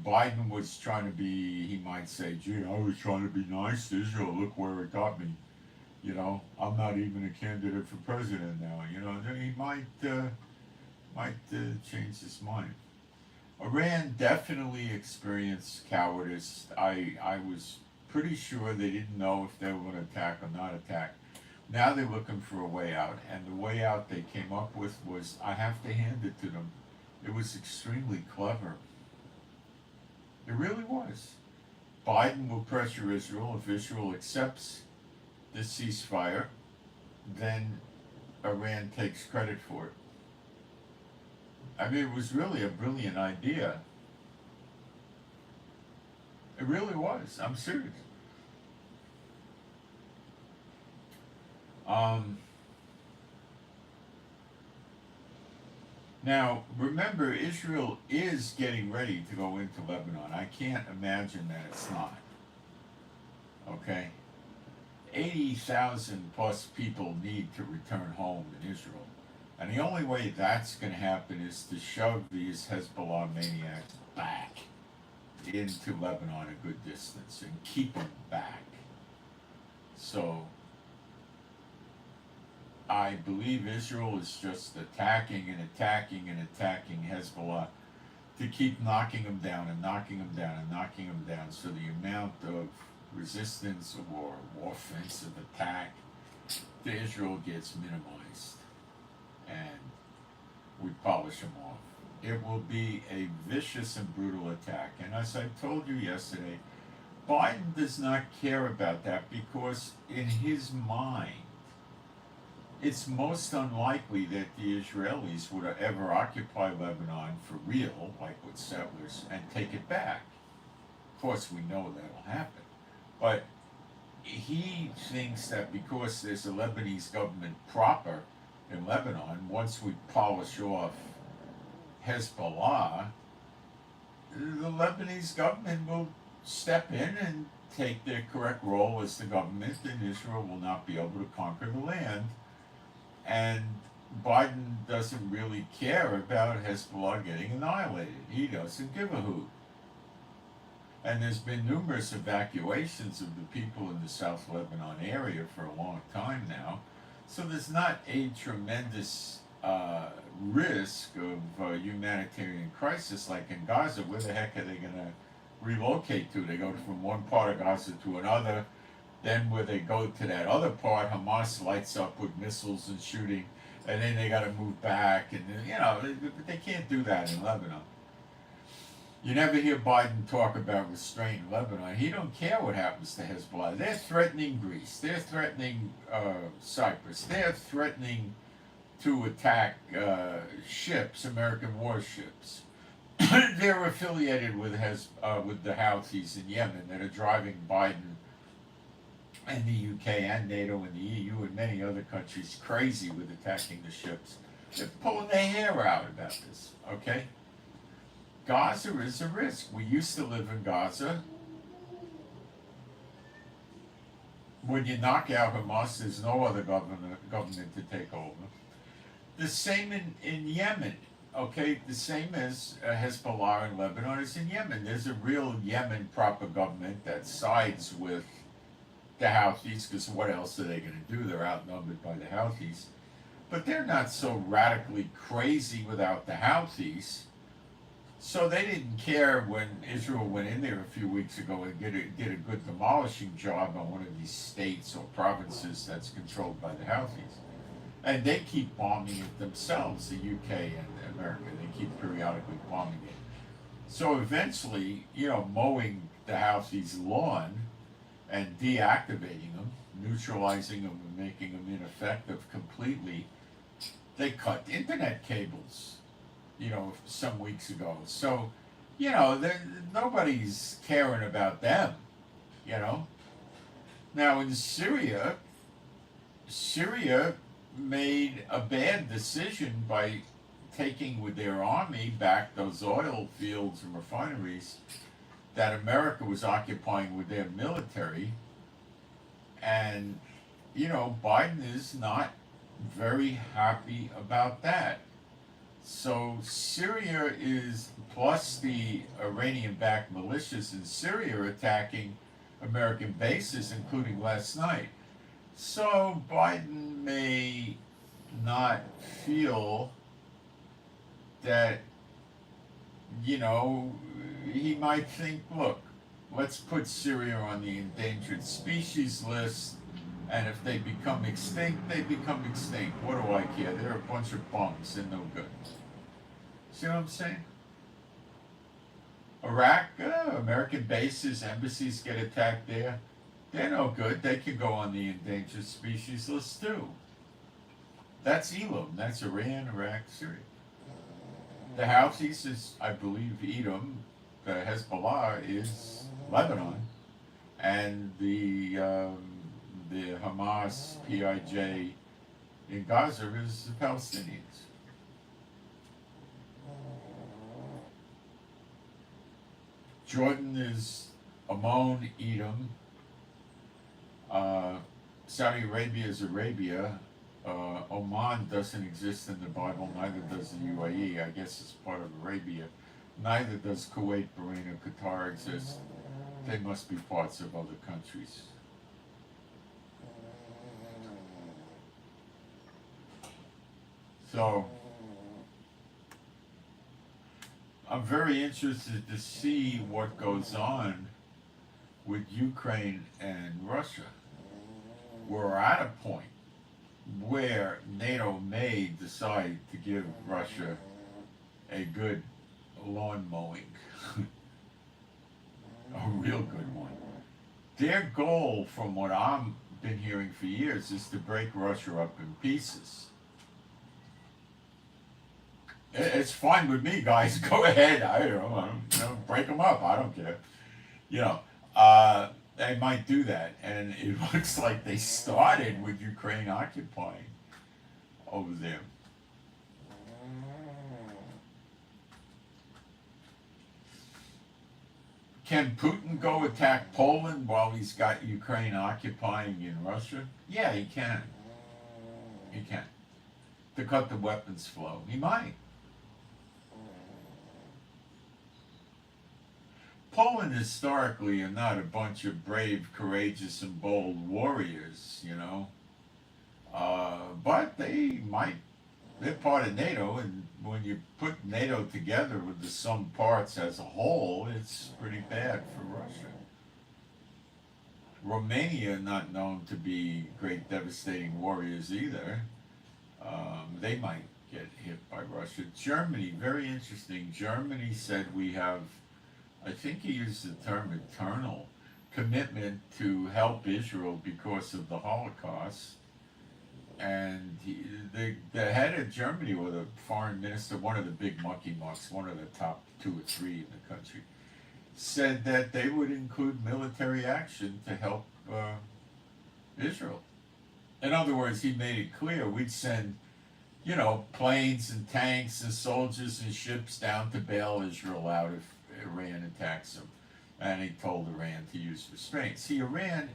Biden was trying to be, he might say, gee, I was trying to be nice to Israel, look where it got me. I'm not even a candidate for president now. He might change his mind. Iran definitely experienced cowardice. I was pretty sure they didn't know if they were going to attack or not attack. Now they're looking for a way out, and the way out they came up with was, I have to hand it to them, it was extremely clever. It really was. Biden will pressure Israel. If Israel accepts the ceasefire, then Iran takes credit for it. I mean, it was really a brilliant idea. It really was. I'm serious. Now, remember, Israel is getting ready to go into Lebanon. I can't imagine that it's not. Okay? 80,000 plus people need to return home in Israel. And the only way that's going to happen is to shove these Hezbollah maniacs back into Lebanon a good distance and keep them back. So, I believe Israel is just attacking and attacking and attacking Hezbollah to keep knocking them down and knocking them down and knocking them down. So the amount of resistance or offensive attack to Israel gets minimized, and we polish them off. It will be a vicious and brutal attack. And as I told you yesterday, Biden does not care about that because in his mind, it's most unlikely that the Israelis would ever occupy Lebanon for real, like with settlers, and take it back. Of course, we know that'll happen. But he thinks that because there's a Lebanese government proper, in Lebanon, once we polish off Hezbollah, the Lebanese government will step in and take their correct role as the government, and Israel will not be able to conquer the land. And Biden doesn't really care about Hezbollah getting annihilated. He doesn't give a hoot. And there's been numerous evacuations of the people in the South Lebanon area for a long time now. So there's not a tremendous risk of humanitarian crisis like in Gaza. Where the heck are they going to relocate to? They go from one part of Gaza to another. Then where they go to that other part, Hamas lights up with missiles and shooting, and then they got to move back. And they can't do that in Lebanon. You never hear Biden talk about restraint in Lebanon. He don't care what happens to Hezbollah. They're threatening Greece. They're threatening Cyprus. They're threatening to attack ships, American warships. They're affiliated with the Houthis in Yemen that are driving Biden and the UK and NATO and the EU and many other countries crazy with attacking the ships. They're pulling their hair out about this, okay? Gaza is a risk. We used to live in Gaza. When you knock out Hamas, there's no other government to take over. The same in Yemen, okay? The same as Hezbollah in Lebanon is in Yemen. There's a real Yemen proper government that sides with the Houthis, because what else are they going to do? They're outnumbered by the Houthis. But they're not so radically crazy without the Houthis. So they didn't care when Israel went in there a few weeks ago and did a good demolishing job on one of these states or provinces that's controlled by the Houthis. And they keep bombing it themselves, the UK and America. They keep periodically bombing it. So eventually, mowing the Houthis' lawn and deactivating them, neutralizing them and making them ineffective completely, they cut internet cables, some weeks ago. So, nobody's caring about them, Now in Syria made a bad decision by taking with their army back those oil fields and refineries that America was occupying with their military. And, Biden is not very happy about that. So Syria is, plus the Iranian-backed militias in Syria attacking American bases, including last night. So Biden may not feel that, he might think, look, let's put Syria on the endangered species list, and if they become extinct, they become extinct. What do I care? They're a bunch of bums. They're no good. See what I'm saying? Iraq, American bases, embassies get attacked there. They're no good. They can go on the endangered species list too. That's Elam. That's Iran, Iraq, Syria. The Houthis is, I believe, Edom. The Hezbollah is Lebanon. And the Hamas, PIJ in Gaza is the Palestinians. Jordan is Ammon, Edom. Saudi Arabia is Arabia. Oman doesn't exist in the Bible, neither does the UAE. I guess it's part of Arabia. Neither does Kuwait, Bahrain, or Qatar exist. They must be parts of other countries. So, I'm very interested to see what goes on with Ukraine and Russia. We're at a point where NATO may decide to give Russia a good lawn mowing, a real good one. Their goal, from what I've been hearing for years, is to break Russia up in pieces. It's fine with me, guys. Go ahead. I don't break them up. I don't care. They might do that, and it looks like they started with Ukraine occupying. over there. Can Putin go attack Poland while he's got Ukraine occupying in Russia? Yeah, he can. He can. To cut the weapons flow. He might. Poland historically are not a bunch of brave, courageous, and bold warriors, you know. But they might, they're part of NATO, and when you put NATO together with the sum parts as a whole, it's pretty bad for Russia. Romania, not known to be great devastating warriors either. They might get hit by Russia. Germany, very interesting. Germany said we have, I think he used the term eternal commitment to help Israel because of the Holocaust. And the head of Germany, or the foreign minister, one of the big monkey mucks, one of the top 2 or 3 in the country, said that they would include military action to help Israel. In other words, he made it clear we'd send, you know, planes and tanks and soldiers and ships down to bail Israel out if Iran attacks them. And he told Iran to use restraint. See, Iran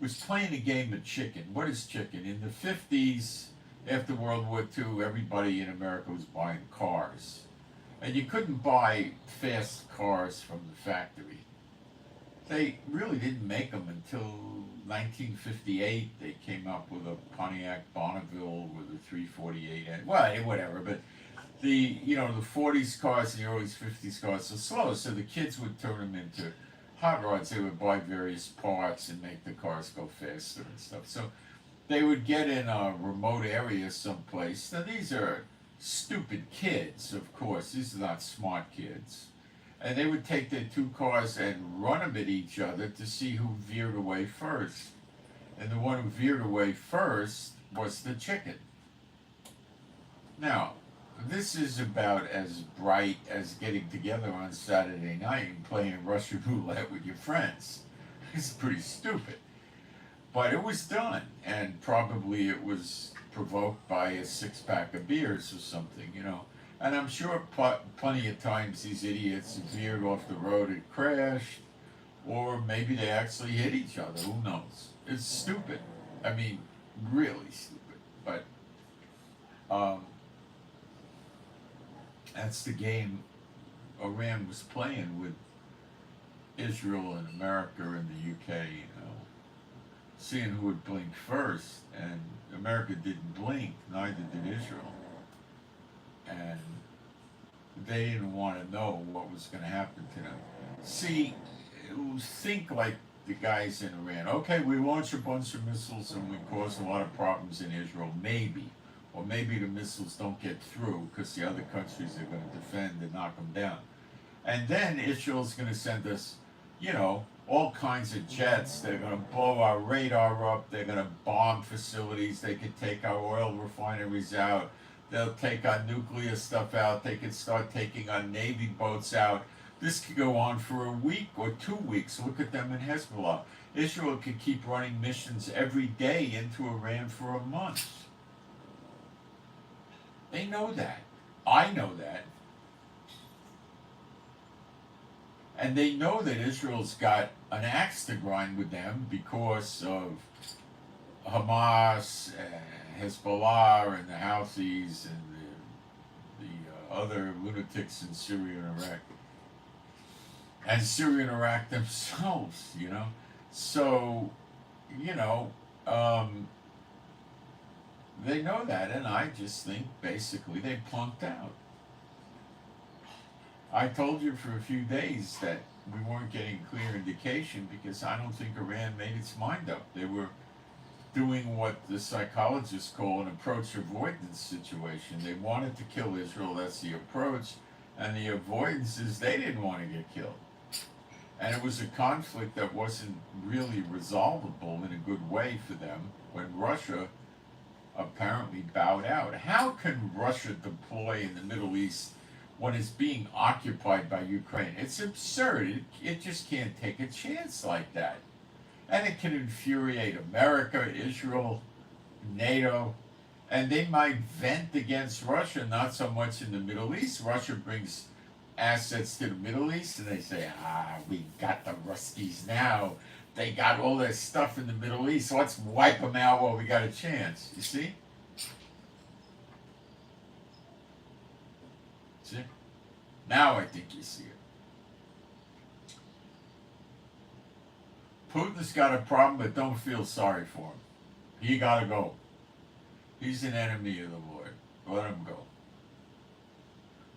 was playing a game of chicken. What is chicken? In the 50s, after World War II, everybody in America was buying cars. And you couldn't buy fast cars from the factory. They really didn't make them until 1958. They came up with a Pontiac Bonneville with a 348, well, whatever, but the 40s cars and the early 50s cars are slow, so the kids would turn them into hot rods. They would buy various parts and make the cars go faster and stuff. So they would get in a remote area someplace. Now these are stupid kids, of course. These are not smart kids. And they would take their 2 cars and run them at each other to see who veered away first. And the one who veered away first was the chicken. Now, this is about as bright as getting together on Saturday night and playing Russian roulette with your friends. It's pretty stupid. But it was done, and probably it was provoked by a 6-pack of beers or something, you know. And I'm sure plenty of times these idiots veered off the road and crashed, or maybe they actually hit each other. Who knows? It's stupid. I mean, really stupid. But that's the game Iran was playing with Israel and America and the UK, you know, seeing who would blink first. And America didn't blink, neither did Israel. And they didn't want to know what was going to happen to them. See, think like the guys in Iran. Okay, we launch a bunch of missiles and we cause a lot of problems in Israel, maybe. Or maybe the missiles don't get through because the other countries are going to defend and knock them down. And then Israel's going to send us, you know, all kinds of jets. They're going to blow our radar up. They're going to bomb facilities. They could take our oil refineries out. They'll take our nuclear stuff out. They could start taking our Navy boats out. This could go on for a week or 2 weeks. Look at them in Hezbollah. Israel could keep running missions every day into Iran for a month. They know that. I know that. And they know that Israel's got an axe to grind with them because of Hamas, Hezbollah, and the Houthis, and the other lunatics in Syria and Iraq. And Syria and Iraq themselves, you know. So, you know, they know that, and I just think basically they plunked out. I told you for a few days that we weren't getting clear indication because I don't think Iran made its mind up. They were doing what the psychologists call an approach avoidance situation. They wanted to kill Israel, that's the approach, and the avoidance is they didn't want to get killed. And it was a conflict that wasn't really resolvable in a good way for them when Russia apparently bowed out. How can Russia deploy in the Middle East when it's being occupied by Ukraine? It's absurd. It just can't take a chance like that. And it can infuriate America, Israel, NATO. And they might vent against Russia, not so much in the Middle East. Russia brings assets to the Middle East, and they say, we got the Ruskies now. They got all their stuff in the Middle East. Let's wipe them out while we got a chance. You see? See? Now I think you see it. Putin's got a problem, but don't feel sorry for him. He gotta go. He's an enemy of the Lord. Let him go.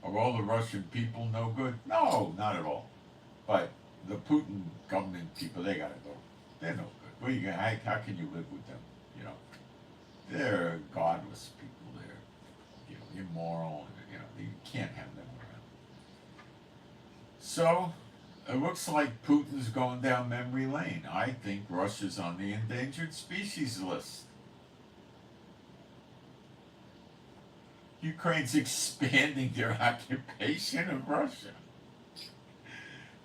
Are all the Russian people no good? No, not at all. But the Putin government people, they gotta go. They're no good. Well, how can you live with them? You know, they're godless people. They're, immoral. You can't have them around. So it looks like Putin's going down memory lane. I think Russia's on the endangered species list. Ukraine's expanding their occupation of Russia.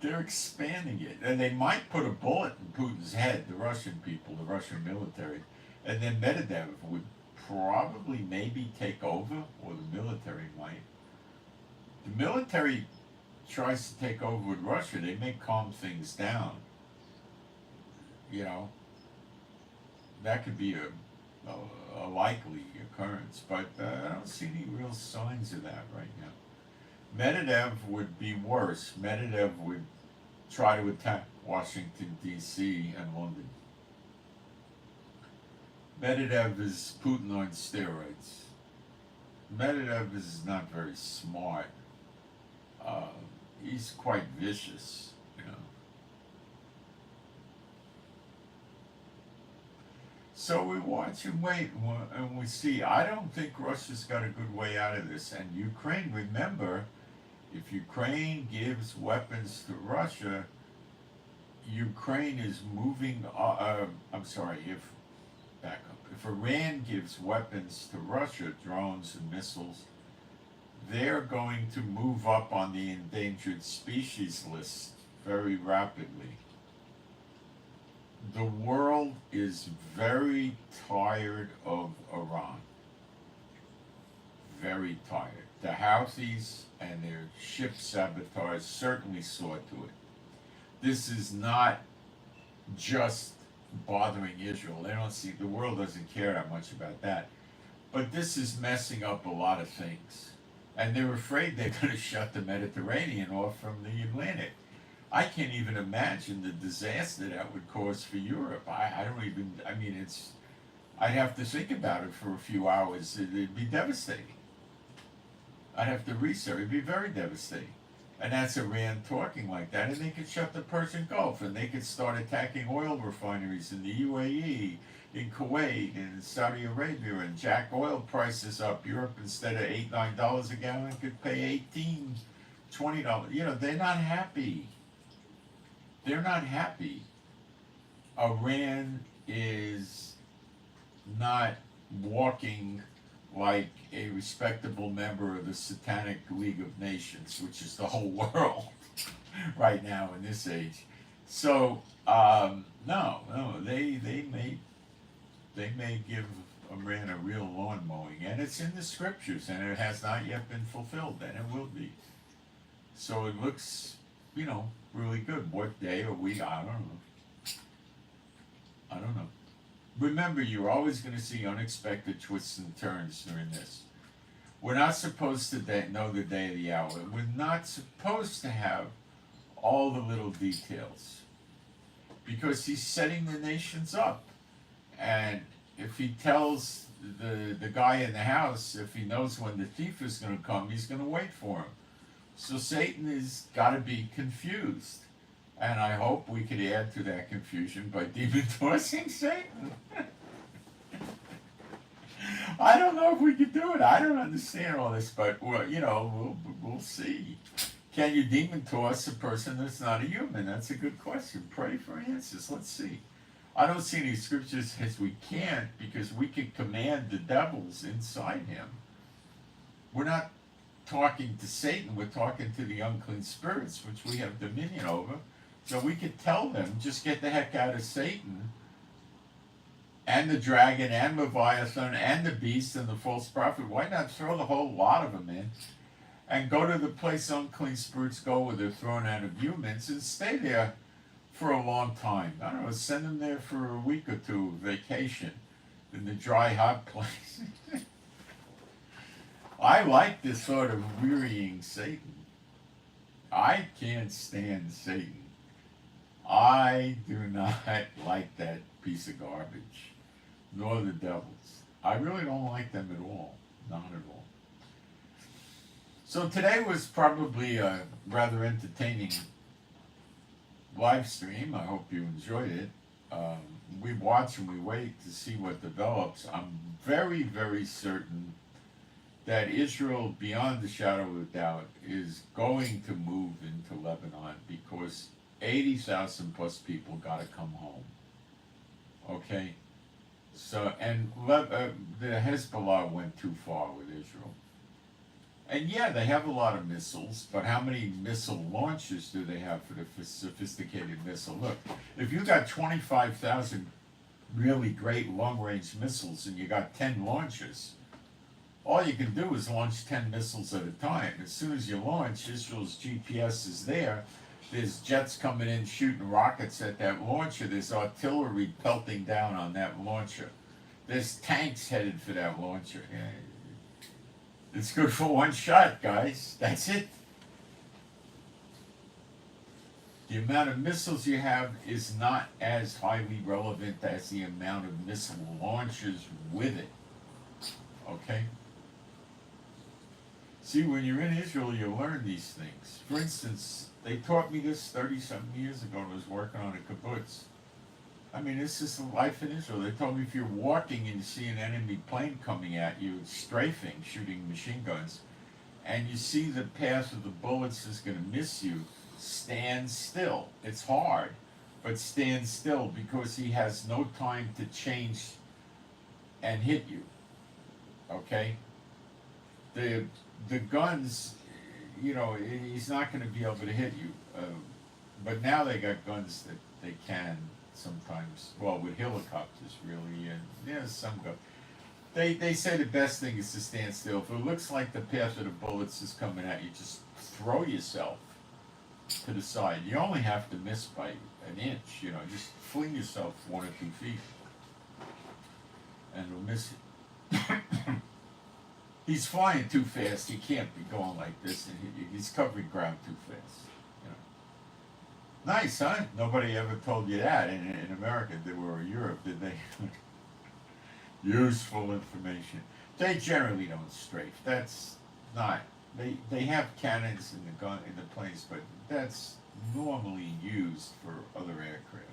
They're expanding it. And they might put a bullet in Putin's head, the Russian people, the Russian military. And then Medvedev would probably maybe take over, or the military might. The military tries to take over with Russia, they may calm things down. That could be a likely occurrence, but I don't see any real signs of that right now. Medvedev would be worse. Medvedev would try to attack Washington, D.C. and London. Medvedev is Putin on steroids. Medvedev is not very smart. He's quite vicious, So we watch and wait, and we see. I don't think Russia's got a good way out of this. And Ukraine, remember, if Ukraine gives weapons to Russia, Ukraine is moving. If Iran gives weapons to Russia, drones and missiles, they're going to move up on the endangered species list very rapidly. The world is very tired of Iran. Very tired. The Houthis and their ship sabotage certainly saw to it. This is not just bothering Israel. The world doesn't care that much about that. But this is messing up a lot of things. And they're afraid they're going to shut the Mediterranean off from the Atlantic. I can't even imagine the disaster that would cause for Europe. I'd have to think about it for a few hours. It'd be devastating. I'd have to research. It'd be very devastating. And that's Iran talking like that. And they could shut the Persian Gulf, and they could start attacking oil refineries in the UAE, in Kuwait, in Saudi Arabia, and jack oil prices up. Europe, instead of $8, $9 a gallon, could pay $18, $20. They're not happy. They're not happy. Iran is not walking like a respectable member of the Satanic League of Nations, which is the whole world right now in this age. So no, they may give Iran a real lawn mowing, and it's in the scriptures, and it has not yet been fulfilled, and it will be. So it looks, really good. What day or week? I don't know. Remember, you're always going to see unexpected twists and turns during this. We're not supposed to know the day of the hour. We're not supposed to have all the little details, because he's setting the nations up. And if he tells the guy in the house, if he knows when the thief is going to come, he's going to wait for him. So Satan has got to be confused. And I hope we could add to that confusion by demon-tossing Satan. I don't know if we could do it. I don't understand all this, but we'll see. Can you demon-toss a person that's not a human? That's a good question. Pray for answers. Let's see. I don't see any scriptures as we can't, because we can command the devils inside him. We're not talking to Satan, we're talking to the unclean spirits, which we have dominion over. So we could tell them, just get the heck out of Satan, and the dragon and Leviathan and the beast and the false prophet. Why not throw the whole lot of them in and go to the place unclean spirits go where they're thrown out of humans and stay there for a long time? I don't know, send them there for a week or two, vacation in the dry, hot place. I like this sort of wearying Satan. I can't stand Satan. I do not like that piece of garbage, nor the devils. I really don't like them at all, not at all. So today was probably a rather entertaining live stream. I hope you enjoyed it. We watch and we wait to see what develops. I'm very, very certain that Israel, beyond the shadow of a doubt, is going to move into Lebanon because 80,000 plus people got to come home. Okay? So, and the Hezbollah went too far with Israel. And yeah, they have a lot of missiles, but how many missile launchers do they have for the sophisticated missile? Look, if you got 25,000 really great long-range missiles and you got 10 launchers, all you can do is launch 10 missiles at a time. As soon as you launch, Israel's GPS is there. There's jets coming in shooting rockets at that launcher. There's artillery pelting down on that launcher. There's tanks headed for that launcher. Yeah. It's good for one shot, guys. That's it. The amount of missiles you have is not as highly relevant as the amount of missile launchers with it. Okay? See, when you're in Israel, you learn these things. For instance, they taught me this 30-something years ago when I was working on a kibbutz. I mean, this is the life in Israel. They told me if you're walking and you see an enemy plane coming at you, strafing, shooting machine guns, and you see the path of the bullets is going to miss you, stand still. It's hard, but stand still because he has no time to change and hit you. Okay? The guns, you know, he's not going to be able to hit you. But now they got guns that they can sometimes, well, with helicopters really, and yeah, some go. They say the best thing is to stand still. If it looks like the path of the bullets is coming at you, just throw yourself to the side. You only have to miss by an inch, you know, just fling yourself 1 or 2 feet and it'll miss you. He's flying too fast. He can't be going like this, and he's covering ground too fast. You know. Nice, huh? Nobody ever told you that in America or Europe, did they? Useful information. They generally don't strafe. That's not. They have cannons in the planes, but that's normally used for other aircraft.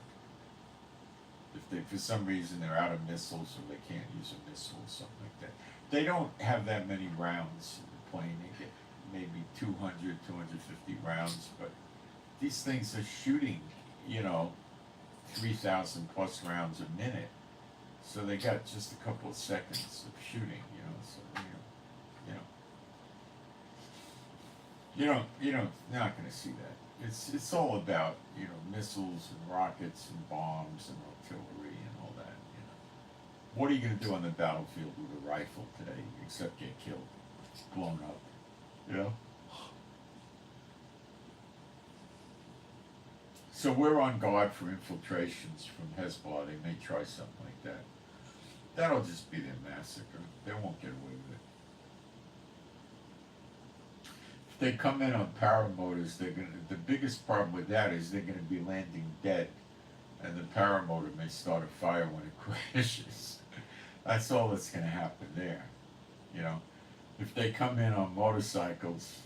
If they, for some reason, they're out of missiles or they can't use a missile or something like that. They don't have that many rounds in the plane. They get maybe 200, 250 rounds, but these things are shooting, you know, 3,000 plus rounds a minute. So they got just a couple of seconds of shooting, you know, so, you're not going to see that. It's all about, you know, missiles and rockets and bombs and artillery and all that, you know. What are you going to do on the battlefield with a rifle today except get killed, blown up, you know? So we're on guard for infiltrations from Hezbollah. They may try something like that. That'll just be their massacre. They won't get away with it. If they come in on paramotors, the biggest problem with that is they're gonna be landing dead, and the paramotor may start a fire when it crashes. That's all that's gonna happen there. You know, if they come in on motorcycles,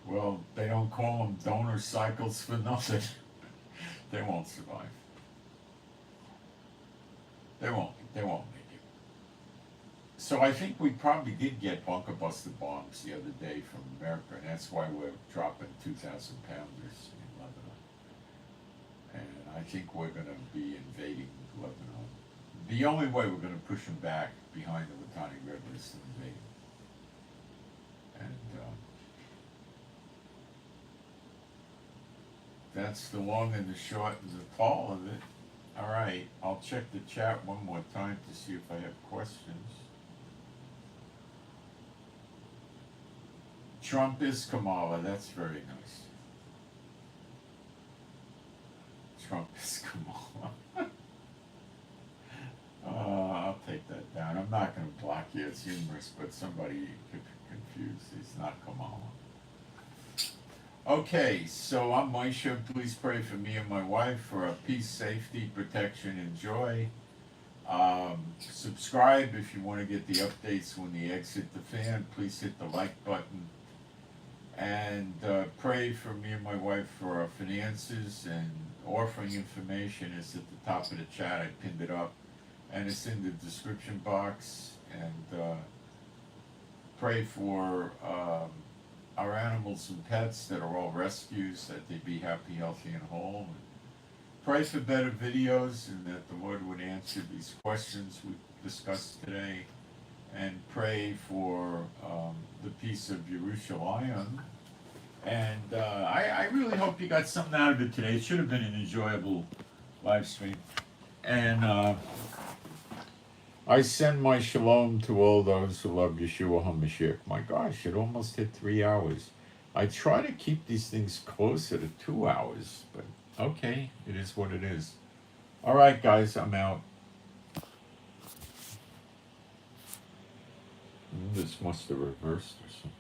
well, they don't call them donor cycles for nothing. They won't survive. They won't make it. So I think we probably did get bunker buster bombs the other day from America, and that's why we're dropping 2,000 pounders in Lebanon. And I think we're going to be invading Lebanon. The only way we're going to push them back behind the Litani River is to invade them. And that's the long and the short and the tall of it. All right, I'll check the chat one more time to see if I have questions. Trump is Kamala. That's very nice. Trump is Kamala. I'll take that down. I'm not going to block you. It's humorous, but somebody could be confused. He's not Kamala. Okay, so I'm Moshe. Please pray for me and my wife for our peace, safety, protection, and joy. Subscribe if you want to get the updates when the eggs hit the fan. Please hit the like button. And pray for me and my wife for our finances, and offering information is at the top of the chat. I pinned it up, and it's in the description box. And pray for our animals and pets that are all rescues, that they be happy, healthy, and whole. And pray for better videos, and that the Lord would answer these questions we discussed today. And pray for the peace of Jerusalem. And I really hope you got something out of it today. It should have been an enjoyable live stream. And I send my shalom to all those who love Yeshua HaMashiach. My gosh, it almost hit 3 hours. I try to keep these things closer to 2 hours, but okay, it is what it is. All right, guys, I'm out. This must have reversed or something.